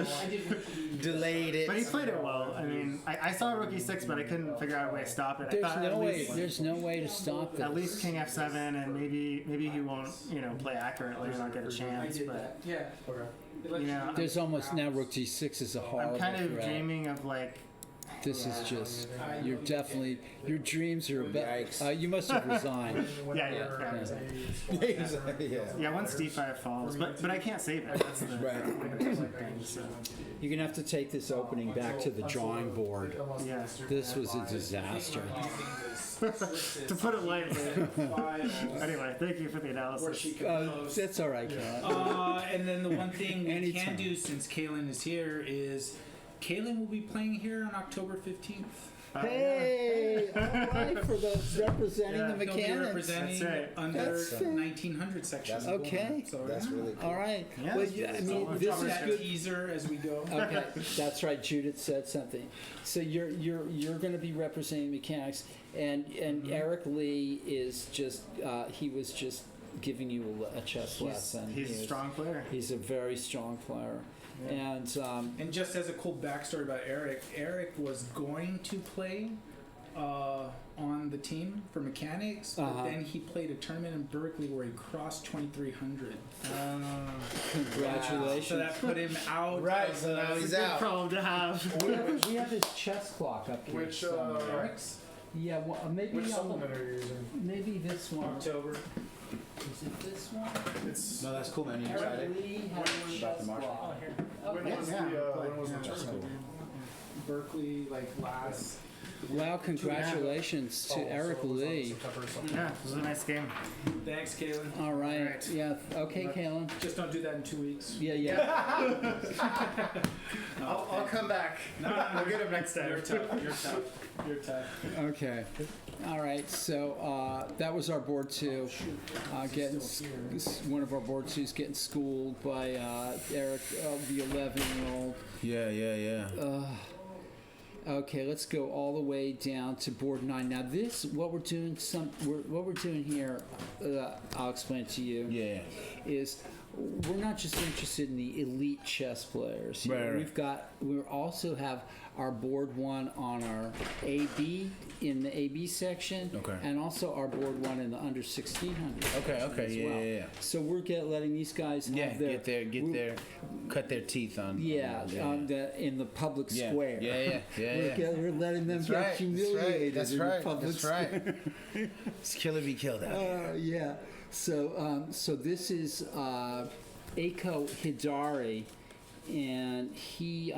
S6: Delayed it.
S4: But he played it well. I mean, I saw rook e6, but I couldn't figure out a way to stop it.
S1: There's no way to stop this.
S4: At least king f7, and maybe he won't play accurately and I'll get a chance. But
S1: there's almost now rook d6 is a horrible
S4: I'm kind of
S1: threat.
S4: dreaming of like.
S1: This is just, your dreams are about, you must have resigned.
S4: Yeah, once d5 falls, but I can't save it. That's the thing, so.
S1: You're going to have to take this opening back to the drawing board.
S4: Yeah.
S1: This was a disaster.
S4: To put it lightly. Anyway, thank you for the analysis.
S1: That's all right, Kat.
S3: And then the one thing we
S1: Anytime.
S3: can do since Kaylin is here is Kaylin will be playing here on October 15th.
S1: Hey, all right, for the representing the
S3: He'll be
S1: mechanics.
S3: representing
S4: That's right.
S3: under
S1: That's it.
S3: 1900 section.
S2: That's
S1: okay.
S3: So
S2: That's really cool.
S1: All right.
S6: Yeah.
S1: Well, yeah, I mean,
S3: we'll
S1: this
S3: cover
S1: is
S3: that
S1: good.
S3: teaser as we go.
S1: Okay, that's right. Judith said something. So you're going to be representing mechanics, and Eric Lee is just he was just giving you a chess lesson.
S4: He's a
S1: He was-
S4: strong player.
S1: He's a very strong player, and
S3: And just as a cool backstory about Eric, Eric was going to play on the team for mechanics, but then he played a tournament in Berkeley where he crossed 2300.
S1: congratulations.
S3: So that put him out.
S6: Right,
S3: of
S6: so
S3: the-
S6: now
S4: It's
S6: he's
S4: a good
S6: out.
S4: problem to have.
S1: We have his chess clock up here.
S4: Which
S1: somewhere.
S3: Eric's
S1: Yeah, well, maybe
S4: which
S1: I'll-
S4: supplement are you using?
S1: maybe this one.
S3: October.
S1: Is it this one?
S4: It's
S6: No, that's cool, man. You excited?
S1: Eric Lee has a
S6: About
S1: chess
S6: the market.
S1: clock.
S4: when
S1: Okay.
S4: was the chess school?
S3: Berkeley, like last.
S1: Well, congratulations to Eric Lee.
S4: Yeah, it was a nice game.
S3: Thanks, Kaylin.
S1: All right.
S4: Alright.
S1: Yeah. Okay, Kaylin.
S3: Just don't do that in 2 weeks.
S1: Yeah, yeah.
S4: I'll come back. We'll get him next time.
S3: You're tough. You're tough. You're tough.
S1: Okay. All right. So that was our board two. Getting one of our board twos getting schooled by Eric, the 11-year-old.
S6: Yeah.
S1: Okay, let's go all the way down to board 9. Now, this what we're doing. What we're doing here. I'll explain it to you.
S6: Yeah.
S1: Is we're not just interested in the elite chess players.
S6: Right.
S1: We also have our board 1 on our AB in the AB section,
S6: Okay.
S1: and also our board 1 in the under 1600.
S6: Okay.
S1: as
S6: Yeah.
S1: well.
S6: Yeah.
S1: So we're letting these guys have
S6: Yeah.
S1: their
S6: Get their cut their teeth on.
S1: in the public
S6: Yeah.
S1: square.
S6: Yeah.
S1: We're letting them
S6: That's
S1: get
S6: right.
S1: humiliated
S6: That's
S1: in
S6: right.
S1: the public
S6: That's
S1: square.
S6: right. It's kill or be killed out here.
S1: Yeah. So this is Eiko Hidari, and he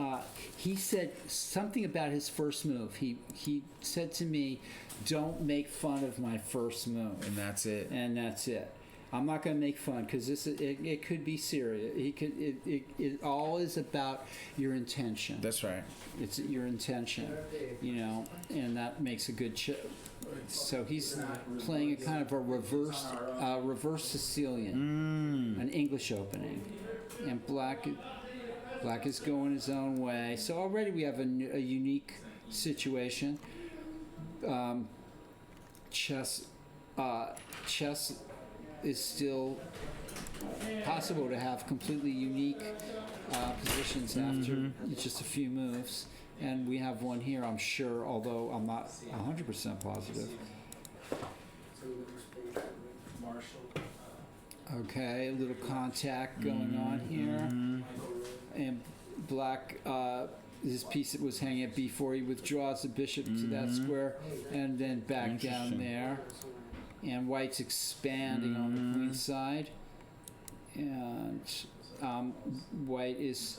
S1: said something about his first move. He said to me, "Don't make fun of my first move,"
S6: And that's it.
S1: and that's it. I'm not going to make fun because it could be serious. It all is about your intention.
S6: That's right.
S1: It's your intention, and that makes a good So he's playing a kind of a reverse Sicilian, an English opening, and black is going his own way. So already we have a unique situation. Chess is still possible to have completely unique positions after just a few moves. And we have one here, I'm sure, although I'm not 100% positive. Okay, a little contact going on here. And black, his piece that was hanging at b4, he withdraws the bishop to that square and then back down there. And white's expanding on the queen side. And white is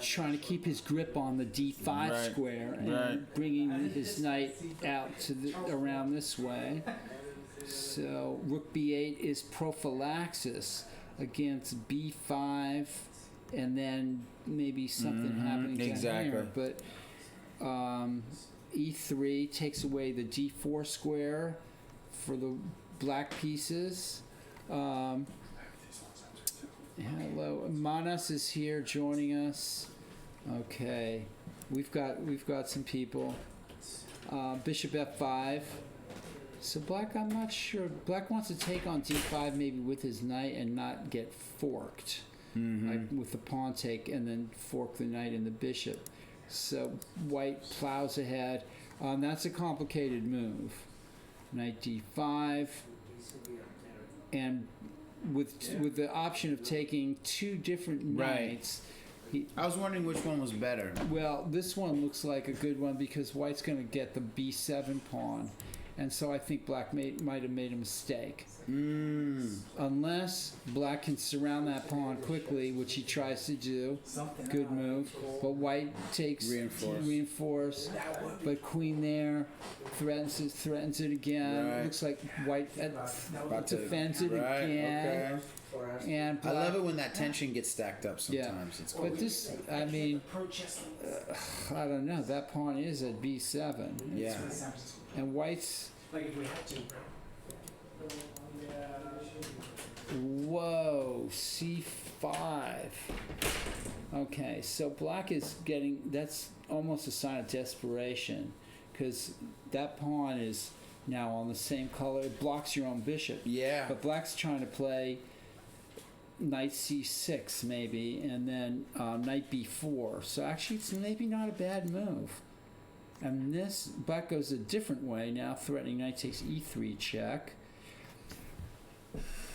S1: trying to keep his grip on the d5 square and bringing his knight out to around this way. So rook b8 is prophylaxis against b5, and then maybe something happening down here. But e3 takes away the d4 square for the black pieces. Hello, Manas is here joining us. Okay, we've got some people. Bishop f5. So black, I'm not sure. Black wants to take on d5 maybe with his knight and not get forked, like with the pawn take and then fork the knight and the bishop. So white plows ahead. That's a complicated move. Knight d5, and with the option of taking two different knights.
S6: I was wondering which one was better.
S1: Well, this one looks like a good one because white's going to get the b7 pawn, And so I think black might have made a mistake. Unless black can surround that pawn quickly, which he tries to do. Good move. But white takes reinforce. But queen there threatens it again.
S6: Right.
S1: Looks like white defends it
S6: Right,
S1: again.
S6: okay.
S1: And
S6: I
S1: black,
S6: love it when that tension gets stacked up sometimes. It's cool.
S1: but this, I mean, I don't know. That pawn is at b7.
S6: Yeah.
S1: And white's, whoa, c5. Okay, so black is getting, that's almost a sign of desperation, because that pawn is now on the same color. It blocks your own bishop.
S6: Yeah.
S1: But black's trying to play knight c6 maybe, and then knight b4. So actually it's maybe not a bad move. And this, black goes a different way now, threatening knight takes e3 check.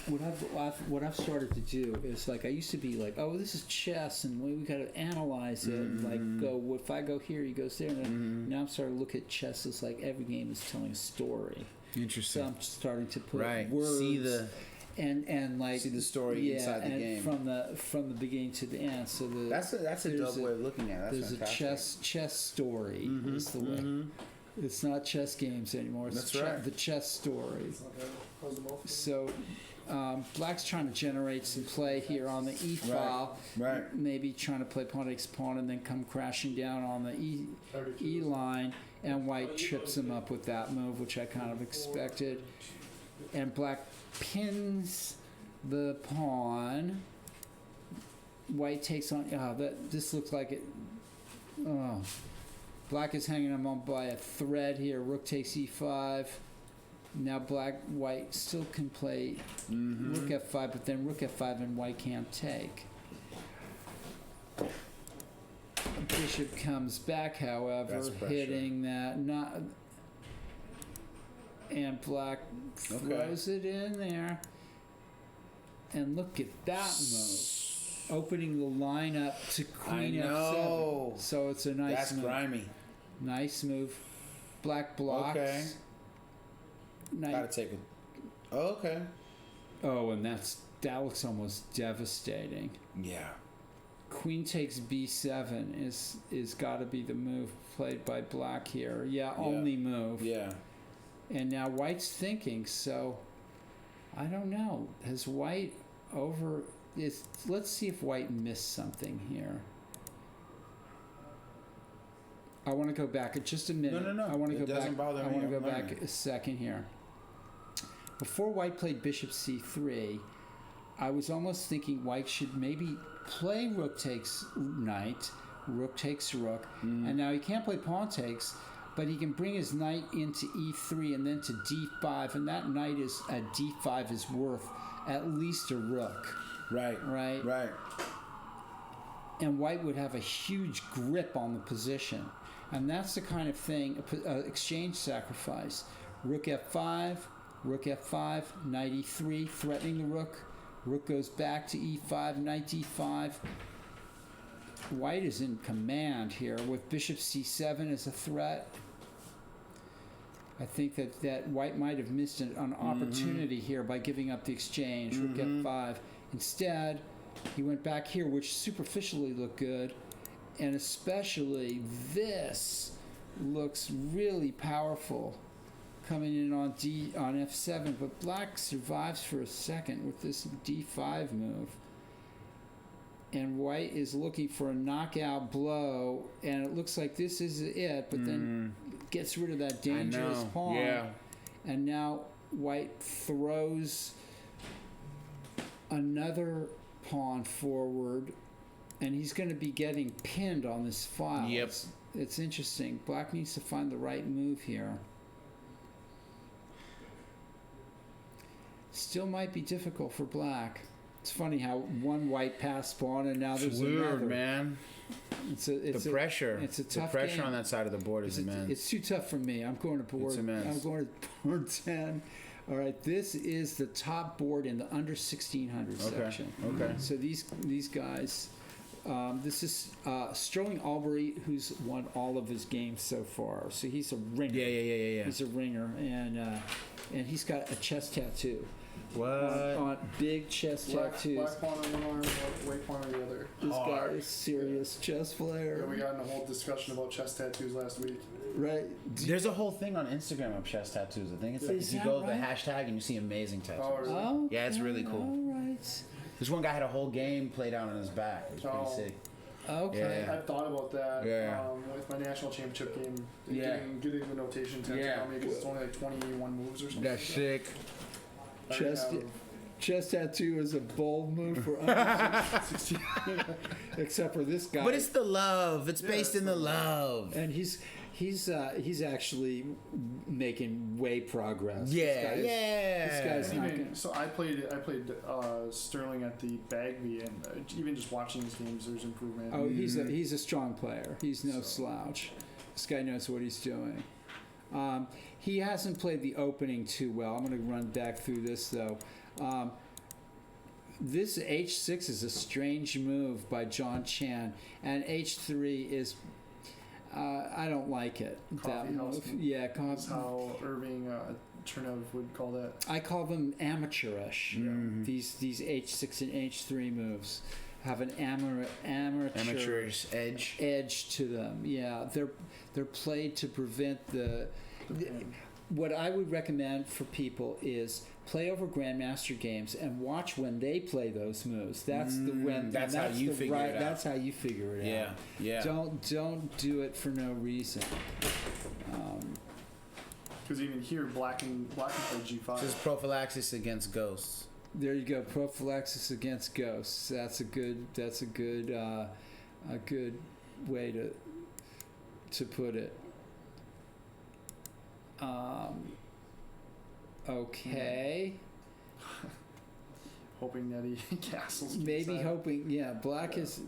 S1: What I've started to do is, like, I used to be like, oh, this is chess and we got to analyze it. And like, go, if I go here, he goes there. And now I'm starting to look at chess as like every game is telling a story.
S6: Interesting.
S1: So I'm starting to put
S6: Right.
S1: words.
S6: See the
S1: and like
S6: see the story inside the
S1: and
S6: game.
S1: from the beginning to the end. So
S6: That's a dope way of looking at it. That's
S1: there's
S6: fantastic.
S1: a chess story is the way. It's not chess games anymore. It's
S6: That's right.
S1: the chess story. So black's trying to generate some play here on the e file.
S6: Right.
S1: Maybe trying to play pawn takes pawn and then come crashing down on the e line. And white trips him up with that move, which I kind of expected. And black pins the pawn. White takes on. This looks like it. Oh, black is hanging him on by a thread here. Rook takes e5. Now white still can play rook f5, but then rook f5 and white can't take. Bishop comes back, however,
S6: That's pressure.
S1: hitting that and black throws it in there. And look at that move, opening the line up to queen f7. So it's a nice
S6: That's
S1: move.
S6: grimy.
S1: Nice move. Black blocks.
S6: Okay. Gotta take it. Okay.
S1: Oh, and that looks almost devastating.
S6: Yeah.
S1: Queen takes b7 is got to be the move played by black here. Yeah, only move.
S6: Yeah.
S1: And now white's thinking. So I don't know. Has white let's see if white missed something here. I want to go back just a minute.
S6: No.
S1: I want to
S6: It
S1: go
S6: doesn't
S1: back.
S6: bother
S1: I
S6: me.
S1: want to
S6: I'm
S1: go back
S6: learning.
S1: a second here. Before white played bishop c3, I was almost thinking white should maybe play rook takes knight, rook takes rook, and now he can't play pawn takes, but he can bring his knight into e3 and then to d5, and that knight is at d5 is worth at least a rook.
S6: Right.
S1: Right. And white would have a huge grip on the position. And that's the kind of thing, exchange sacrifice. Rook f5, knight e3, threatening the rook. Rook goes back to e5, knight d5. White is in command here with bishop c7 as a threat. I think that white might have missed an opportunity here by giving up the exchange. Rook f5. Instead, he went back here, which superficially looked good, and especially this looks really powerful, coming in on f7. But black survives for a second with this d5 move, and white is looking for a knockout blow, and it looks like this is it. But then gets rid of that dangerous pawn.
S6: Yeah.
S1: And now white throws another pawn forward, and he's going to be getting pinned on this file.
S6: Yep.
S1: It's interesting. Black needs to find the right move here. Still might be difficult for black. It's funny how one white passed pawn and now there's another.
S6: Man.
S1: It's
S6: The pressure.
S1: It's a tough
S6: The pressure
S1: game.
S6: on that side of the board is immense.
S1: It's too tough for me. I'm going to board.
S6: It's immense.
S1: I'm going to board 10. All right, this is the top board in the under 1600 section.
S6: Okay.
S1: So these guys This is Sterling Albury, who's won all of his games so far. So he's a ringer.
S6: Yeah.
S1: He's a ringer, and he's got a chest tattoo.
S6: What?
S1: On big chest tattoos.
S4: Black pawn on one arm, white pawn on the other.
S1: This guy
S6: Hard.
S1: is serious chess player.
S4: Yeah, we got in a whole discussion about chest tattoos last week.
S1: Right.
S6: There's a whole thing on Instagram of chest tattoos. I think it's like
S1: Is
S6: if you
S1: that
S6: go to the
S1: right?
S6: hashtag and you see amazing tattoos.
S4: Oh, really?
S1: Oh,
S6: Yeah, it's really cool.
S1: All right.
S6: This one guy had a whole game played out on his back. It was pretty
S4: Oh.
S6: sick.
S1: Okay.
S6: Yeah.
S4: I've thought about that
S6: Yeah.
S4: with my national championship game.
S6: Yeah.
S4: Getting the notation tattoo
S6: Yeah.
S4: on me because it's only like 21 moves or something.
S6: That's sick.
S4: I already
S1: Chest,
S4: have-
S1: chest tattoo is a bold move for us, except for this guy.
S6: But it's the love. It's
S4: Yeah,
S6: based
S4: it's
S6: in the love.
S1: And he's actually making way progress.
S6: Yeah,
S1: This
S6: yeah.
S1: guy's
S4: I
S1: not
S4: mean,
S1: gonna-
S4: so I played Sterling at the Bagby, and even just watching his games, there's improvement.
S1: Oh, he's a strong player. He's no slouch. This guy knows what he's doing. He hasn't played the opening too well. I'm going to run back through this though. This H6 is a strange move by John Chan, and H3 is. I don't like it. That
S4: Coffee house
S1: move.
S4: move.
S1: Yeah,
S4: That's how Irving Chernev would call that.
S1: I call them amateurish.
S6: Mhm.
S1: These H6 and H3 moves have an amateurish edge to them. Yeah, they're played to prevent the. What I would recommend for people is play over grandmaster games and watch when they play those moves. That's the when.
S6: That's how you
S1: the
S6: figure it out.
S1: That's how you figure it
S6: Yeah,
S1: out.
S6: yeah.
S1: Don't do it for no reason.
S4: Because even here, Black can play G5.
S6: This is prophylaxis against ghosts.
S1: There you go. Prophylaxis against ghosts. That's a good way to put it. Okay.
S4: Hoping that he castles.
S1: Maybe
S4: inside.
S1: hoping. Yeah. Black is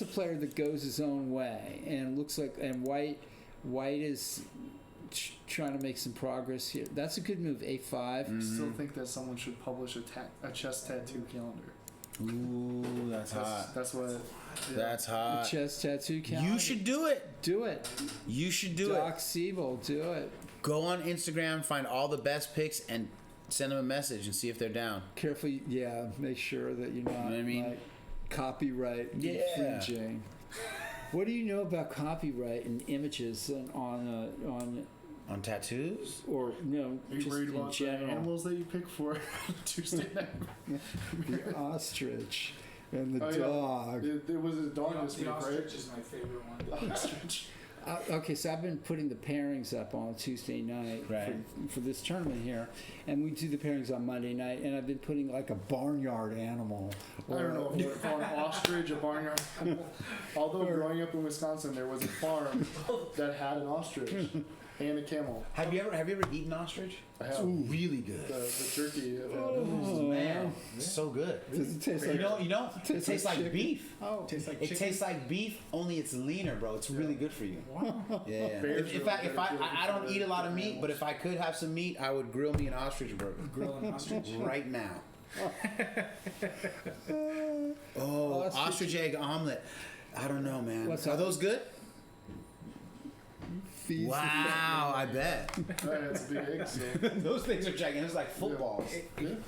S1: a player that goes his own way, and looks like white is trying to make some progress here. That's a good move. A5.
S4: I still think that someone should publish a chest tattoo calendar.
S6: Ooh, that's hot.
S4: That's what. Yeah.
S6: That's
S1: The
S6: hot.
S1: chest tattoo calendar.
S6: You should do it.
S1: do it.
S6: You should do
S1: Doc
S6: it.
S1: Siebel, do it.
S6: Go on Instagram, find all the best pics, and send them a message and see if they're down.
S1: Carefully, yeah. Make sure that you're not
S6: what I mean?
S1: like, copyright
S6: Yeah.
S1: infringing. What do you know about copyright and images on
S6: On tattoos?
S1: or no,
S4: Are you
S1: just
S4: worried
S1: in
S4: about the
S1: general?
S4: animals that you pick for Tuesday night?
S1: The ostrich and the
S4: Oh, yeah.
S1: dog.
S4: It was a dog this
S5: The
S4: week,
S5: ostrich
S4: right?
S5: is my favorite one.
S4: Ostrich.
S1: Okay, so I've been putting the pairings up on Tuesday night
S6: Right.
S1: for this tournament here, and we do the pairings on Monday night, and I've been putting like a barnyard animal.
S4: I don't know if an ostrich, a barnyard animal. Although growing up in Wisconsin, there was a farm that had an ostrich and a camel.
S6: Have you ever eaten ostrich?
S4: I have
S6: Really good.
S4: the jerky.
S1: Oh,
S6: Man, it's so good.
S1: Does it taste like?
S6: You know, it tastes like
S1: chicken?
S6: beef.
S1: Oh,
S5: Tastes like
S6: It
S5: chicken.
S6: tastes like beef, only it's leaner, bro. It's really good for you.
S5: Wow.
S6: Yeah.
S4: Bears
S6: If
S4: are very
S6: I don't
S4: good
S6: eat a lot of
S4: for
S6: meat, but if I could have some meat, I would grill me an ostrich burger
S5: Grill an ostrich.
S6: right now. Oh, ostrich egg omelet. I don't know, man.
S1: What's
S6: Are
S1: that?
S6: those good?
S1: feast.
S6: Wow, I bet.
S4: It's a big egg, so.
S6: Those things are gigantic. It's like footballs.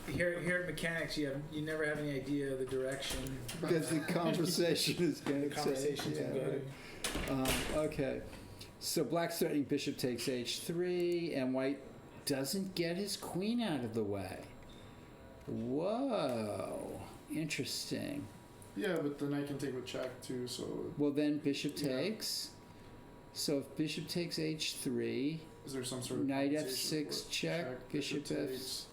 S5: Here at mechanics, you never have any idea of the direction.
S1: Because the conversation is going
S5: The
S1: to
S5: conversations will go.
S1: Okay, so black's threatening bishop takes h3, and white doesn't get his queen out of the way. Whoa, interesting.
S4: Yeah, but the knight can take with check too, so.
S1: Well, then bishop
S4: Yeah.
S1: takes. So if bishop takes h3,
S4: Is there some sort of.
S1: knight
S4: compensation
S1: f6
S4: for
S1: check, bishop
S4: takes?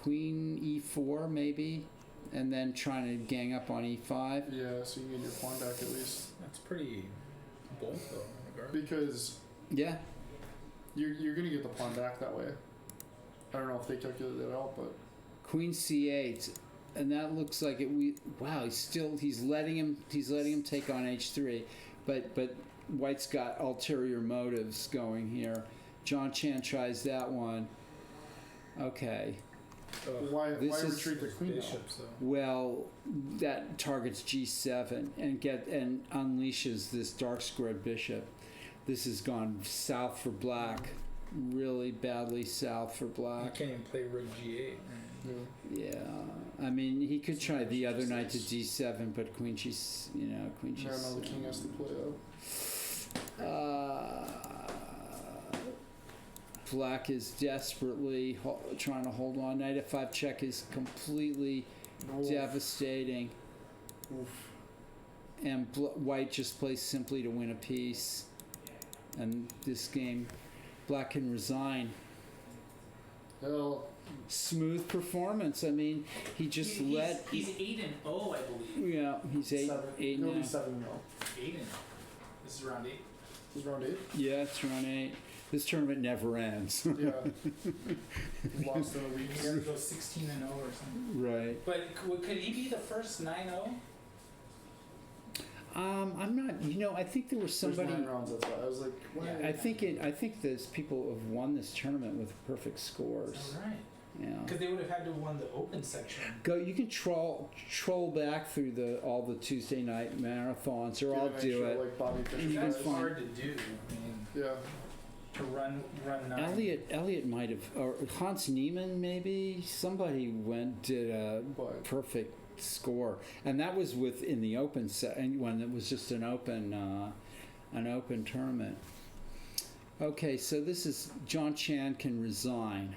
S1: queen e4 maybe, and then trying to gang up on e5.
S4: Yeah, so you get your pawn back at least.
S5: That's pretty bold, though. in regard.
S4: Because
S1: Yeah,
S4: you're going to get the pawn back that way. I don't know if they calculated that out, but.
S1: queen c8, and that looks like it. Wow, he's letting him take on h3, but white's got ulterior motives going here. John Chan tries that one. Okay,
S4: Why
S1: This is-
S4: retreat the queen? Though?
S5: Bishops, though.
S1: Well, that targets G7 and unleashes this dark squared bishop. This has gone south for black, really badly south for
S5: You
S1: black.
S5: can't even play rook G8.
S4: Yeah.
S1: Yeah, I mean he could try the other knight to D7, but queen G, queen
S4: No, the king
S1: G7.
S4: has to play out.
S1: Black is desperately trying to hold on. Knight F5 check is completely devastating.
S4: Oof.
S1: And white just plays simply to win a piece. And this game, black can resign.
S4: Hell,
S1: Smooth performance. I mean, he just
S5: He's
S1: let.
S5: 8-0, I believe.
S1: Yeah, he's eight
S4: he'll
S1: now.
S4: be 7-0.
S5: 8-0. This is round 8.
S4: He's round 8.
S1: Yeah, it's round 8. This tournament never ends.
S4: Yeah. Lost in a week.
S5: You gotta go 16-0 or something.
S1: Right.
S5: But could he be the first 9-0?
S1: I'm not. I think there was
S4: There's
S1: somebody.
S4: 9 rounds. That's why I was like, why?
S5: Yeah.
S1: I think there's people who have won this tournament with perfect scores.
S5: All right.
S1: Yeah.
S5: Because they would have had to won the open section.
S1: Go. You can troll back through all the Tuesday night marathons, or
S4: Get
S1: I'll
S4: an
S1: do
S4: extra,
S1: it.
S4: Like Bobby Fischer
S1: You can
S5: That's
S4: does.
S1: find-
S5: hard to do. I mean,
S4: Yeah.
S5: to run 9.
S1: Elliot might have, or Hans Niemann maybe. Somebody did a
S4: But
S1: perfect score, and that was in the open set, and when it was just an open tournament. Okay, so this is John Chan can resign,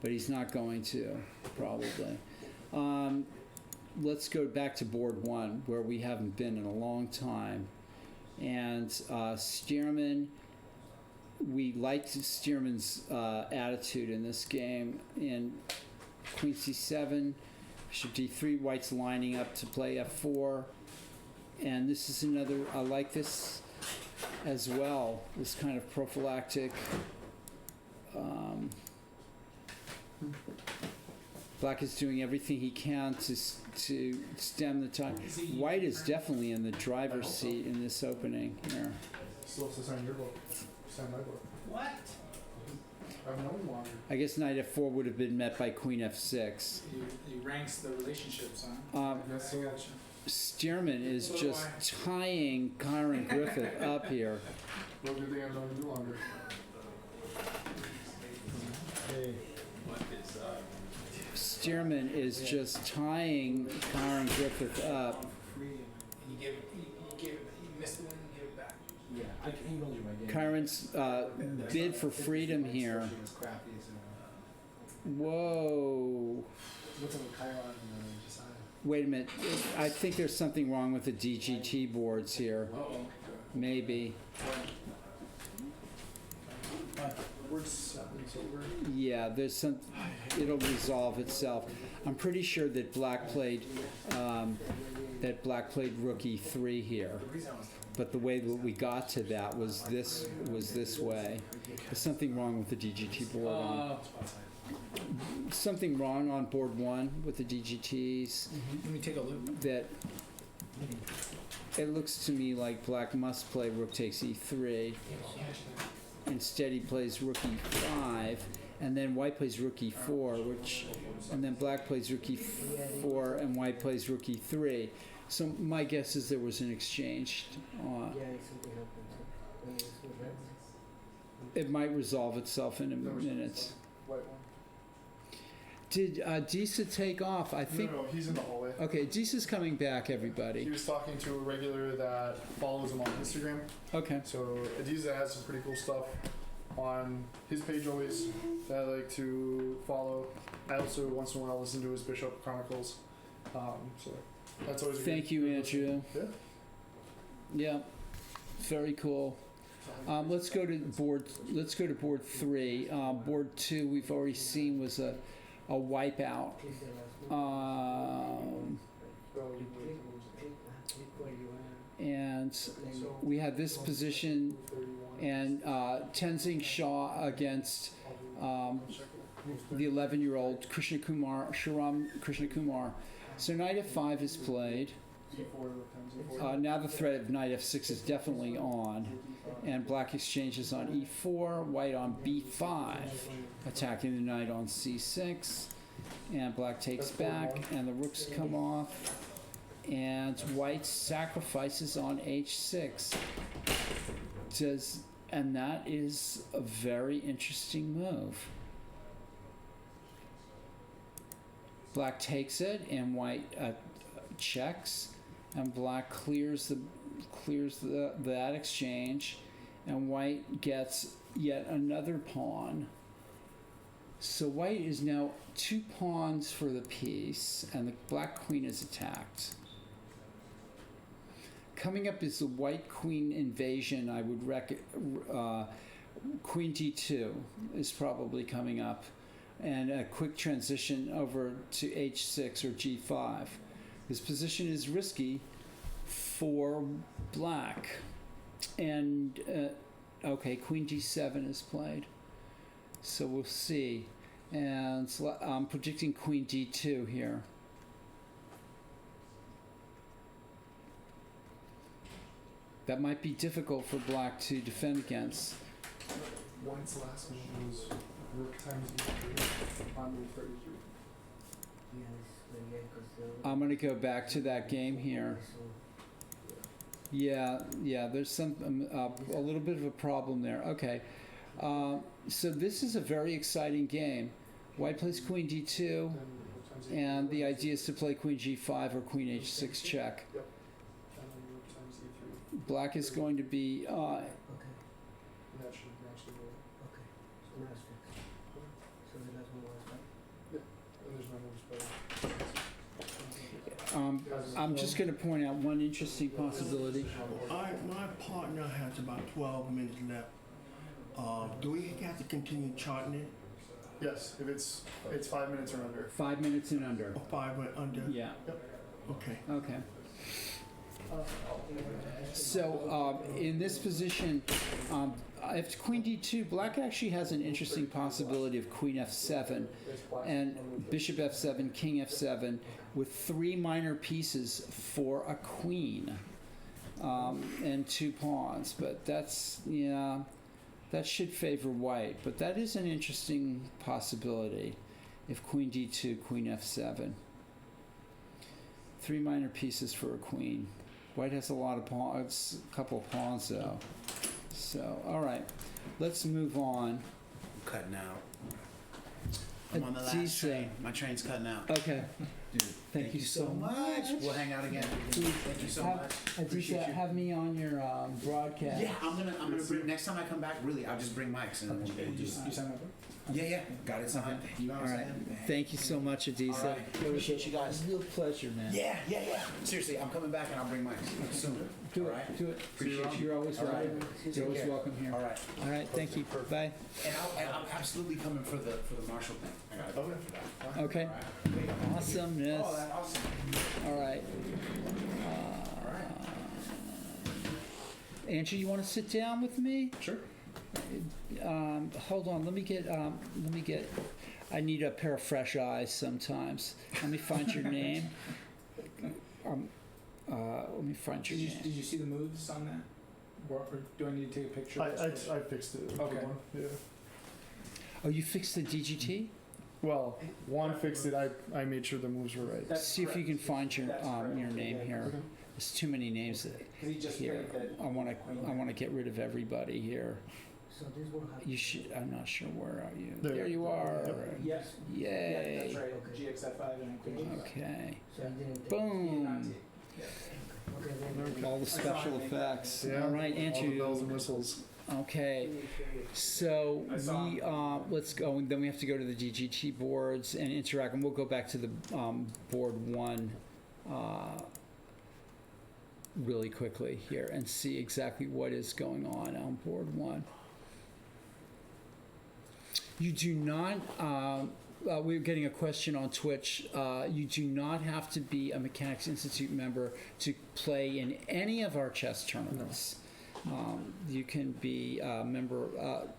S1: but he's not going to probably. Let's go back to board 1 where we haven't been in a long time, and Stearman. We liked Stearman's attitude in this game. In Queen C7, Bishop D3, White's lining up to play F4, and this is another. I like this as well. This kind of prophylactic. Black is doing everything he can to stem the tide. White is definitely in the driver's seat in this opening here.
S4: still has to sign your book. Sign my book.
S5: What?
S4: I've known longer.
S1: I guess Knight F4 would have been met by Queen F6.
S5: He ranks the relationships, huh?
S4: That's so much.
S1: Stearman is just tying Kyron Griffith up here.
S4: No good thing I've known you longer.
S1: Stearman is just tying Kyron Griffith up.
S5: He missed the one and gave it back.
S8: Yeah, I emailed you my game.
S1: Kyron's bid for freedom here.
S8: It's crappy, so,
S1: Whoa.
S8: what's up with Chiron and Josiah?
S1: Wait a minute. I think there's something wrong with the DGT boards here.
S5: Uh-oh.
S1: Maybe.
S4: Word 7's over.
S1: Yeah, there's some. It'll resolve itself. I'm pretty sure that Black played Rook E3 here, but the way that we got to that was this way. There's something wrong with the DGT board. Something wrong on board 1 with the DGTs.
S5: Let me take a look.
S1: That it looks to me like Black must play Rook takes E3. Instead, he plays Rook E5, and then White plays Rook E4, and then Black plays Rook E4, and White plays Rook E3. So my guess is there was an exchange. It might resolve itself in a minute.
S4: White one.
S1: Did Disa take off? I think.
S4: No, he's in the hallway.
S1: Okay, Disa's coming back,
S4: He
S1: everybody.
S4: was talking to a regular that follows him on Instagram.
S1: Okay.
S4: So Adiza has some pretty cool stuff on his page always that I like to follow. I also once in a while listen to his Bishop Chronicles. So that's always a
S1: Thank
S4: good,
S1: you,
S4: good listen.
S1: Andrew.
S4: Yeah.
S1: Yeah, very cool. Let's go to board 3. Board 2 we've already seen was a wipeout. And we had this position, and Tenzing Shah against the 11-year-old Sharam Krishna Kumar. So Knight F5 is played. Now the threat of Knight F6 is definitely on, and Black exchanges on E4, White on B5, attacking the Knight on C6. and black takes back, and the rooks come off, and white sacrifices on h6. And that is a very interesting move. Black takes it, and white checks, and black clears that exchange, and white gets yet another pawn. So white is now 2 pawns for the piece, and the black queen is attacked. Coming up is the white queen invasion. I would queen d2 is probably coming up, and a quick transition over to h6 or g5. This position is risky for black, and okay, queen d7 is played, so we'll see. And so I'm predicting queen d2 here. That might be difficult for black to defend against.
S8: White's last move was rook times e3 on move 33.
S1: I'm going to go back to that game here. Yeah, there's some a little bit of a problem there. Okay, so this is a very exciting game. White plays queen d2, and the idea is to play queen g5 or queen h6 check.
S8: Yep. And then rook times e3.
S1: Black is going to be
S8: And that should match the board. And there's no moves better.
S1: I'm just going to point out one interesting possibility.
S9: My partner has about 12 minutes left. Do we have to continue charting it?
S4: Yes, if it's 5 minutes or under.
S1: 5 minutes and under.
S9: Or 5 or under?
S1: Yeah.
S9: Okay.
S1: Okay. So in this position, if queen d2, black actually has an interesting possibility of queen f7 and bishop f7, king f7, with 3 minor pieces for a queen and 2 pawns. But that's, yeah, that should favor white. But that is an interesting possibility if queen d2, queen f7. 3 minor pieces for a queen. White has a lot of pawns, a couple of pawns though. So, all right, let's move on.
S6: Cutting out. I'm on the last train. My train's cutting out.
S1: Okay.
S6: Dude,
S1: Thank you so much.
S6: We'll hang out again.
S1: Please,
S6: Thank you so much. Appreciate you.
S1: Have me on your broadcast.
S6: Yeah, I'm gonna bring, next time I come back, really, I'll just bring mics and then we'll do
S3: You sign up?
S6: Yeah, got it signed. You know what
S1: All
S6: I'm
S1: right.
S6: saying?
S1: Thank you so much, Adisa.
S6: All right. Appreciate you guys.
S1: Real pleasure, man.
S6: Yeah. Seriously, I'm coming back and I'll bring mics soon.
S1: Do
S6: All
S1: it.
S6: right?
S1: Do it.
S6: Appreciate you.
S1: You're always
S6: All right.
S1: welcome. You're
S6: Take
S1: always
S6: care.
S1: welcome here.
S6: All right.
S1: All right. Thank you. Bye.
S6: And I'm absolutely coming for the Marshall thing. I gotta go for that.
S1: Okay.
S6: All right.
S1: Awesomeness.
S6: Oh, that's awesome.
S1: All right. Andrew, you want to sit down with me?
S4: Sure.
S1: Hold on. Let me get. I need a pair of fresh eyes sometimes. Let me find your name. Let me find your name.
S5: Did you see the moves on that? Or do I need to take a picture?
S4: I fixed it.
S5: Okay.
S4: Yeah.
S1: Oh, you fixed the DGT?
S4: Well, one fixed it. I made sure the moves were right.
S5: That's
S1: See if you
S5: correct.
S1: can find your
S5: That's correct.
S1: your name here.
S4: Okay.
S1: There's too many names
S5: He just
S1: here.
S5: played that.
S1: I want to get rid of everybody here. You should. I'm not sure. Where are you?
S4: There.
S1: There you are.
S5: Yes. Yeah,
S1: Yay.
S5: that's right. GXF5 and Queen.
S1: Okay.
S5: Yeah.
S1: Boom. All the special effects. All right,
S4: All the bells
S1: Andrew.
S4: and whistles.
S1: Okay. So
S5: I saw
S1: we let's go. And then we have to go to the DGT boards and interact. And we'll go back to the board 1 really quickly here and see exactly what is going on board 1. You do not. We're getting a question on Twitch. You do not have to be a Mechanics Institute member to play in any of our chess tournaments. You can be a member,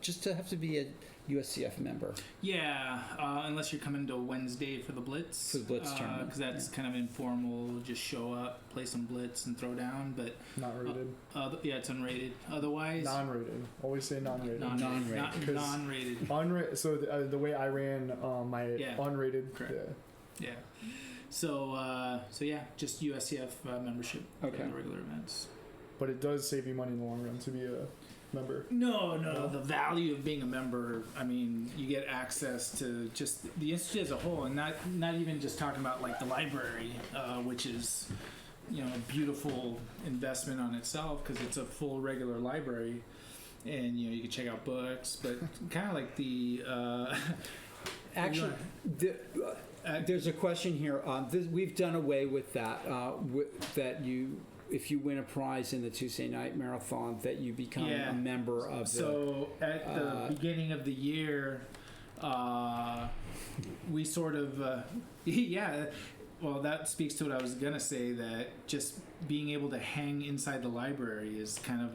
S1: just to have to be a USCF member.
S3: Yeah, unless you're coming to Wednesday for the Blitz.
S1: For the Blitz tournament,
S3: because that's kind of informal. Just show up, play some Blitz, and throw down. But
S4: Not rated.
S3: yeah, it's unrated. Otherwise,
S4: Non-rated. Always say non-rated.
S1: Non-rated.
S3: Non-rated.
S4: So the way I ran my
S3: Yeah.
S4: unrated.
S3: Correct. Yeah. So yeah, just USCF membership
S1: Okay.
S3: for the regular events.
S4: But it does save you money in the long run to be a member.
S3: No. The value of being a member, I mean, you get access to just the institute as a whole, and not even just talking about like the library, which is, a beautiful investment on itself because it's a full regular library, and you can check out books, but kind of like the
S1: Actually, there's a question here. We've done away with that. If you win a prize in the Tuesday night marathon, that you become
S3: Yeah.
S1: a member of the.
S3: So at the beginning of the year, we sort of, yeah. Well, that speaks to what I was gonna say. That just being able to hang inside the library is kind of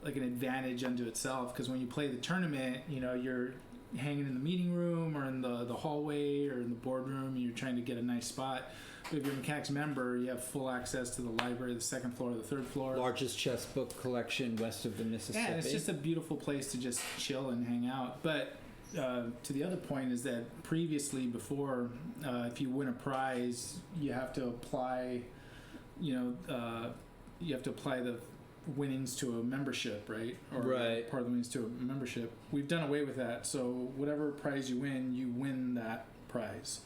S3: like an advantage unto itself. Because when you play the tournament, you're hanging in the meeting room or in the hallway or in the boardroom, and you're trying to get a nice spot. If you're a mechanics member, you have full access to the library, the second floor, the third floor.
S1: Largest chess book collection west of the Mississippi.
S3: Yeah, it's just a beautiful place to just chill and hang out. But to the other point is that previously, before, if you win a prize, you have to apply. You have to apply the winnings to a membership, right? Or
S1: Right.
S3: part of the winnings to a membership. We've done away with that. So whatever prize you win that prize.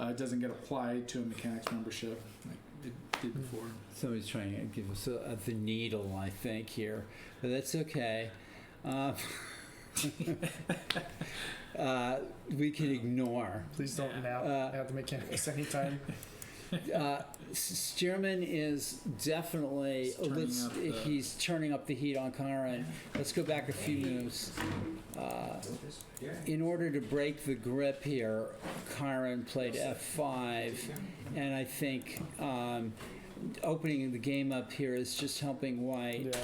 S3: It doesn't get applied to a mechanics membership like it did before.
S1: Somebody's trying to give us the needle, I think, here, but that's okay. We can ignore.
S4: Please don't nap at the mechanics anytime.
S1: Stearman is definitely he's turning up the heat on Kyron. Let's go back a few moves. In order to break the grip here, Kyron played f5, and I think opening the game up here is just helping white.
S4: Yeah,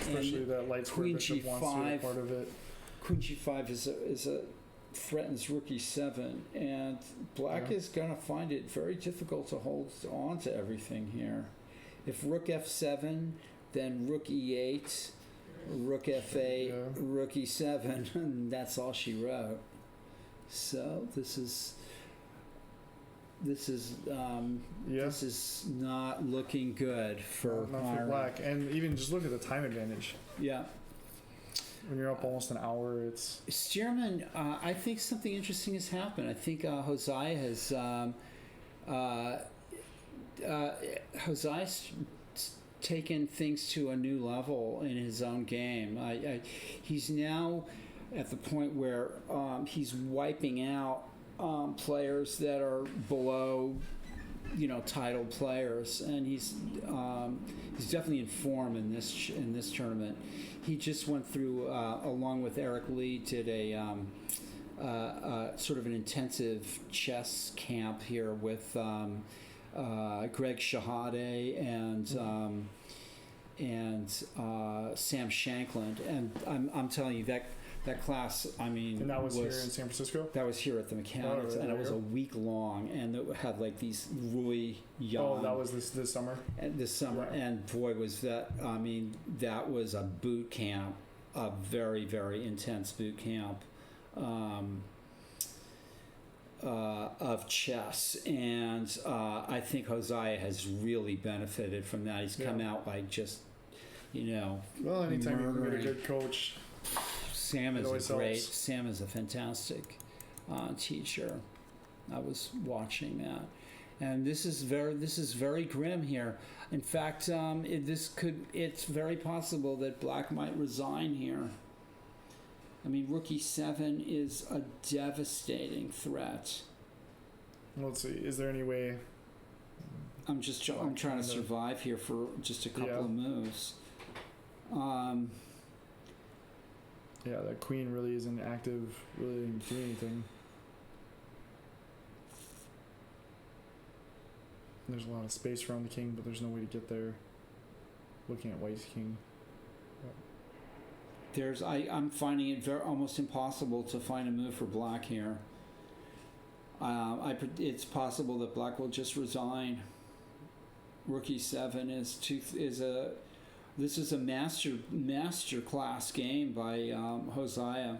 S4: especially
S1: And
S4: that light square
S1: Queen
S4: bishop wants to be a
S1: G5
S4: part of it.
S1: Queen G5 is a threatens Rook E7, and Black is going to find it very difficult to hold on to everything here. If Rook F7, then Rook E8, Rook F8, Rook E7, and that's all she wrote. So this is not looking good for
S4: Not for
S1: Myron.
S4: Black. And even just look at the time advantage.
S1: Yeah.
S4: When you're up almost an hour, it's...
S1: Stearman, I think something interesting has happened. I think Hosea has Hosea's taken things to a new level in his own game. He's now at the point where he's wiping out players that are below, titled players, and he's definitely in form in this tournament. He just went through, along with Eric Lee, did a sort of an intensive chess camp here with Greg Shahade and Sam Shankland, and I'm telling you that class, I mean,
S4: And that was here in San Francisco?
S1: That was here at the Mechanics,
S4: Oh,
S1: and it was a
S4: there
S1: week long, and it had like these really young.
S4: Oh, that was this summer?
S1: And this summer,
S4: Yeah.
S1: and boy, was that! I mean, that was a boot camp, a very, very intense boot camp of chess, and I think Hosea has really benefited from that. He's come out like just,
S4: Well, anytime you can get a good coach.
S1: Sam
S4: It
S1: is
S4: always
S1: a great.
S4: helps.
S1: Sam is a fantastic teacher. I was watching that, and this is very grim here. In fact, it's very possible that Black might resign here. I mean, Rook E7 is a devastating threat.
S4: Let's see. Is there any way?
S1: I'm trying to survive here for just a couple of moves.
S4: Yeah, that queen really isn't active. Really didn't do anything. There's a lot of space around the king, but there's no way to get there. looking at White's king.
S1: I'm finding it almost impossible to find a move for black here. It's possible that black will just resign. Rook e7 this is a master class game by Hosea.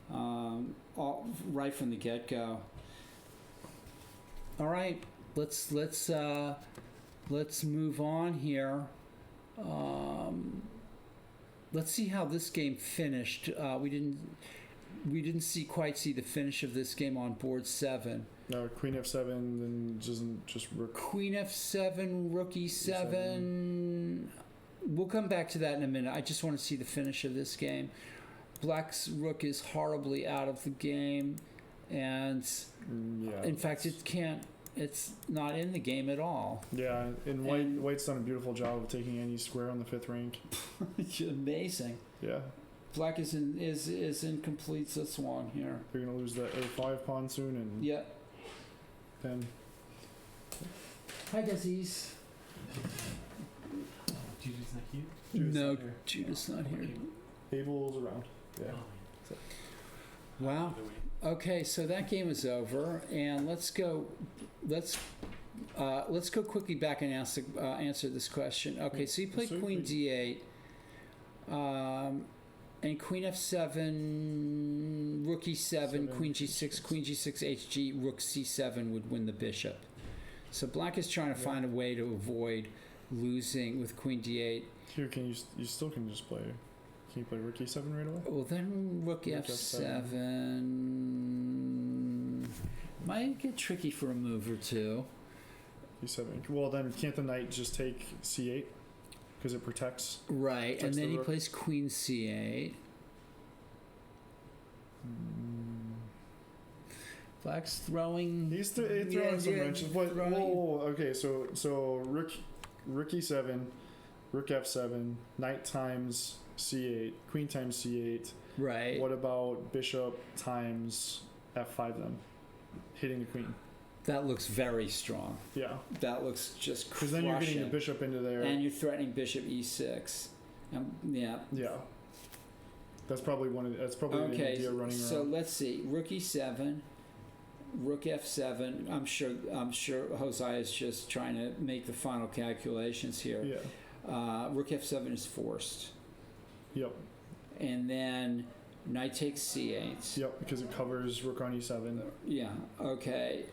S1: Right from the get-go. All right, let's move on here. Let's see how this game finished. We didn't quite see the finish of this game on board 7.
S4: No, queen f7, then just rook.
S1: Queen f7, rook e7. We'll come back to that in a minute. I just want to see the finish of this game. Black's rook is horribly out of the game, and in fact, it's not in the game at all.
S4: Yeah, and White's done a beautiful job of taking any square on the 5th rank.
S1: It's amazing.
S4: Yeah.
S1: Black is in complete Sichuan here.
S4: They're gonna lose the a5 pawn soon, and
S1: Yeah.
S4: then
S1: Hi, Desi's.
S8: Judith's not here?
S4: Judith's
S1: No,
S4: not here.
S1: Judith's not here.
S4: Abel's around. Yeah.
S1: Wow. Okay, so that game is over, and let's go quickly back and answer this question. Okay, so you played Queen D8, and Queen F7, Rook E7, Queen G6, Queen G6, HG, Rook C7 would win the bishop. So Black is trying to find a way to avoid losing with Queen D8.
S4: Here, you still can just play. Can you play Rook E7 right away?
S1: Well, then Rook F7 might get tricky for a move or two.
S4: E7. Well, then can't the knight just take C8 because it protects?
S1: Right,
S4: Protects
S1: and then
S4: the
S1: he
S4: rook.
S1: plays Queen C8. Black's throwing.
S4: He's throwing some wrenches. What? Whoa. Okay, so Rook E7, Rook F7, Knight times C8, Queen times C8.
S1: Right.
S4: What about Bishop times F5 then? Hitting the Queen.
S1: That looks very strong.
S4: Yeah.
S1: That looks just
S4: Because
S1: crushing.
S4: then you're getting the Bishop into there.
S1: And you're threatening Bishop E6. Yeah.
S4: Yeah. That's probably the idea running around.
S1: So let's see. Rook E7, Rook F7. I'm sure Hosea is just trying to make the final calculations here.
S4: Yeah.
S1: Rook F7 is forced.
S4: Yep.
S1: And then Knight takes C8.
S4: Yep, because it covers Rook on E7.
S1: Yeah, okay.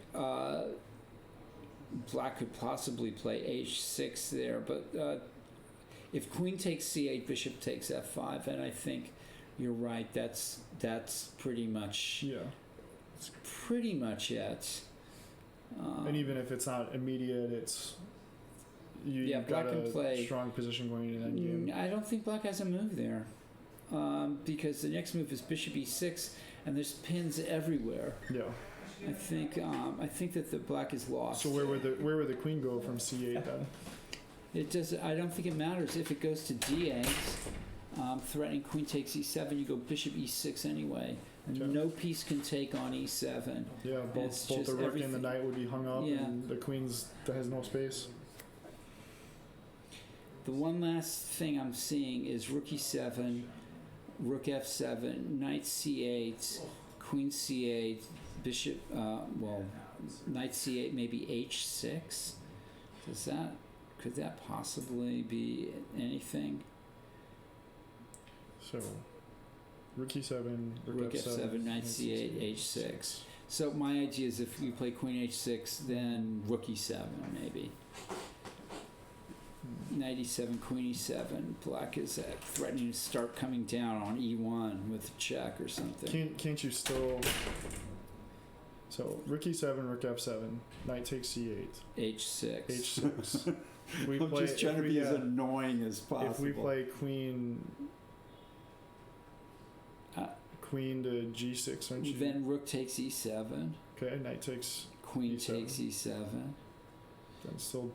S1: Black could possibly play H6 there, but if Queen takes C8, Bishop takes F5, and I think you're right. That's pretty much it.
S4: And even if it's not immediate, it's you've
S1: Black
S4: got
S1: can
S4: a
S1: play
S4: strong position going into that game.
S1: I don't think Black has a move there, because the next move is Bishop E6, and there's pins everywhere.
S4: Yeah.
S1: I think that the Black is lost.
S4: So where would the Queen go from C8 then?
S1: It does. I don't think it matters if it goes to D8. Threatening Queen takes E7. You go Bishop E6 anyway.
S4: Okay.
S1: No piece can take on E7.
S4: Yeah,
S1: It's
S4: both
S1: just
S4: the Rook
S1: everything.
S4: and the Knight would be hung up,
S1: Yeah.
S4: and the Queen's that has no space.
S1: The one last thing I'm seeing is Rook E7, Rook F7, Knight C8, Queen C8, Bishop. Knight C8, maybe H6. Could that possibly be anything?
S4: So, Rook E7,
S1: Rook F7, Knight C8, H6. So my idea is if you play Queen H6, then Rook E7 maybe. Knight E7, Queen E7. Black is threatening to start coming down on E1 with a check or something.
S4: Can't you still? So Rook E7, Rook F7, Knight takes C8,
S1: H6.
S4: H6.
S1: I'm just trying to be as annoying as possible.
S4: If we play Queen to G6, aren't you?
S1: Then Rook takes E7.
S4: Okay, Knight takes
S1: Queen
S4: E7.
S1: takes E7.
S4: Then still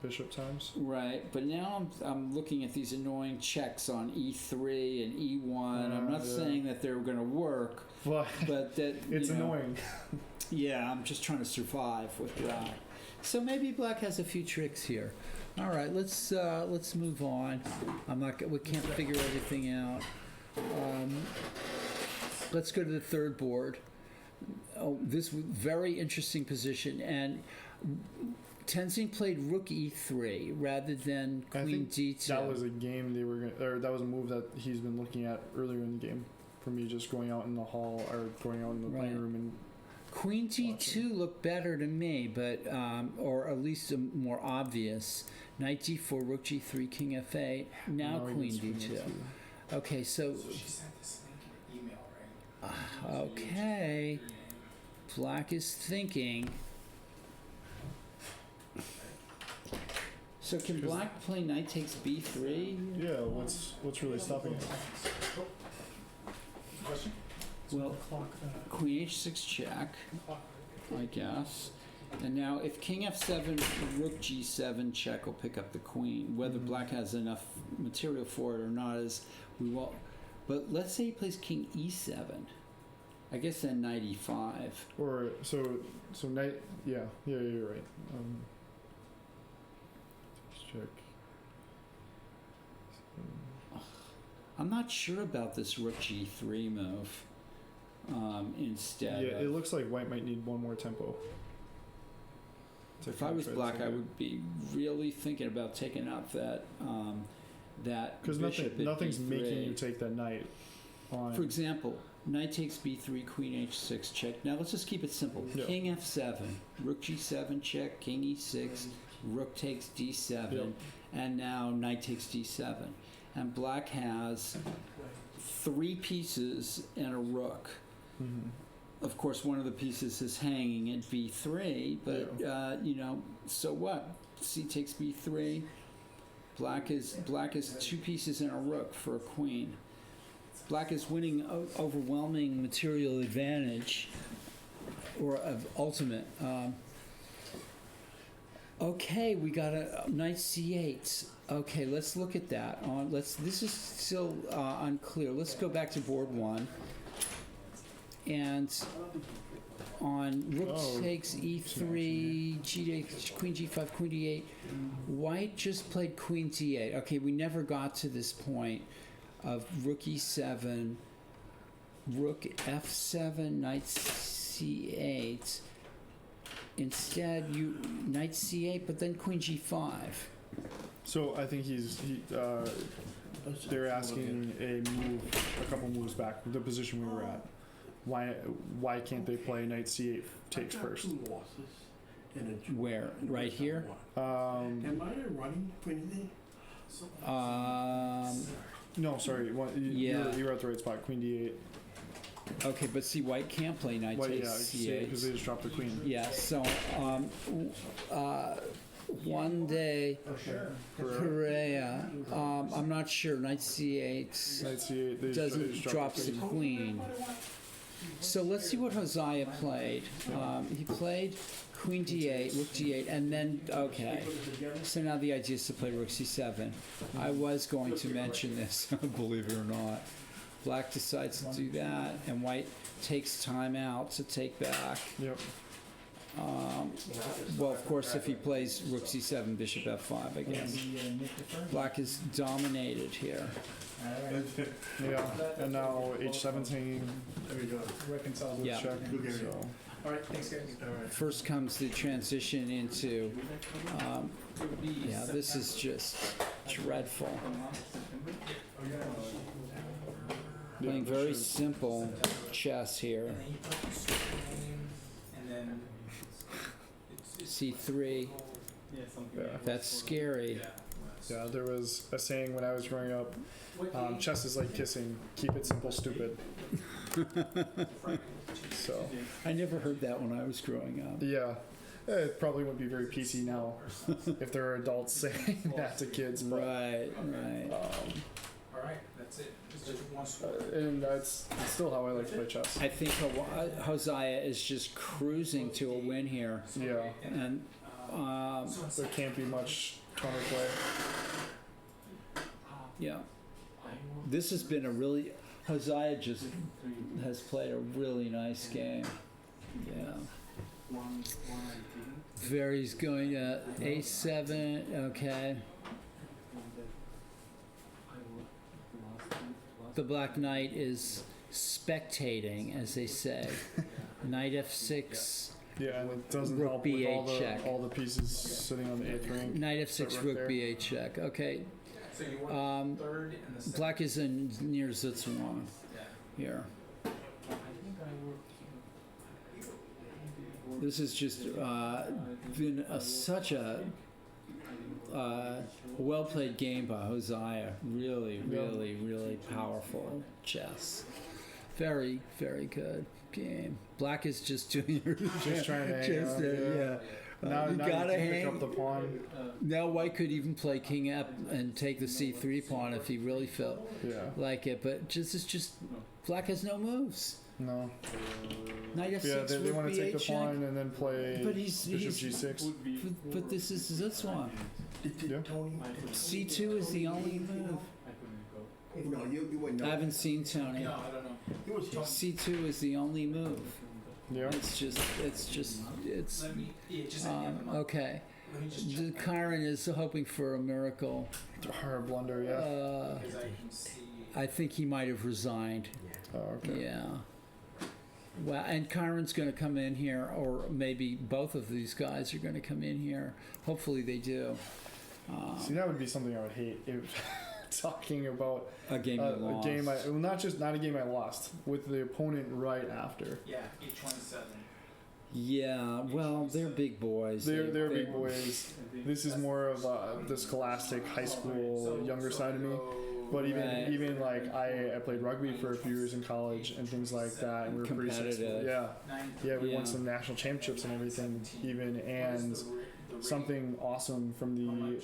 S4: Bishop times.
S1: Right, but now I'm looking at these annoying checks on E3 and E1. I'm not saying that they're going to work,
S4: But
S1: that
S4: it's annoying.
S1: Yeah, I'm just trying to survive with Black. So maybe Black has a few tricks here. All right, let's move on. We can't figure everything out. Let's go to the third board. Oh, this very interesting position, and Tenzing played Rook E3 rather than
S4: I
S1: Queen
S4: think
S1: D2.
S4: that was a game they were gonna, or that was a move that he's been looking at earlier in the game. For me, just going out in the hall or going out in the playing
S1: Right.
S4: room and
S1: Queen D2 looked better to me, but or at least more obvious. Knight D4, Rook G3, King F8. Now
S4: he
S1: Queen
S4: gets Queen
S1: D2.
S4: D2.
S1: Okay, so
S5: She sent this link in an email, right?
S1: okay, Black is thinking. So can Black play Knight takes B3?
S4: Yeah, what's really stopping it?
S5: Question?
S1: Well, Queen H6 check, I guess. And now if King F7, Rook G7 check will pick up the queen. Whether Black has enough material for it or not is we will. But let's say he plays King E7. I guess then Knight E5.
S4: Or so knight. Yeah, you're right. Let's check.
S1: I'm not sure about this Rook G3 move. Instead,
S4: Yeah, it
S1: of,
S4: looks like White might need one more tempo. to
S1: if I was
S4: try to
S1: Black,
S4: take
S1: I
S4: it.
S1: would be really thinking about taking out that
S4: Because
S1: bishop at
S4: nothing's
S1: B3.
S4: making you take that knight on.
S1: For example, Knight takes B3, Queen H6 check. Now let's just keep it simple.
S4: Yeah.
S1: King F7, Rook G7 check, King E6, Rook takes D7,
S4: Yep.
S1: and now Knight takes D7. And Black has 3 pieces and a Rook.
S4: Mhm.
S1: Of course, one of the pieces is hanging at B3, but so what? C takes B3. Black is 2 pieces and a Rook for a queen. Black is winning overwhelming material advantage, or of ultimate. Okay, we got a Knight C8. Okay, let's look at that. This is still unclear. Let's go back to board 1. And on Rook takes E3, G8, Queen G5, Queen D8. White just played Queen D8. Okay, we never got to this point of Rook E7, Rook F7, Knight C8. Instead, Knight C8, but then Queen G5.
S4: So I think they're asking a couple moves back, the position we were at. Why can't they play Knight C8 takes first?
S1: Where? Right here?
S9: Am I running for anything?
S4: No, sorry.
S1: Yeah.
S4: You're at the right spot. Queen D8.
S1: Okay, but see, White can't play Knight takes C8.
S4: because they just dropped the queen.
S1: Yeah, so one day, Perea, I'm not sure, Knight C8
S4: Knight C8. They
S1: doesn't
S4: just
S1: drop
S4: the
S1: the
S4: queen.
S1: queen. So let's see what Hosea played. He played Queen D8, Rook D8, and then, okay. So now the idea is to play Rook C7. I was going to mention this, believe it or not. Black decides to do that, and White takes time out to take back.
S4: Yep.
S1: Well, of course, if he plays Rook C7, Bishop F5, I guess. Black is dominated here.
S4: Yeah. And now H7's hanging.
S7: There we go.
S5: Reconcile.
S1: Yeah.
S4: Check. So.
S5: All right, thanks, guys.
S1: First comes the transition into, yeah, this is just dreadful. Playing very simple chess here.
S5: And then
S1: C3, that's scary.
S4: Yeah, there was a saying when I was growing up, chess is like kissing, keep it simple, stupid. So,
S1: I never heard that when I was growing up.
S4: yeah, it probably wouldn't be very PC now if there are adults saying that to kids, but,
S1: Right, right.
S5: all right, that's it. Just one.
S4: and that's still how I like to play chess.
S1: I think Hosea is just cruising to a win here.
S4: Yeah,
S1: And
S4: there can't be much counterplay.
S1: yeah, this has been a really, Hosea just has played a really nice game. Yeah. Vary's going to A7. Okay. The Black Knight is spectating, as they say. Knight F6.
S4: Yeah, and it doesn't
S1: Rook
S4: help with
S1: B8 check.
S4: all the pieces sitting on the 8th rank.
S1: Knight F6,
S4: Right
S1: Rook
S4: there.
S1: B8 check. Okay.
S5: So you want third and the second.
S1: Black is in near Zitswan here. This has just been such a well-played game by Hosea. Really, really, really powerful chess. Very, very good game. Black is just doing
S4: Just trying to hang
S1: just,
S4: on, yeah. Now,
S1: you
S4: now
S1: gotta
S4: you can pick
S1: hang.
S4: up the pawn.
S1: Now White could even play King F and take the C3 pawn if he really felt
S4: Yeah.
S1: like it. But it's just Black has no moves.
S4: No.
S1: Knight F6,
S4: Yeah, they
S1: Rook
S4: want to take the
S1: B8
S4: pawn
S1: check.
S4: and then play
S1: But he's
S4: bishop G6.
S1: but this is Zitswan.
S4: Yeah.
S9: Tony?
S1: C2 is the only move.
S9: No, you wouldn't
S1: I
S9: know.
S1: haven't seen Tony.
S5: No, I don't know.
S9: He was talking.
S1: C2 is the only move.
S4: Yeah.
S1: It's
S5: Let me. Yeah, just hang on the mic.
S1: okay.
S5: Let me just check.
S1: Kyron is hoping for a miracle.
S4: Or a blunder, yeah.
S5: Because I can see.
S1: I think he might have resigned.
S4: Oh, okay.
S1: Yeah. Well, and Kyron's going to come in here, or maybe both of these guys are going to come in here. Hopefully they do.
S4: See, that would be something I would hate if talking about
S1: A game you
S4: a
S1: lost.
S4: game not a game I lost with the opponent right after.
S5: Yeah, 827.
S1: Yeah, well, they're big boys.
S4: They're big boys. This is more of the scholastic high school younger side of me. But
S1: Right.
S4: even like I played rugby for a few years in college and things like that, and we were pretty successful.
S1: Competitive.
S4: Yeah, we
S1: Yeah.
S4: won some national championships and everything, even, and something awesome from the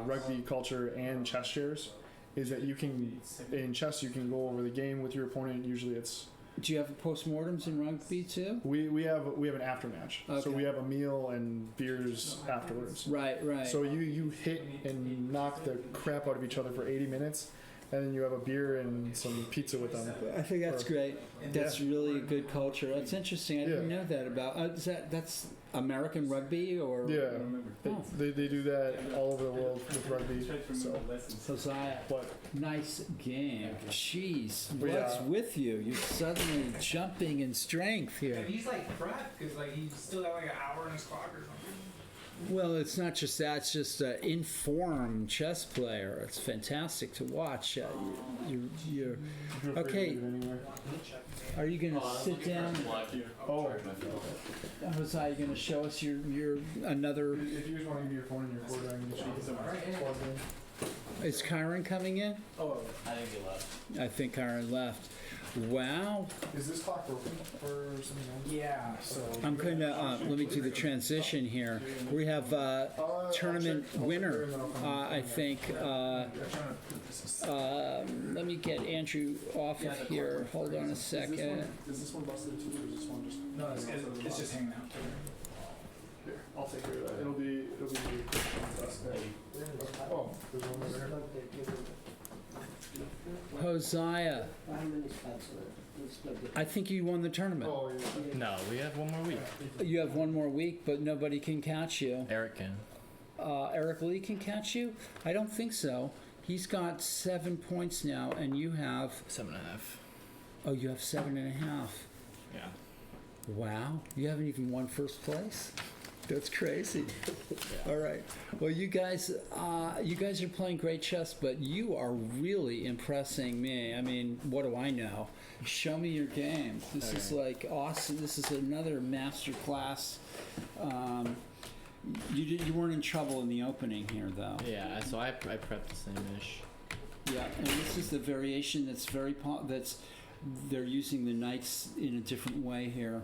S4: rugby culture and chess shares is that you can, in chess, you can go over the game with your opponent. Usually it's
S1: Do you have postmortems in rugby too?
S4: we have an after match, so
S1: Okay.
S4: we have a meal and beers afterwards.
S1: Right, right.
S4: So you hit and knock the crap out of each other for 80 minutes, and then you have a beer and some pizza with them.
S1: I think that's
S4: Or-
S1: great. That's really a good culture. That's interesting. I didn't
S4: Yeah.
S1: know that about. That's American rugby or
S4: Yeah,
S1: Oh.
S4: they do that all over the world with rugby. So,
S1: Hosea.
S4: but
S1: Nice game. Jeez,
S4: But
S1: what's
S4: yeah.
S1: with you? You're suddenly jumping in strength here.
S5: And he's like prepped because like he's still got like an hour in his clock or something.
S1: Well, it's not just that. It's just an informed chess player. It's fantastic to watch. You're
S4: feel free to
S1: Okay.
S4: do it anyway.
S1: Are you going to sit down?
S4: Oh,
S1: Jose, are you going to show us your another?
S4: if you just want to give me your phone and your cord, I can get you plugged in.
S1: Is Kyron coming in?
S5: Oh,
S10: I think he left.
S1: I think Kyron left. Wow.
S4: Is this clock broken or something else?
S5: yeah. So
S1: I'm going to let me do the transition here. We have tournament winner. I think. Let me get Andrew off of here. Hold on a second.
S4: Is this one busted too, or is this one just?
S5: no, it's just hanging out.
S4: Here, I'll take care of that. It'll be busted. Oh, there's one over here.
S1: Hosea, I think you won the tournament.
S4: Oh, yeah.
S10: No, we have one more week.
S1: You have one more week, but nobody can catch you.
S10: Eric can.
S1: Eric Lee can catch you? I don't think so. He's got 7 points now, and you have.
S10: 7.5.
S1: Oh, you have 7.5.
S10: Yeah.
S1: Wow, you haven't even won first place. That's crazy. All right. Well, you guys are playing great chess, but you are really impressing me. I mean, what do I know? Show me your game. This is like awesome. This is another master class. You weren't in trouble in the opening here, though.
S10: Yeah, so I prepped the same-ish.
S1: Yeah, and this is the variation that's they're using the knights in a different way here.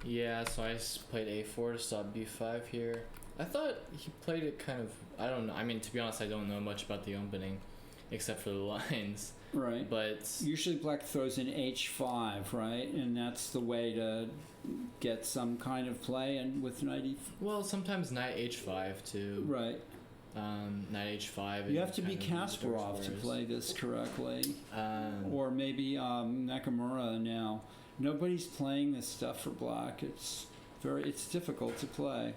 S10: Yeah, so I played a4 to stop b5 here. I thought he played it kind of, I don't know. I mean, to be honest, I don't know much about the opening, except for the lines.
S1: Right.
S10: But
S1: Usually black throws in h5, right? And that's the way to get some kind of play and with knight e.
S10: well, sometimes knight h5 too.
S1: Right.
S10: Knight h5.
S1: You have to be
S10: kind of
S1: Kasparov to
S10: squares.
S1: play this correctly.
S10: Or
S1: Or maybe Nakamura now. Nobody's playing this stuff for black. It's It's difficult to play.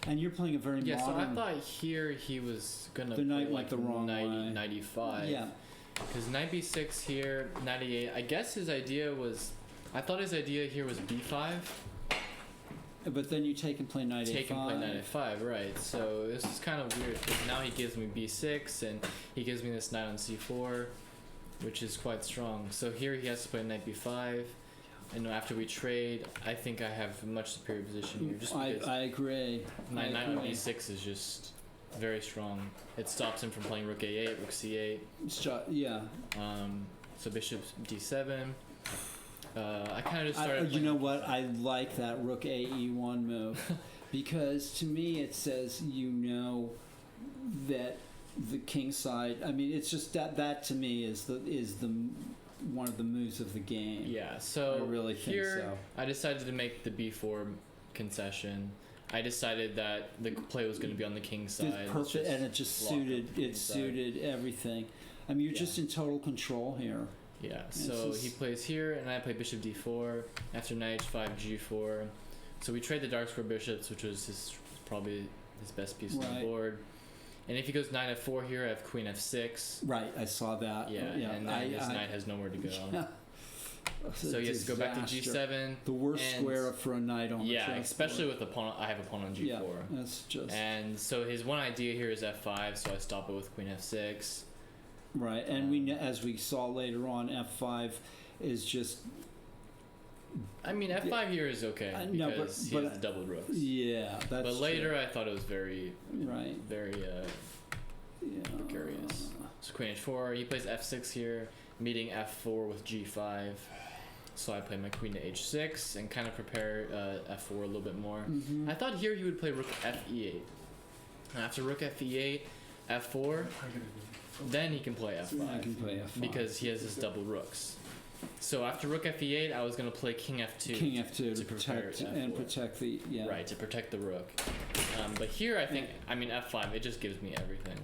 S1: And you're playing a very
S10: Yeah, so I
S1: modern.
S10: thought here he was gonna
S1: The knight
S10: play
S1: went
S10: like
S1: the wrong
S10: 90,
S1: way.
S10: 95.
S1: Yeah.
S10: Because knight b6 here, 98. I guess his idea was, I thought his idea here was b5.
S1: But then you take and play knight
S10: Take and play
S1: a5.
S10: knight a5, right? So this is kind of weird because now he gives me b6 and he gives me this knight on c4, which is quite strong. So here he has to play knight b5. And after we trade, I think I have a much superior position here. Just because
S1: I agree.
S10: my
S1: I
S10: knight on
S1: agree.
S10: e6 is just very strong. It stops him from playing rook a8, rook c8.
S1: Yeah.
S10: So bishop d7. I kind of just
S1: You
S10: started.
S1: know what? I like that rook ae1 move because to me it says that the king side. I mean, it's just that to me is the one of the moves of the game.
S10: Yeah. So
S1: I really think
S10: here
S1: so.
S10: I decided to make the b4 concession. I decided that the play was going to be on the king side.
S1: It's perfect, and it just
S10: lock up
S1: suited.
S10: the king
S1: It
S10: side.
S1: suited everything. I mean, you're
S10: Yeah.
S1: just in total control here.
S10: Yeah,
S1: This
S10: so
S1: is-
S10: he plays here, and I play bishop d4. After knight h5, g4. So we trade the dark square bishops, which was probably his best piece on the
S1: Right.
S10: board. And if he goes knight f4 here, I have queen f6.
S1: Right, I saw that.
S10: Yeah, and then his knight has nowhere to go.
S1: Yeah.
S10: So he has to go back to
S1: Disaster.
S10: g7.
S1: The worst
S10: and-
S1: square for a knight on the
S10: Yeah,
S1: chessboard.
S10: especially with the pawn. I have a pawn on g4.
S1: Yeah, that's just
S10: And so his one idea here is f5, so I stop it with queen f6.
S1: right. And as we saw later on, f5 is just
S10: I mean, f5 here is okay
S1: no,
S10: because
S1: but
S10: he has the double rooks.
S1: yeah. That's
S10: But later,
S1: true.
S10: I thought it was very,
S1: Right.
S10: very
S1: Yeah.
S10: precarious. So queen h4, he plays f6 here, meeting f4 with g5. So I play my queen to h6 and kind of prepare f4 a little bit more.
S1: Mhm.
S10: I thought here he would play rook fe8. And after rook fe8, f4, then he can play f5
S1: I can play f5
S10: because he has his double rooks. So after rook fe8, I was going to play king f2.
S1: King f2 to
S10: prepare
S1: protect
S10: to
S1: and
S10: f4.
S1: protect the
S10: Right, to protect the rook. But here, I think, I mean, f5, it just gives me everything.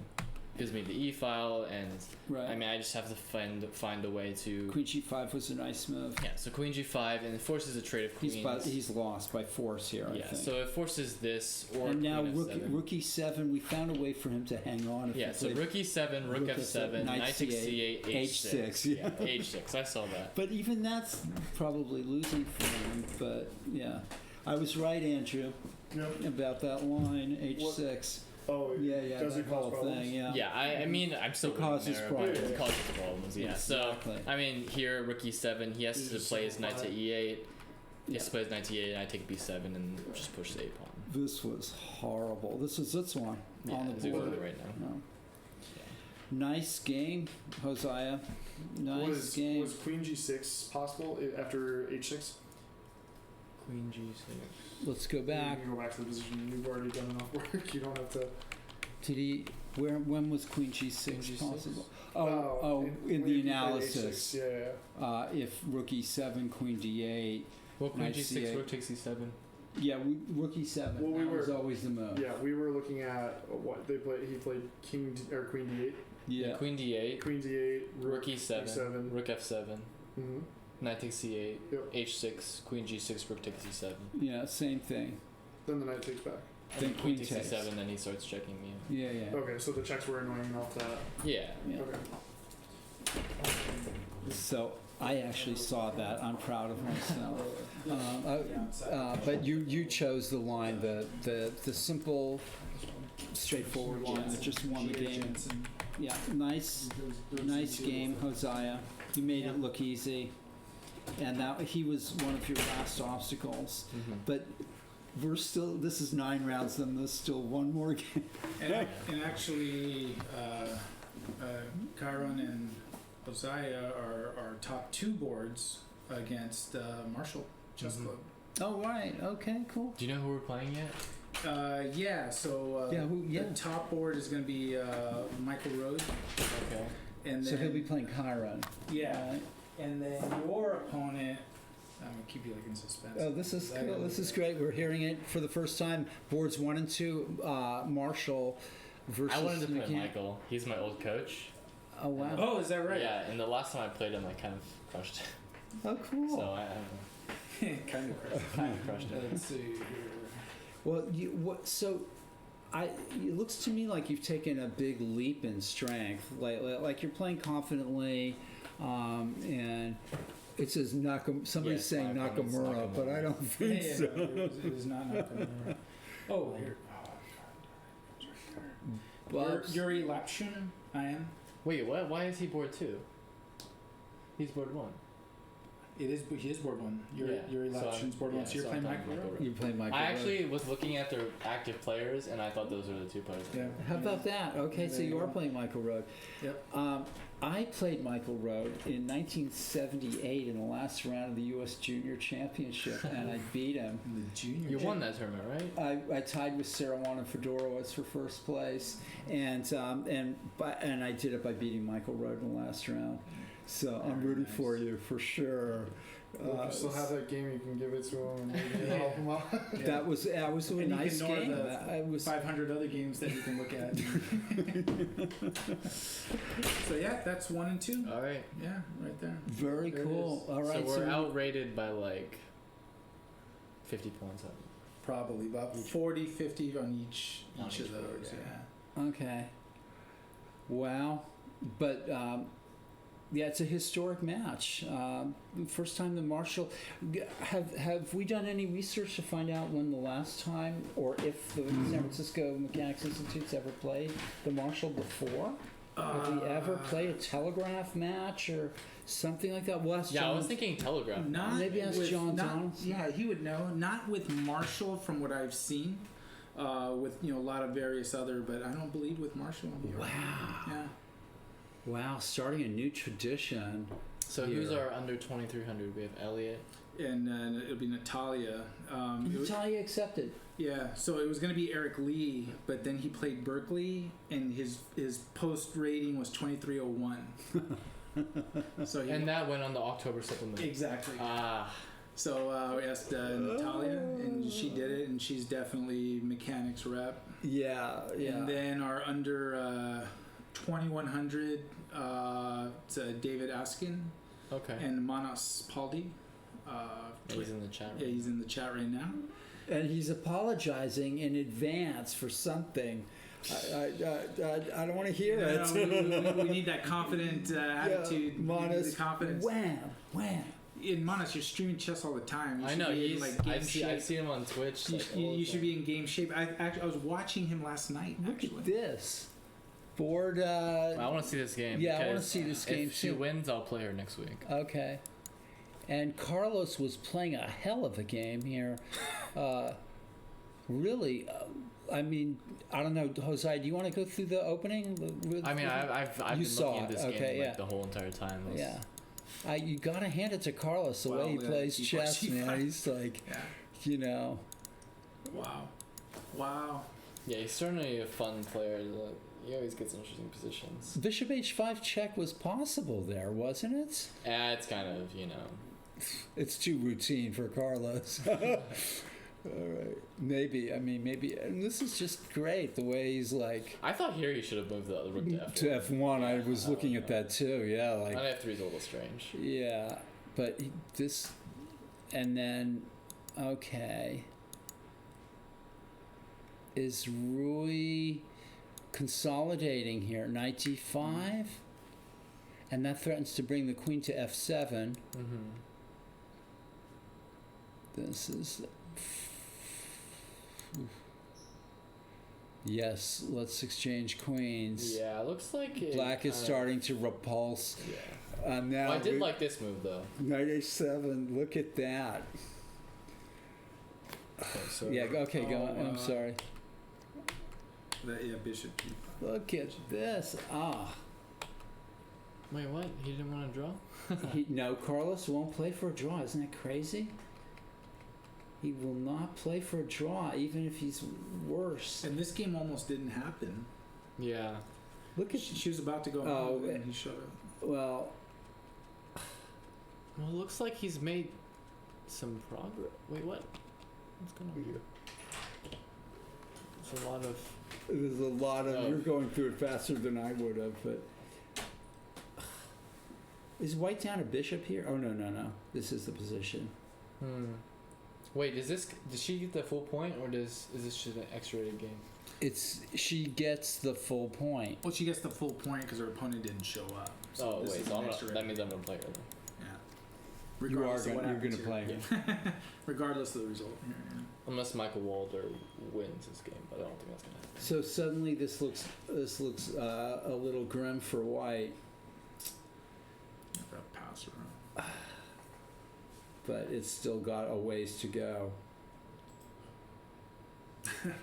S10: Gives me the e file, and
S1: Right.
S10: I mean, I just have to find a way to.
S1: Queen g5 was a nice move.
S10: Yeah, so queen g5, and it forces a trade of queens.
S1: He's lost by force here. I
S10: Yeah,
S1: think.
S10: so it forces this or
S1: And now
S10: queen f7.
S1: rook e7. We found a way for him to hang on. If
S10: Yeah,
S1: he
S10: so
S1: played-
S10: rook e7, rook f7, knight takes c8, h6.
S1: yeah.
S10: h6. I saw that.
S1: But even that's probably losing for him. But yeah, I was right, Andrew,
S4: Yep.
S1: about that line h6.
S4: Oh,
S1: Yeah,
S4: does
S1: that
S4: it cause
S1: whole
S4: problems?
S1: thing. Yeah.
S10: Yeah, I mean, I'm still
S1: It causes
S10: there, but
S1: problems.
S10: it causes problems. Yeah,
S1: Exactly.
S10: so I mean, here rook e7, he has
S4: You
S10: to
S4: just
S10: play his knight to
S4: simplify.
S10: e8. He has
S1: Yeah.
S10: to play his knight to e8, and I take b7 and just push the a pawn.
S1: This was horrible. This one
S10: Yeah,
S1: on
S10: it's
S1: the board.
S10: exactly right now.
S1: No. Nice game, Hosea. Nice game.
S4: Was queen g6 possible after h6?
S10: Queen g6.
S1: Let's go back.
S4: You can go back to the position. You've already done enough work. You don't have to.
S1: Did he? When was Queen G6
S10: Queen G6?
S1: possible? In
S4: when
S1: the
S4: you played
S1: analysis.
S4: h6, yeah.
S1: If Rook E7, Queen D8.
S10: Well, queen
S1: Knight
S10: g6,
S1: C8.
S10: rook takes e7.
S1: Yeah, Rook E7.
S4: Well, we
S1: that was
S4: were-
S1: always the move.
S4: Yeah, we were looking at what they played. He played king or queen d8,
S1: Yeah.
S10: Queen d8,
S4: queen d8,
S10: rook e7,
S4: e7.
S10: rook f7,
S4: Mm-hmm.
S10: knight takes c8,
S4: Yep.
S10: h6, queen g6, rook takes e7.
S1: Yeah, same thing.
S4: Then the knight takes back.
S1: Then
S10: And
S1: queen
S10: takes
S1: takes.
S10: e7, then he starts checking me.
S1: Yeah, yeah.
S4: Okay, so the checks were annoying enough that.
S10: Yeah.
S1: Yeah.
S4: Okay.
S1: So I actually saw that. I'm proud of myself. But you chose the line, the simple, straightforward line that just won the game. Yeah, nice game, Hosea. You made it look easy, and that he was one of your last obstacles.
S10: Mm-hmm.
S1: But we're still. This is 9 rounds, and there's still one more game.
S3: And actually, Chiron and Hosea are top 2 boards against Marshall Chess
S4: Mhm.
S3: Club.
S1: Oh right. Okay. Cool.
S10: Do you know who we're playing yet?
S3: Yeah, so
S1: Yeah.
S3: the top board is going to be Michael Rose,
S10: Okay.
S3: and
S1: So
S3: then
S1: he'll be playing Chiron.
S3: yeah,
S1: Right.
S3: and then your opponent. I'm gonna keep you like in suspense.
S1: Oh, this is cool. This is great. We're hearing it for the first time. Boards 1 and 2, Marshall versus.
S10: I wanted to play
S1: McCann.
S10: Michael. He's my old coach.
S1: Oh wow.
S3: Oh, is that right?
S10: Yeah, and the last time I played him, I kind of crushed him.
S1: Oh cool.
S10: So I don't know.
S5: kind of crushed.
S10: Kind of crushed it.
S5: Let's see here.
S1: Well, it looks to me like you've taken a big leap in strength. Like you're playing confidently, and it says somebody's
S10: Yes,
S1: saying
S10: my opponent's
S1: Nakamura, but I don't think
S5: Yeah,
S1: so.
S5: no, it was not Nakamura. Oh, here.
S1: Well,
S5: Yuri Lapshun, I am.
S10: Wait, what? Why is he board 2? He's board 1.
S5: He is board 1. Yuri
S10: So I'm-
S5: Lapshun's board 1. So you're
S10: so
S5: playing
S10: I'm
S5: Michael Rowe?
S1: you play Michael.
S10: I
S1: Rowe.
S10: actually was looking at their active players, and I thought those were the 2 players.
S5: Yeah.
S1: How about that? Okay, so
S5: There you
S1: you are
S5: go.
S1: playing Michael Road.
S5: Yep.
S1: I played Michael Road in 1978 in the last round of the U.S. Junior Championship, and I beat him.
S5: The junior.
S10: You won that tournament, right?
S1: I tied with Sarawan Fedorowicz for first place, and I did it by beating Michael Road in the last round. So I'm
S5: Very
S1: rooting
S5: nice.
S1: for you for sure.
S4: If you still have that game, you can give it to him and maybe help him out.
S5: Yeah.
S1: That was a
S5: And you
S1: nice
S5: ignore
S1: game.
S5: the
S1: I was
S5: 500 other games that you can look at. So yeah, that's 1 and 2.
S10: All right.
S5: Yeah, right there.
S1: very
S5: There it
S1: cool.
S5: is.
S1: All right,
S10: So we're outrated by like 50 points.
S5: Probably about 40, 50 on each
S10: On
S5: of
S10: each board,
S5: those.
S10: yeah.
S5: Yeah.
S1: Okay. Wow. But yeah, it's a historic match. First time the Marshall. Have we done any research to find out when the last time, or if the San Francisco Mechanics Institute's ever played the Marshall before? Have we ever played a telegraph match or something like that? Well,
S10: Yeah, I was thinking Telegraph.
S5: Not
S1: Maybe ask
S5: with,
S1: John
S5: not-
S1: Donaldson.
S5: Yeah, he would know. Not with Marshall, from what I've seen. With a lot of various other, but I don't believe with Marshall.
S1: Wow.
S5: Yeah.
S1: Wow, starting a new tradition.
S10: So who's
S1: Here.
S10: our under 2300? We have Elliot.
S5: And it'll be Natalia. It was-
S1: Natalia accepted.
S5: yeah, so it was going to be Eric Lee, but then he played Berkeley, and his post rating was 2301. So he
S10: And that went on the October supplement.
S5: exactly.
S10: Ah.
S5: So we asked Natalia, and she did it, and she's definitely mechanics rep.
S1: Yeah, yeah.
S5: And then our under 2100, it's David Askin
S10: Okay.
S5: and Manas Paldi.
S10: He's in the chat.
S5: Yeah, he's in the chat right now.
S1: And he's apologizing in advance for something. I don't want to hear it.
S5: We need that confident attitude.
S1: Manas,
S5: The confidence.
S1: wham, wham.
S5: In Manas, you're streaming chess all the time. You
S10: I
S5: should
S10: know
S5: be in,
S10: he's.
S5: like game
S10: I've
S5: shape.
S10: seen him on Twitch.
S5: You,
S10: Like,
S5: you,
S10: all the
S5: you should
S10: time.
S5: be in game shape. I was watching him last night.
S1: Look
S5: Actually,
S1: at this. Board.
S10: I want to see this game.
S1: Yeah, I wanna
S10: because
S1: see this game
S10: If she
S1: too.
S10: wins, I'll play her next week.
S1: Okay. And Carlos was playing a hell of a game here. Really, I mean, I don't know, Jose. Do you want to go through the opening?
S10: I mean, I've
S1: You
S10: been looking
S1: saw
S10: at this
S1: it,
S10: game
S1: okay,
S10: like
S1: yeah.
S10: the whole entire time. It was-
S1: Yeah. You gotta hand it to Carlos the
S5: Well,
S1: way he
S5: yeah,
S1: plays
S5: he
S1: chess,
S5: plays-
S1: man. He's like,
S5: yeah.
S1: you know.
S5: Wow.
S10: Yeah, he's certainly a fun player. Like, he always gets interesting positions.
S1: Bishop h5 check was possible there, wasn't it?
S10: It's kind of,
S1: It's too routine for Carlos. All right, maybe. I mean, maybe. And this is just great the way he's like
S10: I thought here he should have moved the rook to F1.
S1: to F1. I was looking at that too. Yeah, like
S10: On F3 is a little strange.
S1: yeah, but this, and then okay, is Rui consolidating here? Knight d5, and that threatens to bring the queen to f7.
S10: Mm-hmm.
S1: This is. Yes, let's exchange queens.
S10: Yeah, it looks like it
S1: Black is
S10: kinda-
S1: starting to repulse.
S10: Yeah.
S1: Now
S10: I did like this move though.
S1: Knight h7. Look at that.
S10: Okay, so
S1: Yeah. Okay. Go.
S5: Oh,
S1: I'm sorry.
S5: Bishop.
S1: Look at this. Ah.
S10: Wait, what? He didn't want to draw?
S1: No, Carlos won't play for a draw. Isn't that crazy? He will not play for a draw, even if he's worse.
S5: And this game almost didn't happen.
S10: Yeah.
S1: Look at.
S5: She was about to go
S1: Oh,
S5: home, and he showed up.
S1: Well,
S10: Well, it looks like he's made some progress. Wait, what? What's going on here? There's a lot of.
S1: there's a lot of.
S10: Oh.
S1: You're going through it faster than I would have, but. Is white down a bishop here? Oh, no. This is the position.
S10: Wait, does she get the full point, or is this just an X-rated game?
S1: She gets the full point.
S3: Well, she gets the full point because her opponent didn't show up. So
S10: Oh
S3: this
S10: wait,
S3: is
S10: so
S3: an extra
S10: that means I'm gonna play her.
S3: Yeah.
S1: You are
S3: Regardless of what
S1: you're going to
S3: happens
S1: play
S3: here.
S1: her.
S3: Regardless of the result. Yeah.
S10: Unless Michael Walder wins this game, but I don't think that's gonna happen.
S1: So suddenly this looks a little grim for White,
S3: That pass around.
S1: but it's still got a ways to go.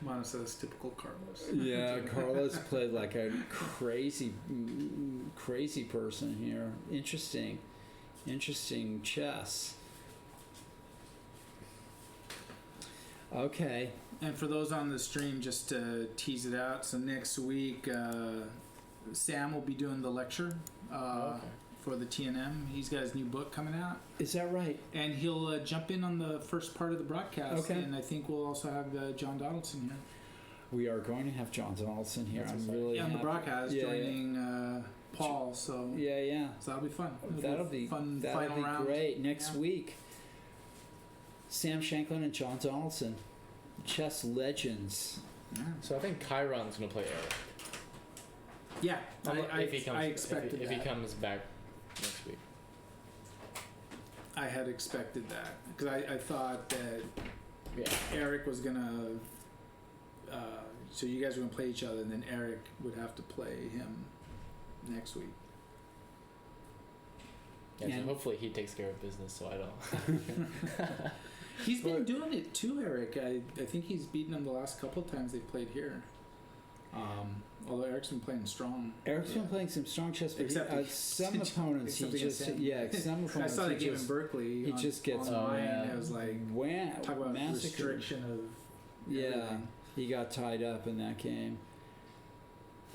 S3: Mono says typical Carlos.
S1: Yeah, Carlos played like a crazy person here. Interesting chess. Okay.
S3: And for those on the stream, just to tease it out, so next week, Sam will be doing the lecture for the TNM. He's got his new book coming out.
S1: Is that right?
S3: And he'll jump in on the first part of the broadcast.
S1: Okay.
S3: And I think we'll also have John Donaldson here.
S1: We are going to have John Donaldson here.
S10: That's
S1: I'm
S10: exciting.
S1: really
S3: On the
S1: happy.
S3: broadcast,
S1: Yeah,
S3: joining Paul. So
S1: Yeah.
S3: so that'll be fun.
S1: That'll be
S3: fun.
S1: that'll
S3: Final
S1: be
S3: round.
S1: great. Next
S3: Yeah.
S1: week, Sam Shanklin and John Donaldson, chess legends.
S3: Yeah.
S10: So I think Chiron's gonna play Eric.
S3: Yeah, I
S10: if he comes,
S3: expected
S10: if
S3: that.
S10: he comes back next week.
S3: I had expected that because I thought that
S10: Yeah.
S3: Eric was gonna. So you guys were gonna play each other, and then Eric would have to play him next week.
S10: Yeah, so
S1: And-
S10: hopefully he takes care of business, so I don't.
S3: He's been doing it too, Eric. I think he's beaten him the last couple times they've played here. Although Eric's been playing strong.
S1: Eric's been playing some strong chess, but
S3: Except
S1: some opponents he
S3: except against
S1: just
S3: him.
S1: some
S3: I
S1: opponents
S3: saw
S1: he
S3: the game in
S1: just
S3: Berkeley.
S1: he just gets
S3: online.
S10: yeah.
S3: It was like talk about
S1: massacred.
S3: restriction of
S1: Yeah,
S3: everything.
S1: he got tied up in that game.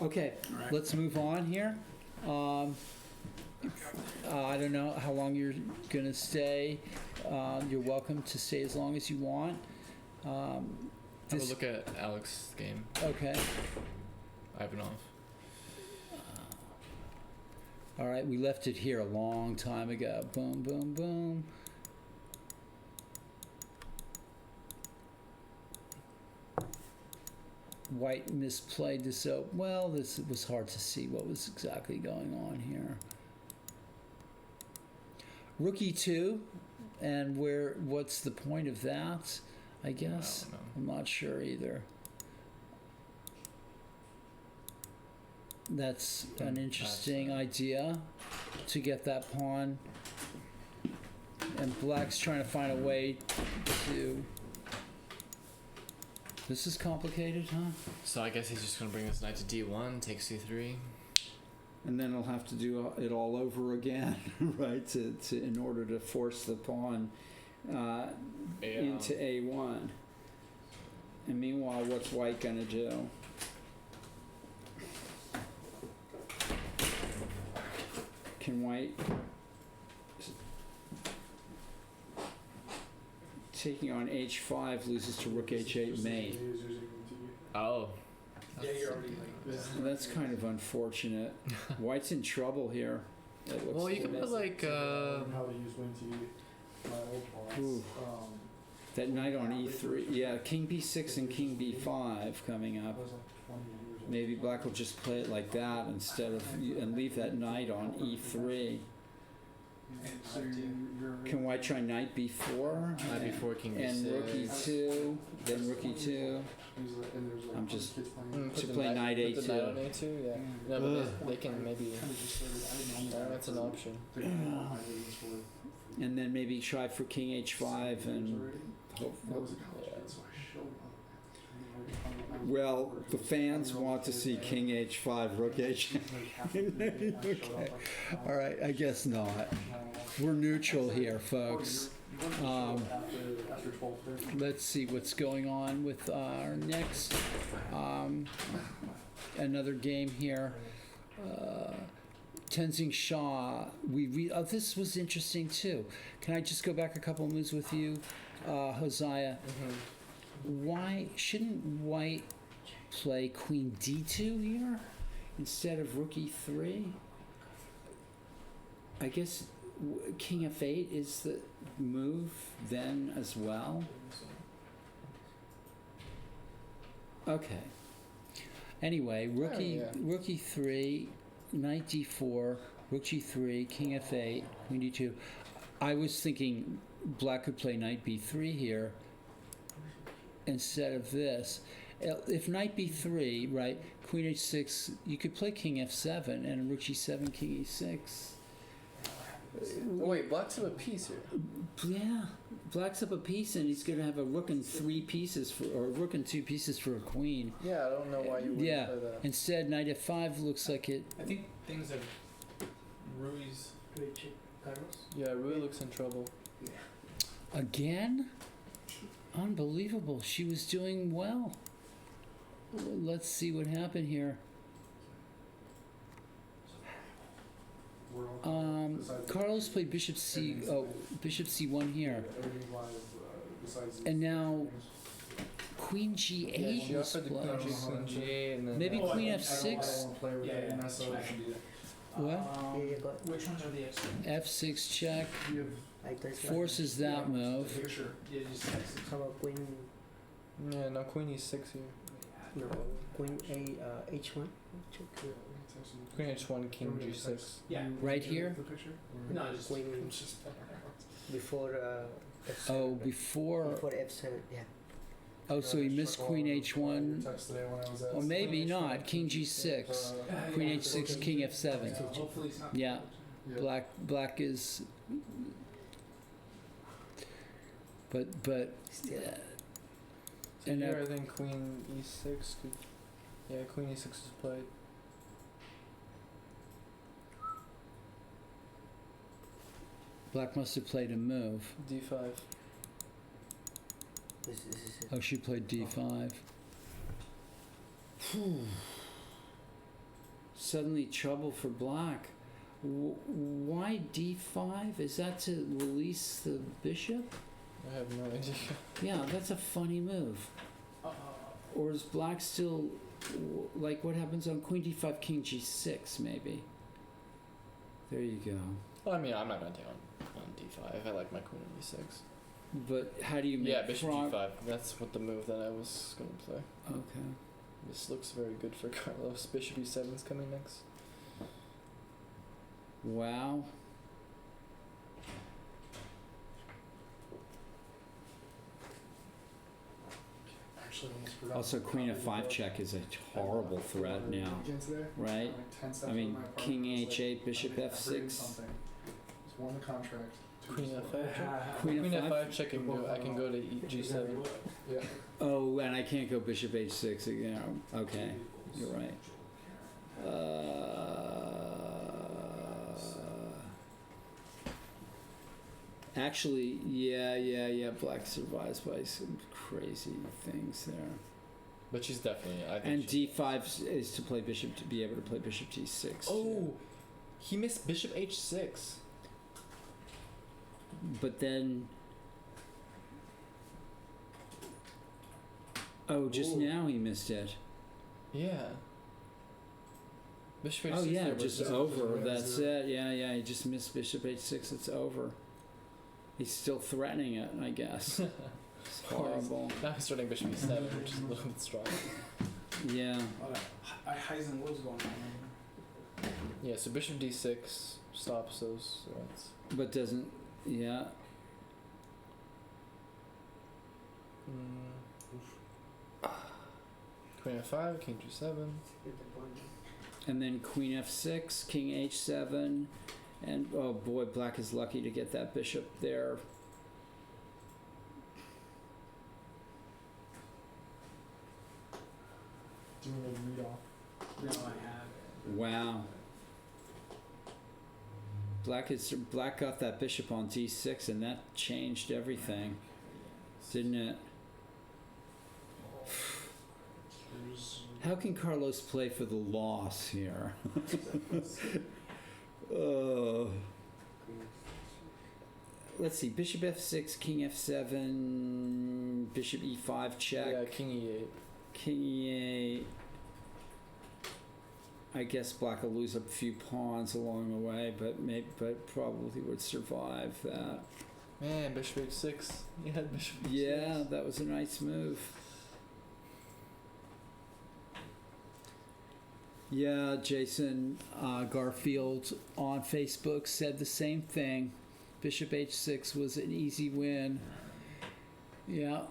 S1: Okay,
S3: All right.
S1: let's move on here. I don't know how long you're gonna stay. You're welcome to stay as long as you want.
S10: Have a
S1: This-
S10: look at Alex's game.
S1: Okay.
S10: Ivanov.
S1: All right, we left it here a long time ago. Boom, boom, boom. White misplayed this. So, well, this was hard to see what was exactly going on here. Rookie 2, and what's the point of that? I guess.
S10: I don't know.
S1: I'm not sure either. That's an interesting idea to get that pawn. And Black's trying to find a way to. This is complicated, huh?
S10: So I guess he's just gonna bring this knight to D1, take C3.
S1: And then he'll have to do it all over again, right? To in order to force the pawn into A1. And meanwhile, what's White gonna do? Can White taking on H5 loses to Rook H8 mate?
S10: Oh.
S5: Yeah, you're already like.
S1: That's kind of unfortunate. White's in trouble here. It looks
S10: Well, you can put like
S8: How to use WinT, my old boss.
S1: Ooh. That knight on E3. Yeah, King B6 and King B5 coming up.
S8: I was like 20 years old.
S1: Maybe Black will just play it like that instead of and leave that knight on E3.
S8: So you're
S1: Can White try knight B4?
S10: Knight B4, King
S1: And
S10: B6.
S1: Rook E2, then Rook E2.
S8: and there's like
S1: I'm just-
S8: kids playing.
S1: To play knight
S10: Put the knight
S1: A2.
S10: on A2, yeah. No, but they can maybe. That's an option.
S1: And then maybe try for King H5 and hope. Well, the fans want to see King H5, Rook H. Okay. All right, I guess not. We're neutral here, folks. Let's see what's going on with our next another game here. Tenzing Shah. This was interesting too. Can I just go back a couple moves with you, Hosea? Why shouldn't White play Queen D2 here instead of Rook E3? I guess King F8 is move then as well? Okay. Anyway, rook 3, knight d4, rook g3, king f8, queen d2. I was thinking black could play knight b3 here instead of this. If knight b3, right, queen h6, you could play king f7 and rook g7, king e6.
S10: Oh, wait, black's up a piece here.
S1: Yeah, black's up a piece, and he's going to have a rook and 3 pieces or a rook and 2 pieces for a queen.
S10: Yeah, I don't know why you wouldn't
S1: Yeah,
S10: play that.
S1: instead knight f5 looks like it.
S5: I think things are Rui's.
S10: Yeah, Rui looks in trouble.
S1: Again? Unbelievable. She was doing well. Let's see what happened here. Carlos played bishop c1 here. And now queen g8
S10: She
S1: was
S10: offered the
S1: played.
S10: queen g8 and then
S1: Maybe
S5: Oh,
S1: queen
S5: I
S1: f6.
S5: Yeah, I can do that.
S1: What?
S5: Which ones are the extra?
S1: F6 check forces that move.
S5: Picture. Yeah, just text it.
S11: How about queen?
S10: yeah, no, queen e6 here.
S11: No, queen h1.
S10: Queen h1, king g6.
S5: Yeah.
S1: Right here?
S5: No, just
S11: Queen before f7.
S1: Oh, before.
S11: Before f7. Yeah.
S1: Oh, so he missed queen h1. Or maybe not. King g6. Queen h6, king f7.
S5: hopefully it's not.
S1: Yeah. Black is. But
S11: Still.
S10: So
S1: And
S10: here I think queen e6 could. Yeah, queen e6 is played.
S1: black must have played a move.
S10: d5.
S11: This is it.
S1: Oh, she played d5. Suddenly trouble for black. Why d5? Is that to release the bishop?
S10: I have no idea.
S1: Yeah, that's a funny move. Or is black still, like what happens on queen d5, king g6 maybe? There you go.
S10: Well, I mean, I'm not gonna take on d5. I like my queen on e6.
S1: But how do you make
S10: Yeah, bishop
S1: frog-
S10: g5. That's what the move that I was gonna play.
S1: Okay.
S10: This looks very good for Carlos. Bishop e7 is coming next.
S1: Wow. Also, queen f5 check is a horrible threat now, right? I mean, king h8, bishop f6.
S4: Won the contract.
S10: Queen f5 check.
S1: Queen
S10: Queen
S1: f5?
S10: f5 check. I can go to g7.
S4: Yeah.
S1: Oh, and I can't go bishop h6 again. Okay, you're right. Actually, yeah. Black survives by some crazy things there.
S10: But she's definitely. I think.
S1: And
S10: she-
S1: d5 is to play bishop, to be able to play bishop d6.
S10: Oh, he missed bishop h6.
S1: But then. Oh, just now he missed it.
S10: Yeah. Bishop h6.
S1: Oh yeah,
S10: there was
S1: just
S10: just-
S1: over. That's it. Yeah. He just missed bishop h6. It's over. He's still threatening it, I guess. It's horrible.
S10: Now he's starting bishop e7, which is a little bit strong.
S1: Yeah.
S5: Heisen was going on.
S10: Yeah, so bishop d6 stops those threats.
S1: But doesn't. Yeah.
S10: Queen f5, king g7.
S1: And then queen f6, king h7. And oh boy, black is lucky to get that bishop there.
S4: Do you want to read off?
S5: No, I have.
S1: Wow. Black got that bishop on d6, and that changed everything, didn't it? How can Carlos play for the loss here? Let's see. Bishop f6, king f7, bishop e5 check.
S10: Yeah, king e8.
S1: King e8. I guess black will lose a few pawns along the way, but probably would survive that.
S10: Man, bishop h6. You had bishop h6.
S1: Yeah, that was a nice move. Yeah, Jason Garfield on Facebook said the same thing. Bishop h6 was an easy win. Yeah.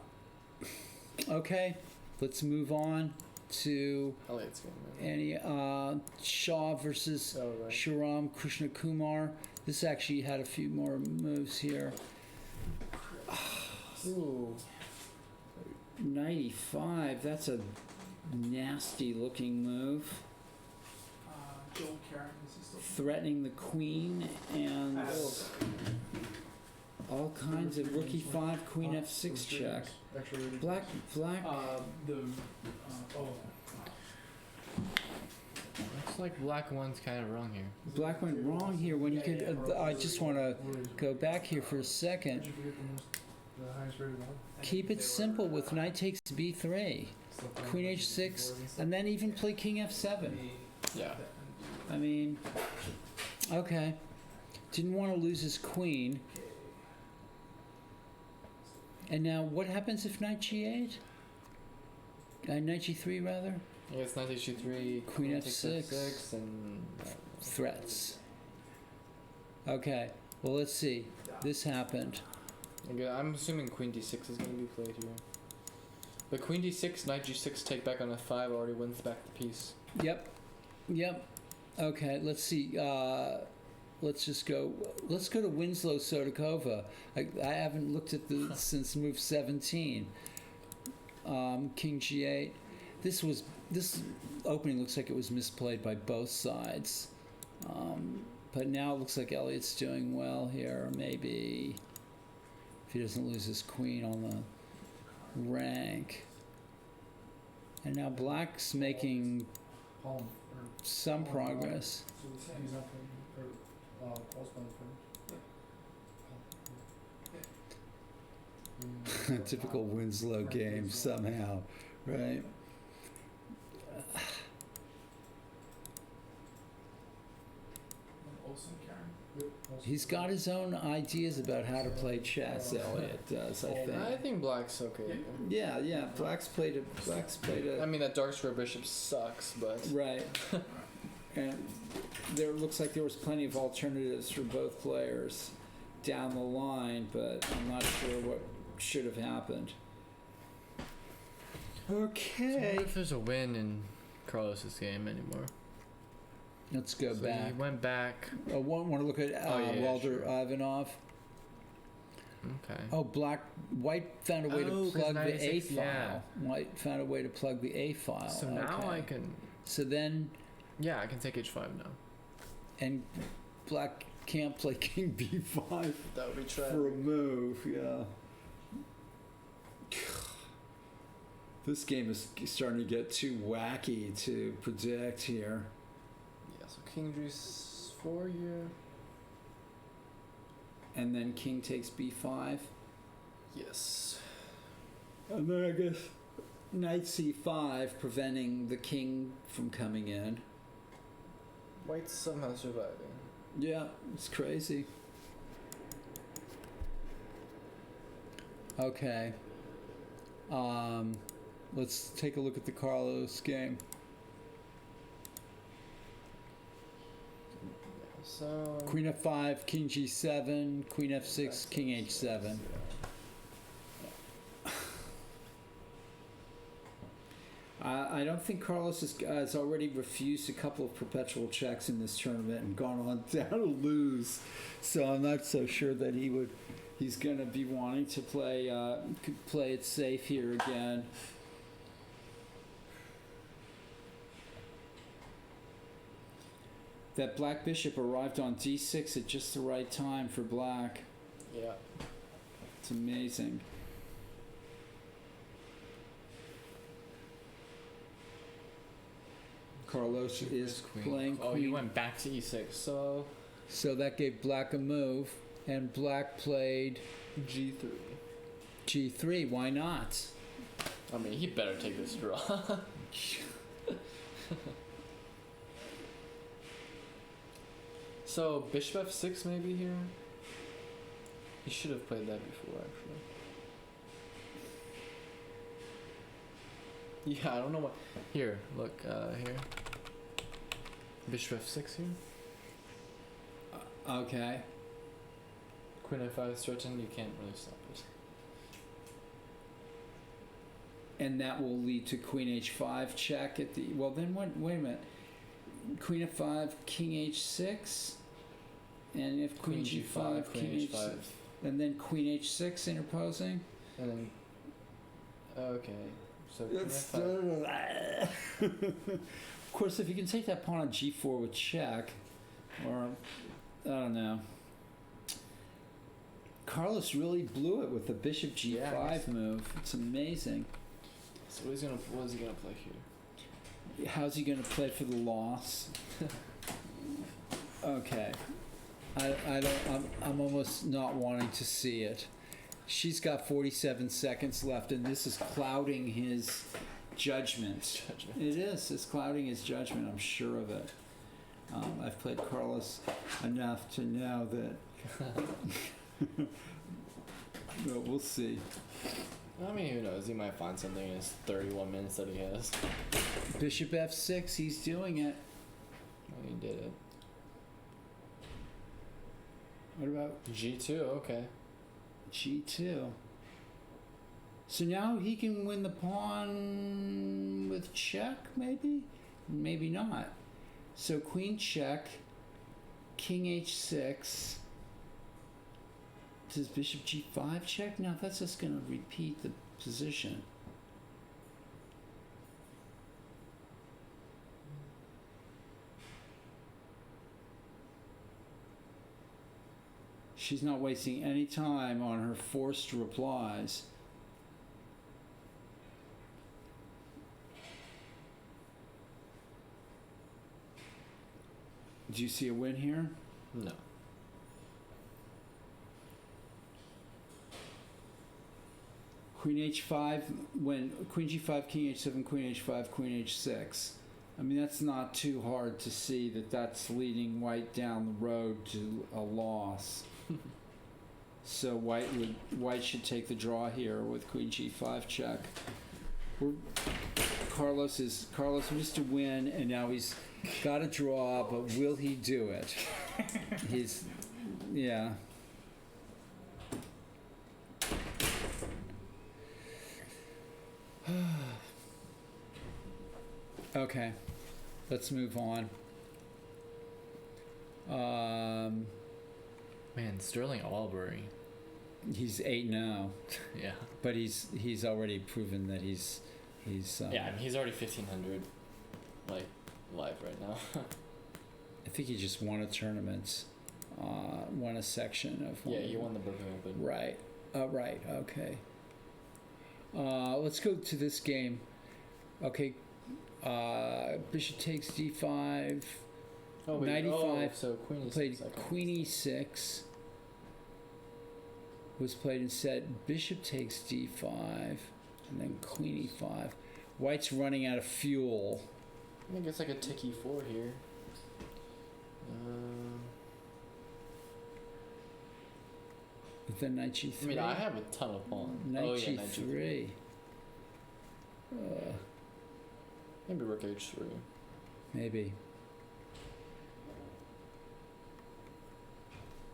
S1: Okay, let's move on to
S10: Elliot's game, man.
S1: any Shaw versus
S10: Oh, right.
S1: Sharam Krishnakumar. This actually had a few more moves here.
S10: Ooh.
S1: 95, that's a nasty looking move.
S5: Joel Karen, is he still?
S1: Threatening the queen and all kinds of rookie 5, queen f6 check. Black.
S10: Looks like black one's kind of wrong here.
S1: Black went wrong here when you could. I just want to go back here for a second.
S8: The highest rated one.
S1: Keep it simple with knight takes b3, queen h6, and then even play king f7.
S10: Yeah.
S1: I mean, okay. Didn't want to lose his queen. And now what happens if knight g8? Knight g3 rather?
S10: I guess knight h3,
S1: Queen
S10: takes
S1: f6.
S10: f6, and
S1: Threats. Okay, well let's see. This happened.
S10: okay, I'm assuming queen d6 is going to be played here. But queen d6, knight g6, take back on f5 already wins back the piece.
S1: Yep. Okay, let's see. Let's just go. Let's go to Winslow Sodakova. I haven't looked at the since move 17. King g8. This opening looks like it was misplayed by both sides. But now it looks like Elliot's doing well here. Maybe if he doesn't lose his queen on the rank. And now Black's making some progress.
S8: He's up for Paul's playing for.
S1: Typical Winslow game somehow, right?
S5: Olsen Karen.
S1: He's got his own ideas about how to play chess. Elliot does, I
S10: I
S1: think.
S10: think black's okay.
S1: Yeah. Black's played a.
S10: I mean, that dark square bishop sucks, but
S1: Right. And there looks like there was plenty of alternatives for both players down the line, but I'm not sure what should have happened.
S10: I
S1: Okay.
S10: wonder if there's a win in Carlos's game anymore.
S1: Let's go
S10: So
S1: back.
S10: he went back.
S1: Want to look at Walter
S10: sure.
S1: Ivanov?
S10: Okay.
S1: Oh, white found a way
S10: Oh,
S1: to
S10: 'cause
S1: plug the A
S10: 96,
S1: file.
S10: yeah.
S1: White found a way to plug the A file.
S10: So now
S1: okay.
S10: I can.
S1: So then,
S10: Yeah, I can take h5 now.
S1: and black can't play king b5
S10: That would be
S1: for a move, yeah. This game is starting to get too wacky to predict here.
S10: Yeah, so king g4 here.
S1: And then king takes b5.
S10: Yes.
S1: And then I guess knight c5, preventing the king from coming in.
S10: White's somehow surviving.
S1: Yeah, it's crazy. Okay. Let's take a look at the Carlos game.
S10: So.
S1: Queen f5, king g7, queen f6, king h7. I don't think Carlos has already refused a couple of perpetual checks in this tournament and gone on down to lose. So I'm not so sure that he's going to be wanting to play it safe here again. That black bishop arrived on d6 at just the right time for black.
S10: Yeah.
S1: It's amazing. Carlos is playing queen.
S10: Oh, he went back to e6.
S1: So that gave black a move, and black played
S10: g3.
S1: g3. Why not?
S10: I mean, he better take this draw. So bishop f6 maybe here. He should have played that before, actually. Yeah, I don't know what. Here, look, here. Bishop f6 here.
S1: Okay.
S10: Queen f5 is threatened, you can't really stop it.
S1: And that will lead to queen h5 check at the. Well, then what? Wait a minute. Queen f5, king h6, and if queen g5, king h5, and then queen h6 interposing.
S10: And then. Okay. So queen f5.
S1: Of course, if you can take that pawn on g4 with check, or I don't know. Carlos really blew it with the bishop g5 move. It's amazing.
S10: So what is he gonna play here?
S1: How's he going to play for the loss? Okay. I'm almost not wanting to see it. She's got 47 seconds left, and this is clouding his judgment. It is. It's clouding his judgment. I'm sure of it. I've played Carlos enough to know that. Well, we'll see.
S10: I mean, who knows? He might find something in his 31 minutes that he has.
S1: Bishop f6. He's doing it.
S10: Oh, he did it.
S1: What about
S10: G2? Okay.
S1: G2? So now he can win the pawn with check, maybe? Maybe not. So queen check, king h6. Does bishop g5 check? No, that's just going to repeat the position. She's not wasting any time on her forced replies. Do you see a win here?
S10: No.
S1: Queen h5, when queen g5, king h7, queen h5, queen h6. I mean, that's not too hard to see that that's leading white down the road to a loss. So white should take the draw here with queen g5 check. Carlos used to win, and now he's got a draw, but will he do it? Yeah. Okay, let's move on.
S10: Man, Sterling Albury.
S1: He's 8-0.
S10: Yeah.
S1: But he's already proven that he's
S10: yeah, I mean, he's already 1500, like, live right now.
S1: I think he just won a tournament, won a section of one.
S10: Yeah, he won the Birmingham Open.
S1: Right. Right. Okay. Let's go to this game. Okay. Bishop takes d5.
S10: Oh, wait.
S1: 95.
S10: So queen e6.
S1: Played queen e6. Was played instead. Bishop takes d5, and then queen e5. White's running out of fuel.
S10: I think it's like a tick e4 here.
S1: Then knight g3.
S10: I mean, I have a ton of pawns.
S1: Knight
S10: oh,
S1: g3.
S10: yeah, knight g3. Maybe rook h3.
S1: Maybe.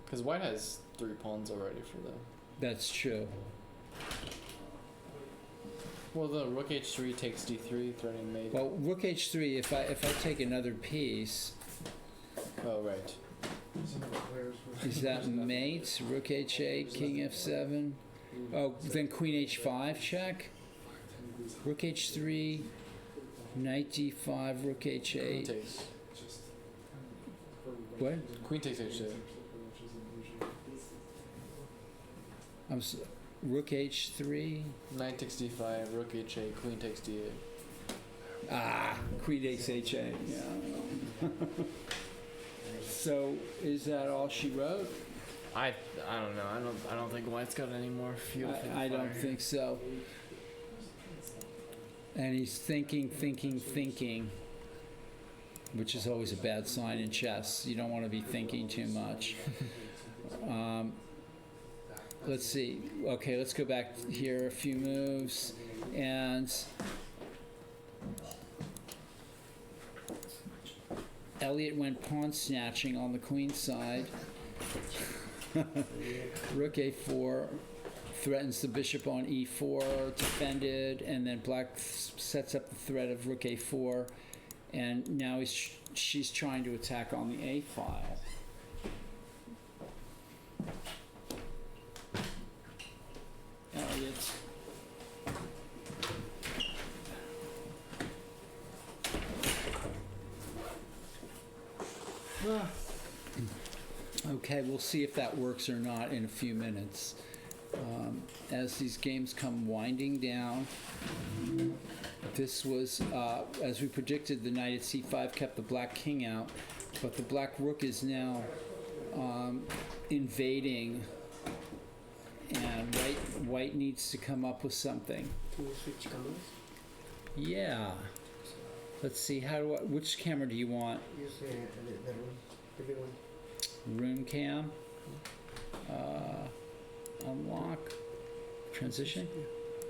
S10: Because white has 3 pawns already for them.
S1: That's true.
S10: Well, the rook h3 takes d3, threatening mate.
S1: Well, rook h3. If I take another piece,
S10: Oh, right.
S1: is that mate? Rook h8, king f7. Oh, then queen h5 check. Rook h3, knight d5, rook
S10: Queen
S1: h8.
S10: takes.
S1: What?
S10: Queen takes h8.
S1: Rook h3.
S10: Knight takes d5, rook h8, queen takes d8.
S1: Queen takes h8. Yeah. So is that all she wrote?
S10: I don't know. I don't think white's got any more fuel. for the
S1: I don't
S10: fire here.
S1: think so. And he's thinking, which is always a bad sign in chess. You don't want to be thinking too much. let's see. Okay, let's go back here a few moves. And Elliot went pawn snatching on the queen side. Rook a4 threatens the bishop on e4, defended, and then black sets up the threat of rook a4, and now she's trying to attack on the a file. Elliot. Okay, we'll see if that works or not in a few minutes. As these games come winding down, this was, as we predicted, the knight at c5 kept the black king out, but the black rook is now invading, and white needs to come up with something.
S11: Can you switch cameras?
S1: Yeah. Let's see, which camera do you want?
S11: Use the room. The big one.
S1: Room cam. Unlock. Transition.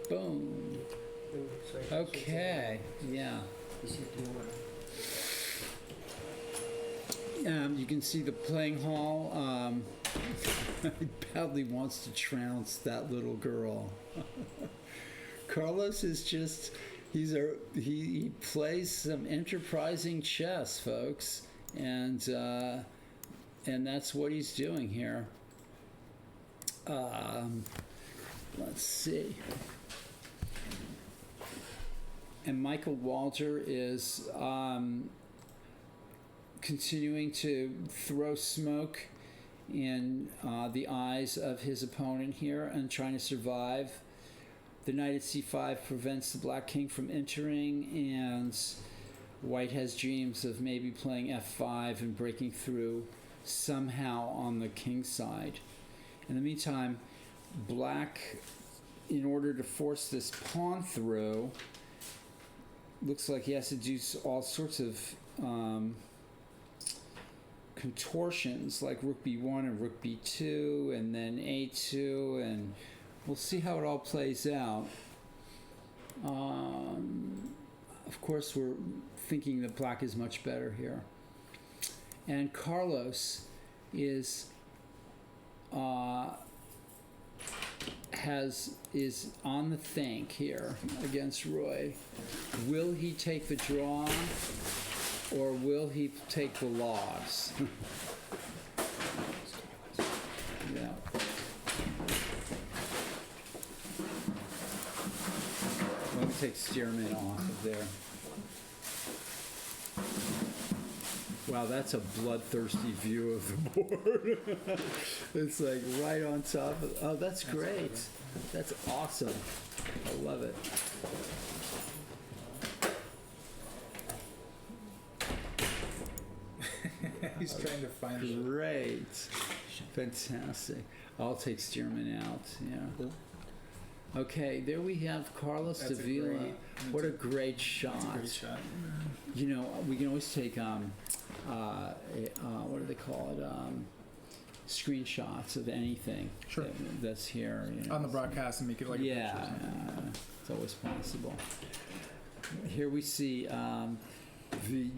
S1: Boom. Okay. Yeah. You can see the playing hall. He badly wants to trounce that little girl. Carlos is just, he plays some enterprising chess, folks, and that's what he's doing here. Let's see. And Michael Walter is continuing to throw smoke in the eyes of his opponent here and trying to survive. The knight at c5 prevents the black king from entering, and white has dreams of maybe playing f5 and breaking through somehow on the king side. In the meantime, black, in order to force this pawn through, looks like he has to do all sorts of contortions, like rook b1 and rook b2 and then a2, and we'll see how it all plays out. Of course, we're thinking that black is much better here. And Carlos is on the think here against Roy. Will he take the draw, or will he take the loss? Yeah. Let me take Stearman off of there. Wow, that's a bloodthirsty view of the board. It's like right on top of, oh, that's great. That's awesome. I love it.
S5: He's trying to find the
S1: Great. Fantastic. I'll take Stearman out, yeah. Okay, there we have Carlos
S5: That's a
S1: Davila.
S5: great-
S1: What a great shot.
S5: That's a great shot.
S1: You know, we can always take what do they call it? Screenshots of anything
S5: Sure.
S1: that's here. You know.
S5: On the broadcast and make it like
S1: Yeah,
S5: a picture.
S1: it's always possible. Here we see the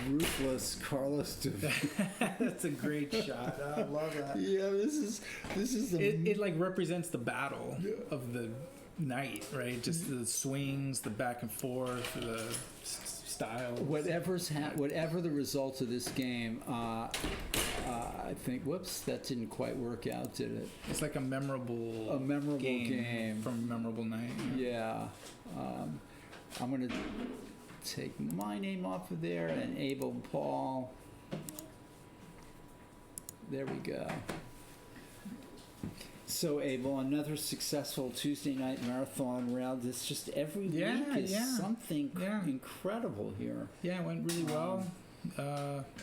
S1: ruthless Carlos Davila.
S5: That's a great shot. I love that.
S1: Yeah, this is the
S5: It like represents the battle of the night, right? Just the swings, the back and forth, the style.
S1: whatever the result of this game. I think, whoops, that didn't quite work out, did it?
S5: It's like a memorable
S1: game.
S5: from a memorable night.
S1: Yeah. I'm going to take my name off of there and Abel Paul. There we go. So, Abel, another successful Tuesday night marathon round. It's just every week is something incredible here.
S5: Yeah, it went really well.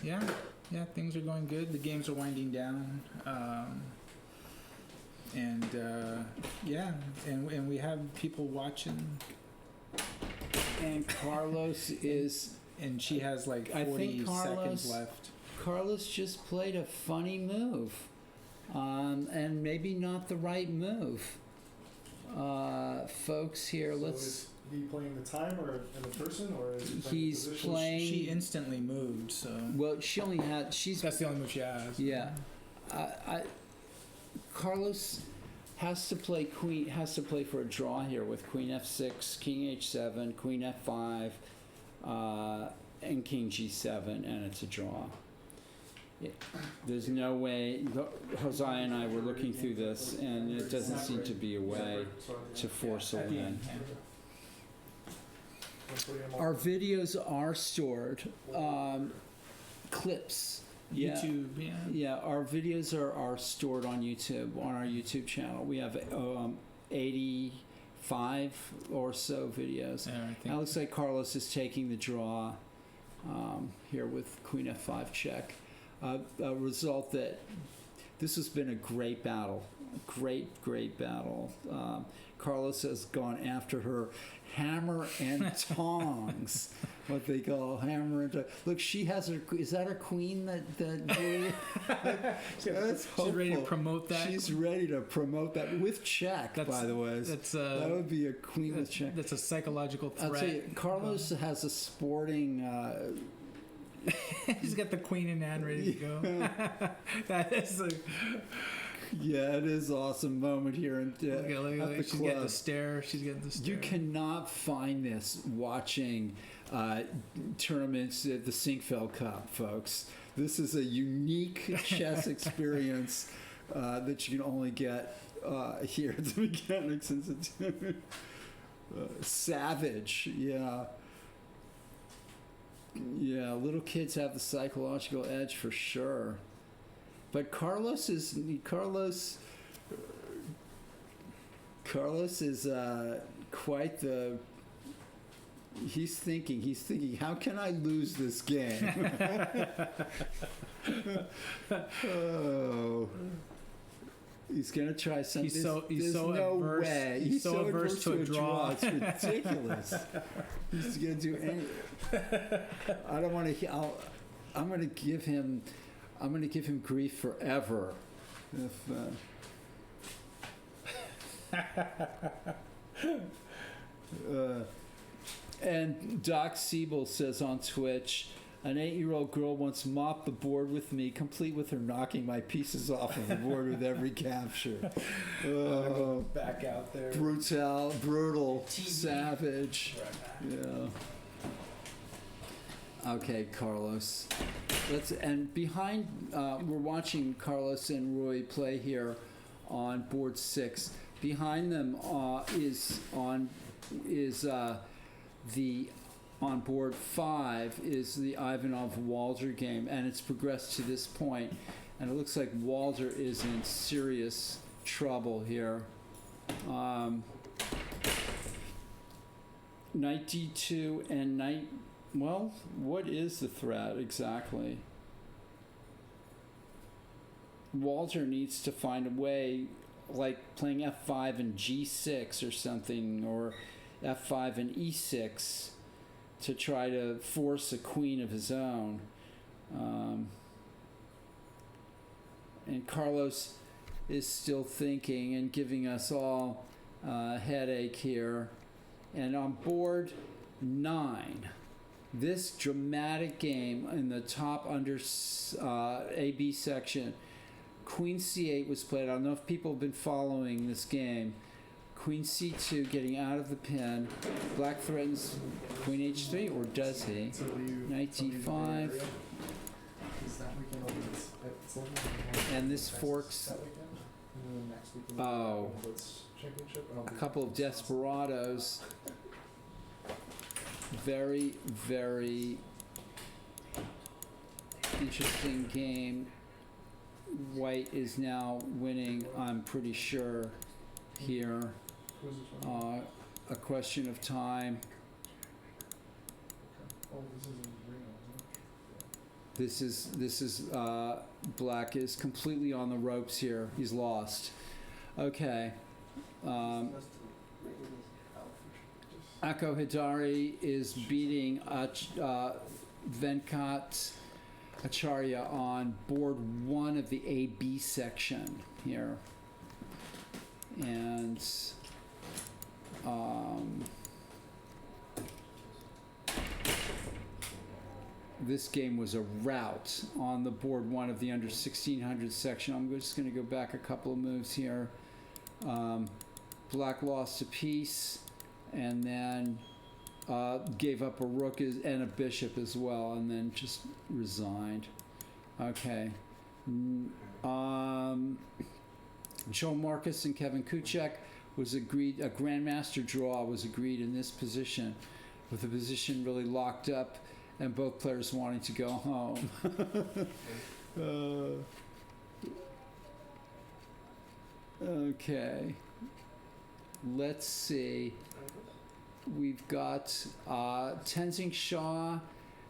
S5: Yeah, things are going good. The games are winding down. And we have people watching.
S1: And Carlos is...
S5: And she has like 40 seconds left.
S1: Carlos just played a funny move. and maybe not the right move. Folks here, let's.
S4: Is he playing the time or in the person, or is he playing
S1: He's
S4: the position?
S1: playing.
S3: She instantly moved, so
S1: Well, she only had. She's.
S3: that's the only move she has.
S1: Yeah. Carlos has to play queen. Has to play for a draw here with Queen F6, King H7, Queen F5, and King G7, and it's a draw. There's no way. Josiah and I were looking through this, and it doesn't seem to be a way to force a win. Our videos are stored. Clips. Yeah.
S3: YouTube, yeah.
S1: Yeah, our videos are stored on YouTube, on our YouTube channel. We have 85 or so videos.
S3: Yeah, I
S1: Now it
S3: think.
S1: looks like Carlos is taking the draw here with Queen F5 check. A result that this has been a great battle. Great battle. Carlos has gone after her hammer and tongs. What they call hammer and tongs. Look, she has her. Is that her queen? That's
S3: She's ready to
S1: hopeful.
S3: promote that.
S1: She's ready to promote that with check. By the way,
S3: That's
S1: that would be a queen with check.
S3: That's a psychological threat.
S1: I'll tell you, Carlos has a sporting.
S3: He's got the queen in hand ready to go. That is a
S1: Yeah, it is an awesome moment here at
S3: look at
S1: the
S3: she's getting
S1: club.
S3: the stare. She's getting the stare.
S1: You cannot find this watching tournaments at the Sinkfeld Cup, folks. This is a unique chess experience that you can only get here at the Mechanics Institute. Savage, yeah. Yeah, little kids have the psychological edge for sure. But Carlos is quite the. He's thinking, how can I lose this game? Oh. He's gonna try something.
S3: He's so
S1: There's
S3: so
S1: no
S3: averse.
S1: way.
S3: He's so averse to a draw.
S1: It's ridiculous. He's gonna do any. I don't want to. I'm gonna give him grief forever. And Doc Siebel says on Twitch, an 8-year-old girl once mopped the board with me, complete with her knocking my pieces off of the board with every capture.
S5: Back out there.
S1: Brutal, savage. Yeah. Okay, Carlos. And behind, we're watching Carlos and Roy play here on board 6. Behind them on board 5 is the Ivanov-Walter game, and it's progressed to this point, and it looks like Walter is in serious trouble here. Knight d2 and knight. Well, what is the threat exactly? Walter needs to find a way, like playing f5 and g6 or something, or f5 and e6 to try to force a queen of his own. And Carlos is still thinking and giving us all a headache here. And on board 9, this dramatic game in the top under AB section, Queen c8 was played. I don't know if people have been following this game. Queen c2 getting out of the pin. Black threatens Queen h3, or does he? Knight d5. And this forks. Oh, a couple of desperados. Very, very interesting game. White is now winning, I'm pretty sure, here. A question of time. This is Black is completely on the ropes here. He's lost. Okay. Akko Hidari is beating Venkat Acharya on board 1 of the AB section here. And this game was a rout on the board 1 of the under 1600 section. I'm just going to go back a couple of moves here. Black lost a piece and then gave up a rook and a bishop as well, and then just resigned. Okay. Joe Marcus and Kevin Kuchek was agreed. A grandmaster draw was agreed in this position, with the position really locked up and both players wanting to go home. Okay. Let's see. We've got Tenzing Shah.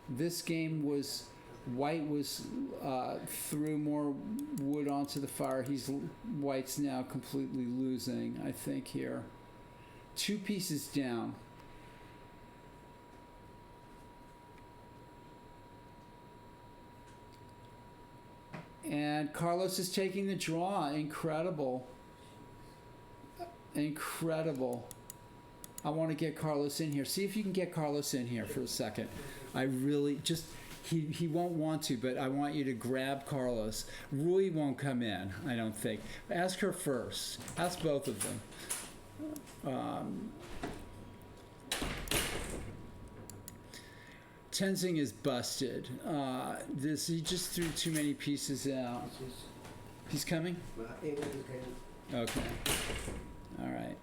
S1: This game was White was threw more wood onto the fire. White's now completely losing, I think, here. 2 pieces down. And Carlos is taking the draw. Incredible. Incredible. I want to get Carlos in here. See if you can get Carlos in here for a second. I really just, he won't want to, but I want you to grab Carlos. Rui won't come in, I don't think. Ask her first. Ask both of them. Tenzing is busted. He just threw too many pieces out. He's coming? Okay. All right.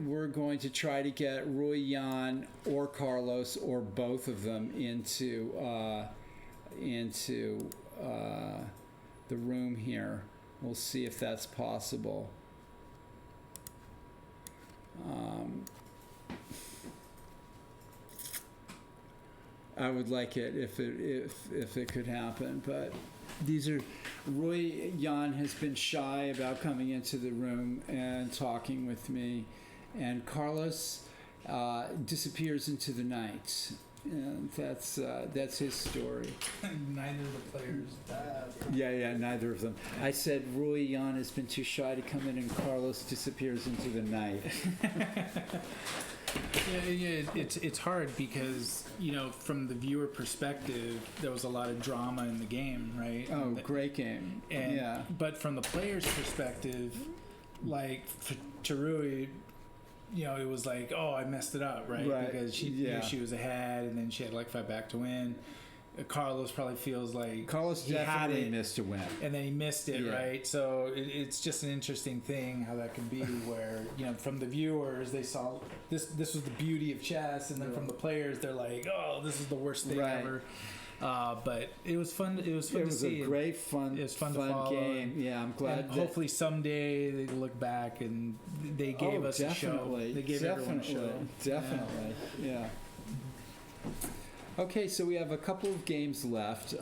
S1: We're going to try to get Rui Yan or Carlos or both of them into the room here. We'll see if that's possible. I would like it if it could happen, but Rui Yan has been shy about coming into the room and talking with me, and Carlos disappears into the night, and that's his story.
S5: Neither of the players.
S1: Yeah, neither of them. I said Rui Yan has been too shy to come in, and Carlos disappears into the night.
S3: Yeah, it's hard because, from the viewer perspective, there was a lot of drama in the game, right?
S1: Oh, great game. Yeah.
S3: But from the player's perspective, like for Rui, it was like, oh, I messed it up, right? Because she was ahead, and then she had like 5 back to win. Carlos probably feels like
S1: Carlos definitely missed a win,
S3: and then he missed it, right? So it's just an interesting thing how that can be, where from the viewers they saw this was the beauty of chess, and then from the players they're like, oh, this is the worst thing ever. But it was fun. It was fun to see.
S1: It was a great fun.
S3: It was fun to follow.
S1: Game. Yeah, I'm glad.
S3: And hopefully someday they look back and they gave us a show. They gave everyone a show.
S1: Definitely. Yeah. Okay, so we have a couple of games left.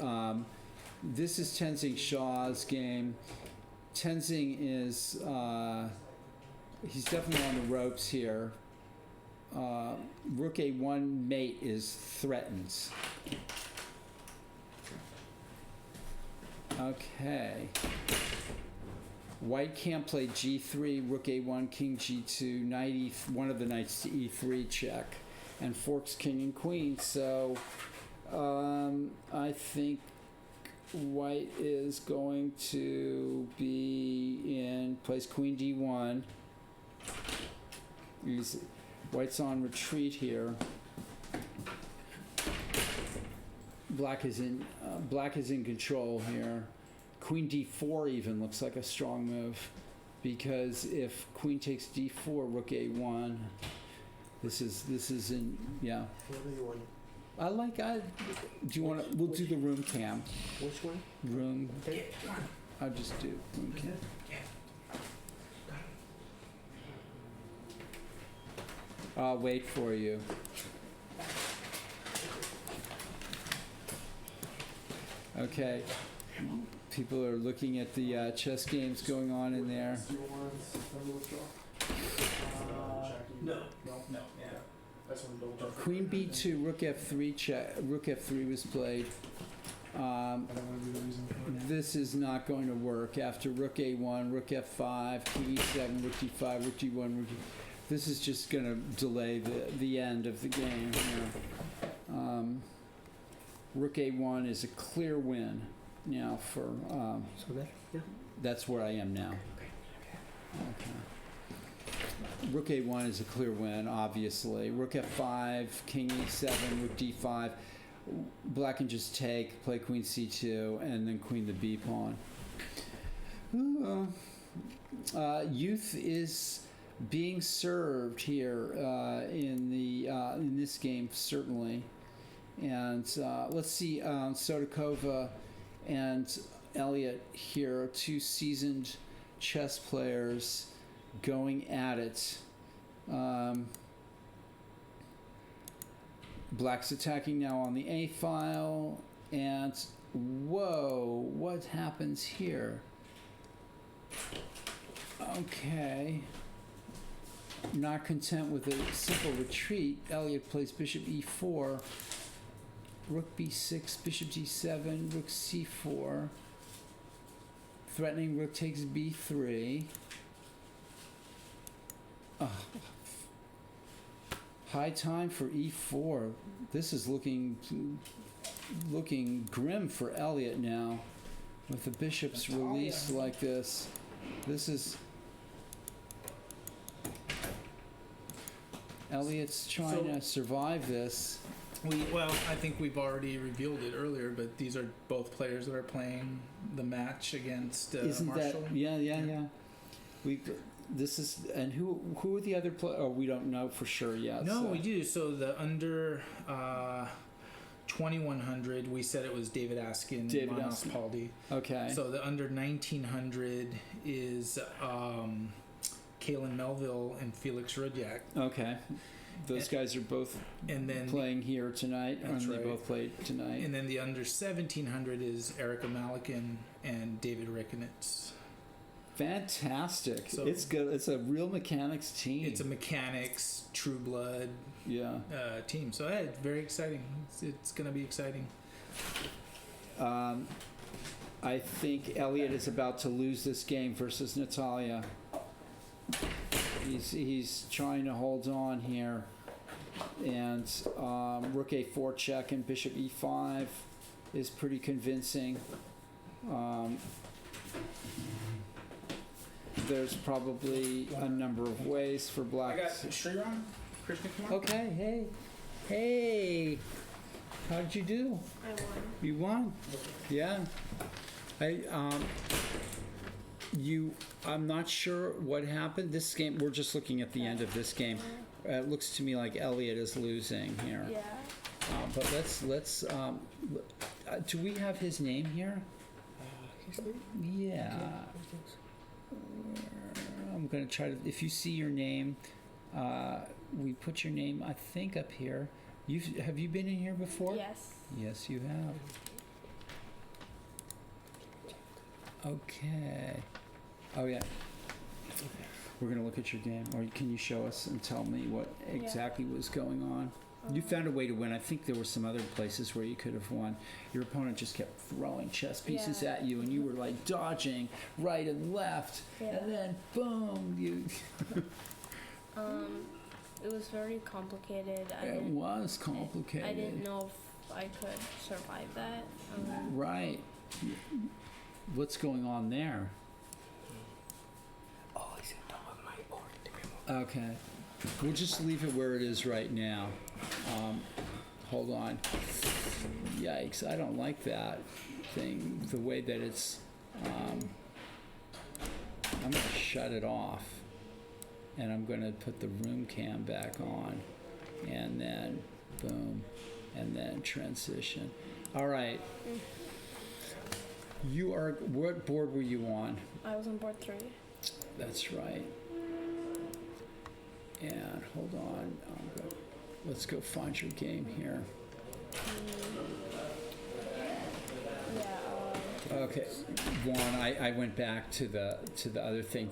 S1: This is Tenzing Shah's game. Tenzing is he's definitely on the ropes here. Rook A1 mate is threatened. Okay. White can't play G3, Rook A1, King G2, Knight one of the knights to E3 check, and forks King and Queen. So I think White is going to be plays Queen D1. White's on retreat here. Black is in control here. Queen D4 even looks like a strong move, because if Queen takes D4, Rook A1. This is in yeah.
S11: What do you want?
S1: Do you want to? We'll do the room cam.
S11: Which one?
S1: Room.
S11: Okay.
S1: I'll just do room cam. I'll wait for you. Okay. People are looking at the chess games going on in there.
S8: Do you want to withdraw?
S5: No, yeah.
S4: I just want to double check.
S1: Queen B2, Rook F3 check. Rook F3 was played.
S5: I don't want to be the reason for it.
S1: This is not going to work. After Rook A1, Rook F5, King E7, Rook D5, Rook D1, Rook D. This is just going to delay the end of the game here. Rook A1 is a clear win now for.
S11: So that, yeah.
S1: That's where I am now. Okay. Rook A1 is a clear win, obviously. Rook F5, King E7, Rook D5. Black can just take, play Queen C2, and then Queen the B pawn. Youth is being served here in this game, certainly. And let's see, Sotokova and Elliott here are two seasoned chess players going at it. Black's attacking now on the A file, and whoa, what happens here? Okay. Not content with a simple retreat, Elliott plays bishop E4, rook B6, bishop D7, rook C4, threatening rook takes B3. High time for E4. This is looking grim for Elliott now, with the bishop's release like this. This is Elliott's trying to survive this.
S5: I think we've already revealed it earlier, but these are both players that are playing the match against
S1: Isn't
S5: Marshall.
S1: that yeah. This is, and who are the other players? Oh, we don't know for sure yet.
S5: No,
S1: so.
S5: we do. So the under 2100, we said it was David Askin, Manos Paldi.
S1: Okay.
S5: So the under 1900 is Kalen Melville and Felix Rudyak.
S1: Okay. Those guys are both playing here tonight, and they both played tonight.
S5: And then the under 1700 is Erica Malikin and David Rickenitz.
S1: Fantastic.
S5: So
S1: it's good. It's a real mechanics team.
S5: It's a mechanics, true blood team. So it's very exciting. It's going to be exciting.
S1: I think Elliott is about to lose this game versus Natalia. He's trying to hold on here. And rook A4 check and bishop E5 is pretty convincing. There's probably a number of ways for Black.
S5: I got Sriram, Krishna Kumar.
S1: Okay, hey. How did you do?
S12: I won.
S1: You won? Yeah. I'm not sure what happened. This game, we're just looking at the end of this game. It looks to me like Elliott is losing here.
S12: Yeah.
S1: But let's do we have his name here?
S11: His name?
S1: Yeah. I'm going to try to, if you see your name, we put your name, I think, up here. Have you been in here before?
S12: Yes.
S1: Yes, you have. Okay. Oh, yeah. We're going to look at your game. Or can you show us and tell me what exactly was going on? You found a way to win. I think there were some other places where you could have won. Your opponent just kept throwing chess pieces at you, and you were like dodging right and left, and then boom, you.
S12: It was very complicated.
S1: It was complicated.
S12: I didn't know if I could survive that.
S1: Right. What's going on there?
S11: Oh, he's on top of my board.
S1: Okay. We'll just leave it where it is right now. Hold on. Yikes, I don't like that thing, the way that it's, I'm going to shut it off, and I'm going to put the room cam back on, and then boom, and then transition. All right. What board were you on?
S12: I was on board 3.
S1: That's right. And hold on, let's go find your game here. Okay, Juan, I went back to the other thing.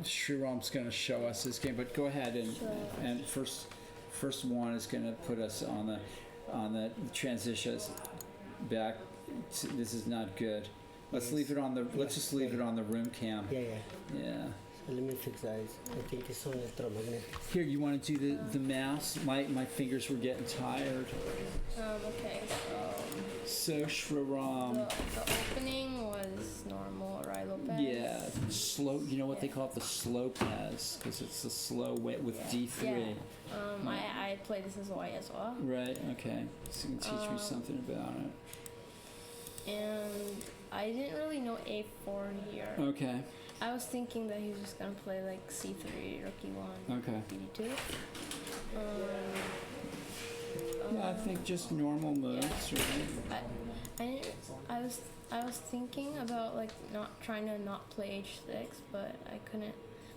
S1: Sriram's going to show us his game, but go ahead and first one is going to put us on the transitions back. This is not good. Let's leave it on the. Let's just leave it on the room cam.
S11: Yeah.
S1: Yeah.
S11: So let me fix that. I think it's on electromagnetic.
S1: Here, you want to do the mouse? My fingers were getting tired.
S12: Okay,
S1: So
S12: the
S1: Shriram.
S12: opening was normal, right, Lopez?
S1: Yeah, slow. You know what they call it? The slow Pez, because it's the slow way with D3.
S12: Yeah. I play this as white as well.
S1: Right. Okay. So you can teach me something about it.
S12: And I didn't really know A4 here.
S1: Okay.
S12: I was thinking that he was just gonna play like C3, rookie 1,
S1: Okay.
S12: BD2.
S1: Yeah, I think just normal moves, right?
S12: I was thinking about like trying to not play H6, but I couldn't.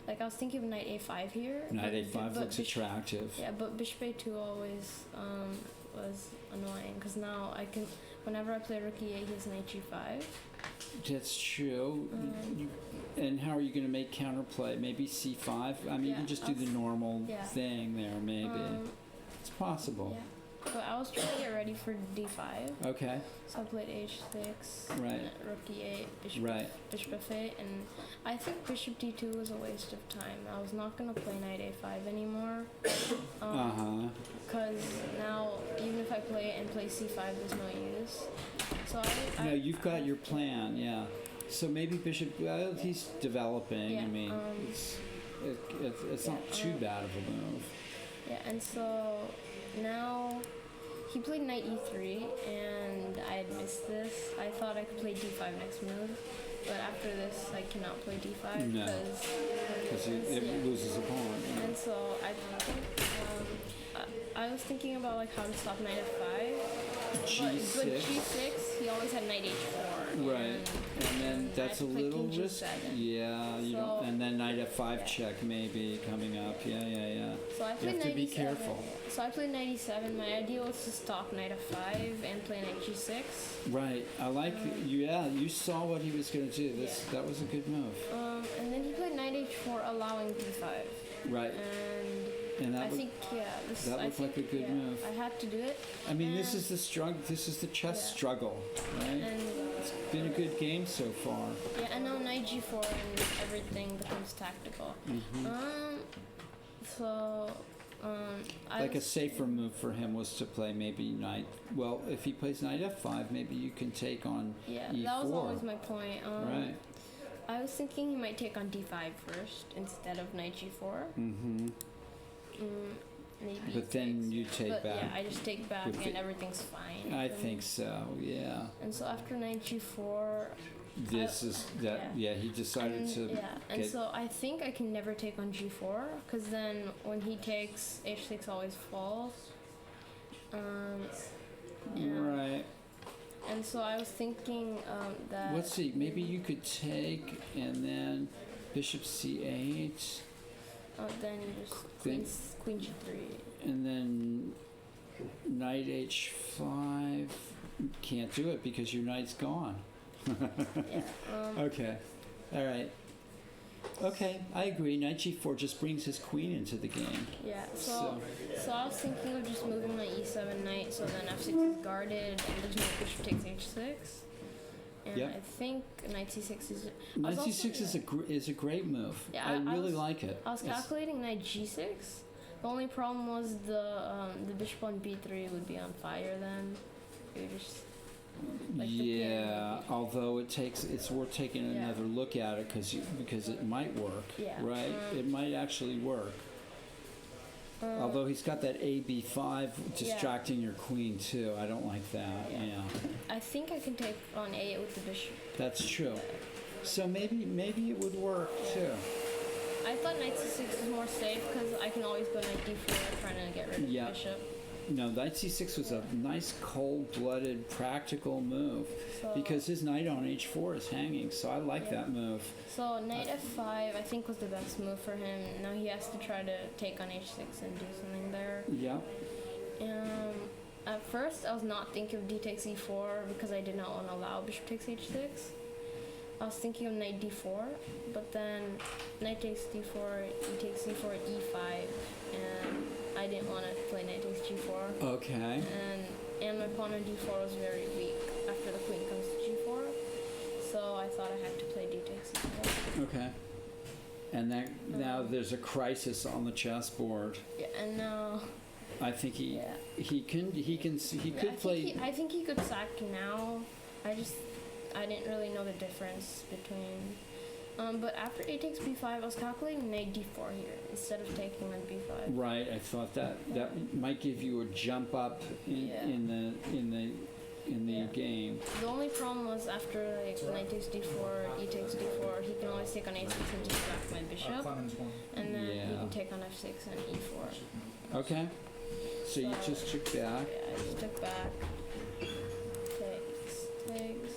S12: Like I was thinking of Knight A5 here.
S1: Knight A5
S12: but
S1: looks attractive.
S12: Yeah, but Bishop A2 always was annoying because now I can. Whenever I play Rookie A, he has Knight G5.
S1: That's true. And how are you going to make counterplay? Maybe C5? I mean, you can just do the normal thing there, maybe. It's possible.
S12: Yeah. But I was trying to get ready for D5.
S1: Okay.
S12: So I played H6,
S1: Right.
S12: Rookie A, Bishop,
S1: Right.
S12: Bishop F8, and I think Bishop D2 was a waste of time. I was not going to play Knight A5 anymore. Because now, even if I play it and play C5, there's no use. So
S1: No, you've got your plan, yeah. So maybe Bishop, well, he's developing.
S12: Yeah,
S1: I mean, it's not too bad of a move.
S12: Yeah, and so now he played Knight E3, and I had missed this. I thought I could play D5 next move, but after this, I cannot play D5
S1: No. Because it loses a pawn. Yeah.
S12: And so I think I was thinking about like how to stop Knight F5.
S1: G6.
S12: But G6, he always had Knight H4.
S1: Right, and then that's a little
S12: King
S1: risk.
S12: G7.
S1: Yeah, you
S12: So-
S1: don't. And then Knight F5 check maybe coming up. Yeah.
S12: So I
S1: You
S12: played
S1: have to
S12: Knight
S1: be
S12: E7.
S1: careful.
S12: So I played Knight E7. My idea was to stop Knight F5 and play Knight G6.
S1: Right, I like. Yeah, you saw what he was going to do. That was a good move.
S12: And then he played Knight H4, allowing B5.
S1: Right,
S12: And
S1: and
S12: I
S1: that
S12: think this.
S1: that
S12: I
S1: looked like a
S12: think,
S1: good move.
S12: I had to do it.
S1: I mean, this
S12: and-
S1: is the struggle. This is the chess
S12: Yeah.
S1: struggle, right?
S12: And
S1: It's been a good game so far.
S12: yeah, and now Knight G4 and everything becomes tactical. So I
S1: Like a
S12: was-
S1: safer move for him was to play maybe Knight. Well, if he plays Knight F5, maybe you can take on
S12: Yeah,
S1: E4.
S12: that was always my point.
S1: Right.
S12: I was thinking he might take on D5 first instead of Knight G4.
S1: Mm-hmm.
S12: Maybe. he
S1: But then
S12: takes-
S1: you take
S12: but
S1: back.
S12: Yeah, I just take back
S1: with
S12: and
S1: the-
S12: everything's fine.
S1: I
S12: for me.
S1: think so. Yeah.
S12: And so after Knight G4,
S1: This is that. Yeah, he decided
S12: and,
S1: to.
S12: and
S1: get-
S12: so I think I can never take on G4 because then when he takes H6 always falls. Yeah.
S1: Right.
S12: And so I was thinking that.
S1: Let's see. Maybe you could take and then Bishop C8,
S12: Then you just
S1: Then-
S12: Queen G3.
S1: and then Knight H5. Can't do it because your knight's gone.
S12: Yeah.
S1: Okay. All right. Okay, I agree. Knight G4 just brings his queen into the game.
S12: Yeah. So I was thinking of just moving my E7 knight, so then F6 is guarded, and there's no bishop takes H6. And
S1: Yep.
S12: I think Knight C6 is.
S1: Knight
S12: also-
S1: C6 is a great move.
S12: Yeah,
S1: I
S12: I
S1: really
S12: was-
S1: like it.
S12: I was
S1: It's-
S12: calculating Knight G6. The only problem was the bishop on B3 would be on fire then. It would just. Like the
S1: Yeah,
S12: pin.
S1: although it's worth taking
S12: Yeah.
S1: another look at it because it might work,
S12: Yeah,
S1: right? It might actually work. Although he's got that AB5 distracting your queen too. I don't like that. Yeah,
S12: I think I can take on A8 with the bishop.
S1: that's true. So maybe it would work too.
S12: I thought Knight C6 was more safe because I can always go Knight D4 trying to get rid of
S1: Yeah.
S12: the bishop.
S1: No, Knight C6 was a nice cold-blooded, practical move
S12: So,
S1: because his knight on H4 is hanging. So I like
S12: Yeah.
S1: that move.
S12: So Knight F5 I think was the best move for him. Now he has to try to take on H6 and do something there.
S1: Yeah.
S12: At first I was not thinking of D takes E4 because I did not want to allow bishop takes H6. I was thinking of knight d4, but then knight takes d4, e takes c4, e5, and I didn't want to play knight takes g4.
S1: Okay.
S12: And my pawn on d4 was very weak after the queen comes to g4, so I thought I had to play d takes e4.
S1: Okay. And that now there's a crisis on the chessboard.
S12: Yeah, and now
S1: I think he
S12: Yeah.
S1: could play.
S12: I think he could sack now. I didn't really know the difference between. But after a takes b5, I was calculating knight d4 here instead of taking on b5.
S1: Right, I thought that might give you a jump up in the game.
S12: The only problem was after like knight takes d4, e takes d4, he can always take on a6 and just back my bishop,
S5: Clemens one.
S12: and then he
S1: Yeah.
S12: can take on f6 and e4.
S1: Okay. So you just took back.
S12: Yeah, I just took back. Takes.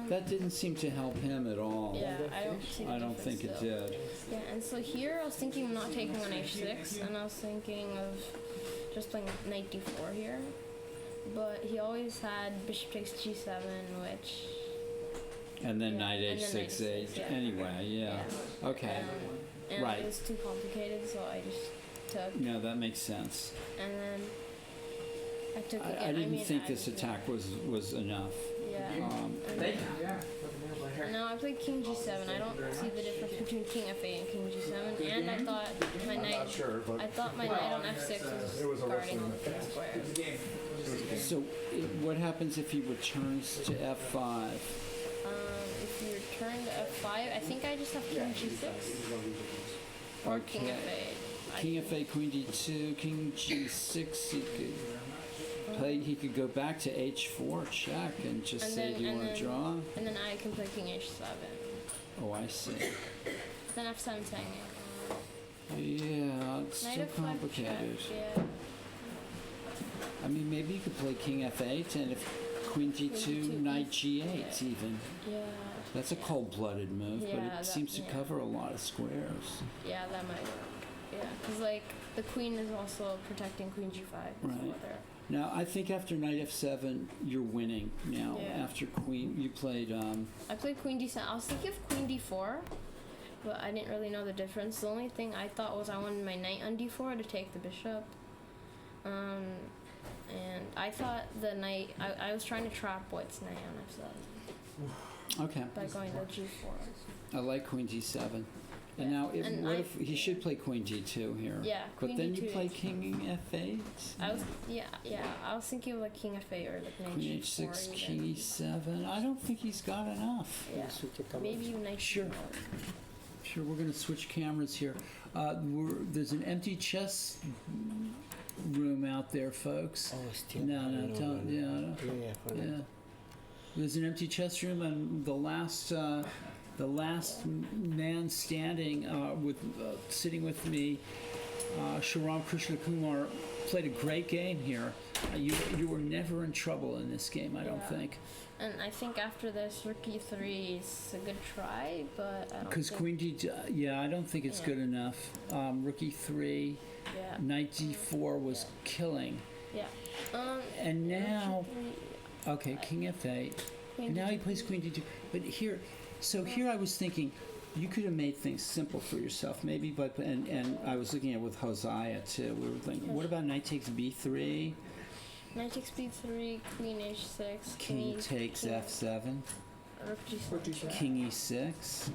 S1: That didn't seem to help him at all.
S12: Yeah, I don't see the
S1: I don't
S12: difference
S1: think it
S12: though.
S1: did.
S12: Yeah, and so here I was thinking of not taking on h6, and I was thinking of just playing knight d4 here. But he always had bishop takes g7, which...
S1: And then
S12: Yeah,
S1: knight
S12: and then knight
S1: h6,
S12: h6, yeah.
S1: Anyway, yeah. Okay.
S12: And
S1: Right.
S12: it was too complicated, so I just took.
S1: No, that makes sense.
S12: And then I took again.
S1: I didn't
S12: mean,
S1: think
S12: I-
S1: this attack was enough.
S12: Yeah.
S1: Um,
S12: And now I played king g7. I don't see the difference between king f8 and king g7. And I thought my
S7: I'm
S12: knight.
S7: not sure, but
S12: I thought my knight on f6
S7: It was
S12: was
S7: a
S12: guarding
S7: wrestling
S12: the square.
S1: So what happens if he returns to f5?
S12: If you return to f5, I think I just have king g6 or king
S1: Okay.
S12: f8.
S1: King f8, queen d2, king g6. He could go back to h4 check and just
S12: And
S1: say,
S12: then-
S1: "Do you
S12: and
S1: want to
S12: then-
S1: draw?"
S12: And then I can play king h7.
S1: Oh, I see.
S12: Then f7 hanging.
S1: Yeah, it's
S12: Knight
S1: still
S12: f5
S1: complicated.
S12: check, yeah.
S1: I mean, maybe you could play king f8 and if queen g2,
S12: G2,
S1: knight g8 even.
S12: Yeah.
S1: That's a cold-blooded move, but
S12: Yeah,
S1: it
S12: that-
S1: seems to
S12: yeah.
S1: cover a lot of squares.
S12: Yeah, that might work. Yeah, because like the queen is also protecting queen g5. So
S1: Right.
S12: whether-
S1: Now, I think after knight f7, you're winning. Now,
S12: Yeah.
S1: after queen, you played.
S12: I played queen d7. I was thinking of queen d4, but I didn't really know the difference. The only thing I thought was I wanted my knight on d4 to take the bishop. And I thought the knight. I was trying to trap white's knight on f7
S1: Okay,
S12: by going to g4.
S1: I like queen g7.
S12: Yeah.
S1: And now,
S12: And
S1: what
S12: I-
S1: if he should play queen g2 here?
S12: Yeah,
S1: But
S12: queen
S1: then you
S12: d2
S1: play
S12: is-
S1: king f8.
S12: I was I was thinking of like king f8 or like knight
S1: Queen
S12: g4.
S1: h6,
S12: even.
S1: king e7. I don't think he's got enough.
S12: Yeah, maybe even knight
S1: Sure.
S12: g4.
S1: Sure, we're going to switch cameras here. There's an empty chess room out there, folks.
S11: Oh, still.
S1: No, don't.
S11: Yeah, for now.
S1: Yeah. There's an empty chess room, and the last man standing sitting with me, Sharam Krishnakumar, played a great game here. You were never in trouble in this game, I don't
S12: Yeah.
S1: think.
S12: And I think after this, rook e3 is a good try, but I don't
S1: Because
S12: think...
S1: queen d, yeah, I don't think it's
S12: Yeah.
S1: good enough. Rook e3,
S12: Yeah.
S1: knight d4 was killing.
S12: Yeah.
S1: And now,
S12: rook
S1: okay, king f8.
S12: Queen
S1: And now he
S12: d2.
S1: plays queen d2. But here I was thinking, you could have made things simple for yourself, maybe. But and I was looking at it with Hosea too. We were thinking, what about knight takes b3,
S12: Knight takes b3, queen h6,
S1: king takes
S12: king-
S1: f7,
S12: rook g7,
S1: king e6,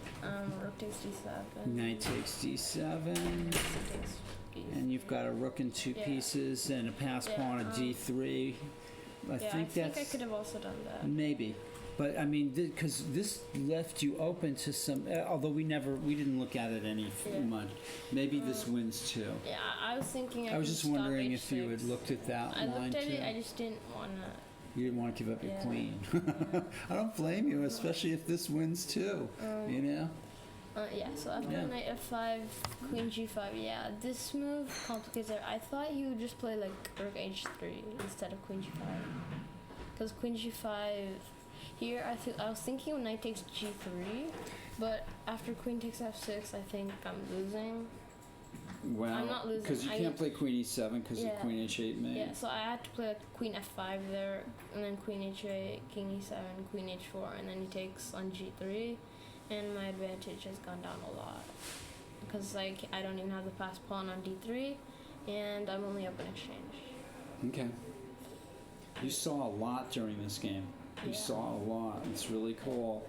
S12: rook takes d7,
S1: knight takes d7,
S12: takes e3.
S1: and you've got a rook in two
S12: Yeah.
S1: pieces and a pass
S12: Yeah,
S1: pawn at d3. I
S12: I
S1: think
S12: think I
S1: that's
S12: could have also done that.
S1: maybe. But I mean, because this left you open to some. Although we didn't look at it any
S12: Yeah.
S1: much. Maybe this wins too.
S12: Yeah, I was thinking
S1: I was
S12: could
S1: just
S12: stop
S1: wondering if you
S12: h6.
S1: had looked at that
S12: I
S1: line
S12: looked at
S1: too.
S12: it, I just didn't want to...
S1: You didn't want to give up your
S12: Yeah.
S1: queen. I don't blame you, especially if this wins too. You know.
S12: Yeah, so after
S1: Yeah.
S12: knight f5, queen g5, yeah, this move complicates it. I thought you would just play like rook h3 instead of queen g5. Because queen g5, here I was thinking of knight takes g3, but after queen takes f6, I think I'm losing.
S1: Wow.
S12: I'm not losing.
S1: Because you
S12: I
S1: can't
S12: need-
S1: play Queen E7 because
S12: Yeah.
S1: of Queen H8 main.
S12: Yeah, so I had to play like Queen F5 there, and then Queen H8, King E7, Queen H4, and then he takes on G3, and my advantage has gone down a lot. Because like I don't even have the passed pawn on D3, and I'm only up in exchange.
S1: Okay. You saw a lot during this game. You
S12: Yeah.
S1: saw a lot. It's really cool.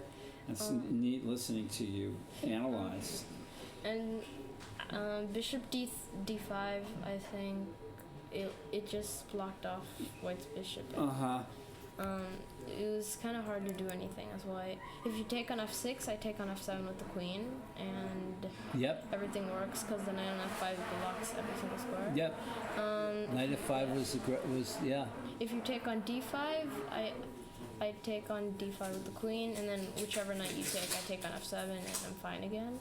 S1: It's neat listening to you analyze.
S12: And Bishop D5, I think it just blocked off White's bishop.
S1: Uh-huh.
S12: It was kind of hard to do anything as White. If you take on F6, I take on F7 with the queen, and
S1: Yep.
S12: everything works because the knight on F5 blocks every single square.
S1: Yep. Knight F5 was yeah.
S12: If you take on D5, I take on D5 with the queen, and then whichever knight you take, I take on F7, and I'm fine again.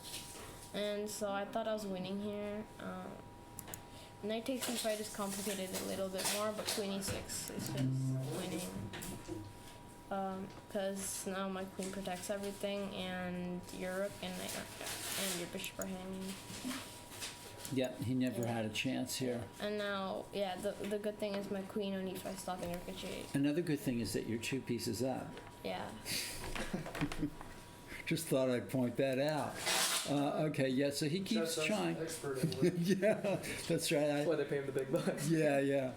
S12: And so I thought I was winning here. Knight takes D5 is complicated a little bit more, but Queen E6 is just winning. Because now my queen protects everything, and your rook and your bishop are hanging.
S1: Yep. He never had a chance here.
S12: And now, yeah, the good thing is my queen on E5 stopping rook H8.
S1: Another good thing is that you're 2 pieces up.
S12: Yeah.
S1: Just thought I'd point that out. Okay, yeah, so he keeps
S4: That's
S1: trying.
S4: expert English.
S1: Yeah, that's right.
S10: That's why they pay him the big bucks.
S1: Yeah, yeah.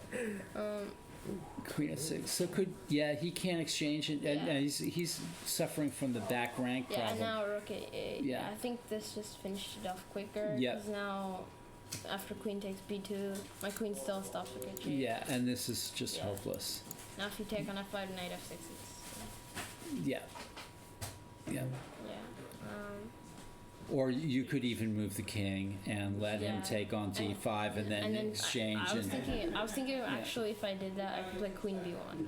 S1: Queen of 6. So he can't exchange it, and
S12: Yeah.
S1: he's suffering from the back rank
S12: Yeah,
S1: problem.
S12: and now rook A8.
S1: Yeah.
S12: I think this just finished it off quicker.
S1: Yep.
S12: Because now, after queen takes B2, my queen still stops rook H8.
S1: Yeah, and this is just
S12: Yeah.
S1: hopeless.
S12: Now if you take on F5, knight F6, it's...
S1: Yeah. Yeah.
S12: Yeah.
S1: Or you could even move the king and let him
S12: Yeah.
S1: take on D5 and then exchange.
S12: I was
S1: and
S12: thinking actually if I did that, I could play queen B1.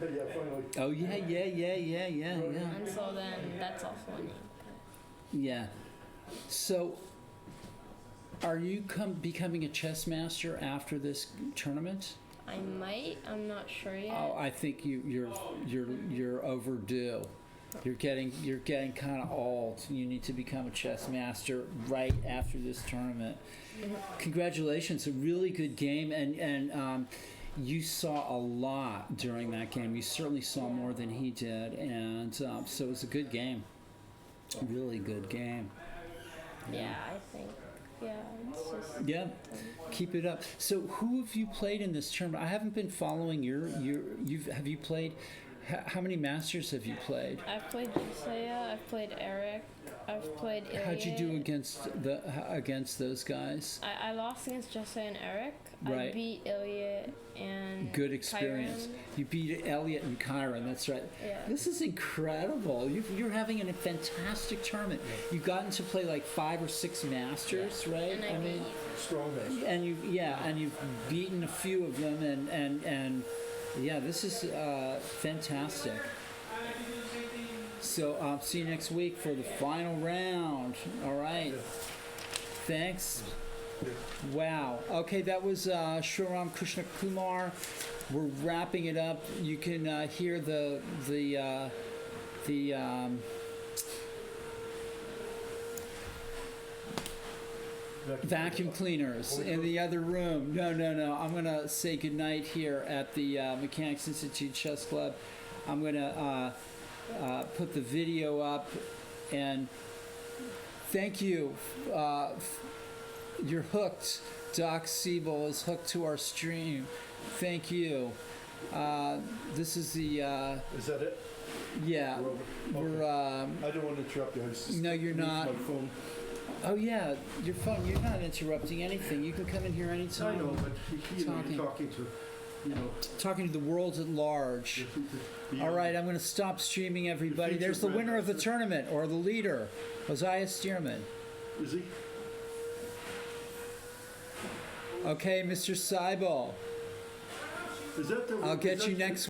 S1: oh yeah.
S12: And so then that's also winning.
S1: Yeah. So, are you becoming a chess master after this tournament?
S12: I might. I'm not sure yet.
S1: Oh, I think you're overdue. You're getting kind of old. You need to become a chess master right after this tournament. Congratulations, a really good game, and you saw a lot during that game. You certainly saw more than he did, and so it was a good game. A really good game.
S12: Yeah, I think. Yeah, it's just.
S1: Yeah, keep it up. So, who have you played in this tournament? I haven't been following have you played? How many masters have you played?
S12: I've played Josiah, I've played Eric, I've played Ilya.
S1: How'd you do against those guys?
S12: I lost against Josiah and Eric.
S1: Right.
S12: I beat Ilya and
S1: Good experience.
S12: Kyron.
S1: You beat Elliot and Kyron. That's right.
S12: Yeah.
S1: This is incredible. You're having a fantastic tournament. You gotten to play like 5 or 6 masters, right?
S12: And I beat
S9: Strong base.
S1: and you've beaten a few of them, and yeah, this is fantastic. So see you next week for the final round. All right. Thanks. Wow. Okay, that was Shriram Krishna Kumar. We're wrapping it up. You can hear the vacuum cleaners in the other room. No. I'm going to say goodnight here at the Mechanics Institute Chess Club. I'm going to put the video up, and thank you. You're hooked. Doc Siebel is hooked to our stream. Thank you. This is the...
S9: Is that it?
S1: yeah. We're...
S9: I don't want to interrupt you. I was just
S1: No, you're
S9: using
S1: not.
S9: My phone.
S1: Oh, yeah. Your phone. You're not interrupting anything. You can come in here anytime.
S9: I know, but you're
S1: Talking.
S9: talking to,
S1: Talking to the world at large. All right, I'm going to stop streaming, everybody. There's the winner of the tournament, or the leader, Josiah Stearman.
S9: Is he?
S1: Okay, Mr. Seibel.
S9: Is that the?
S1: I'll
S9: is
S1: get
S9: that
S1: you
S9: the-
S1: next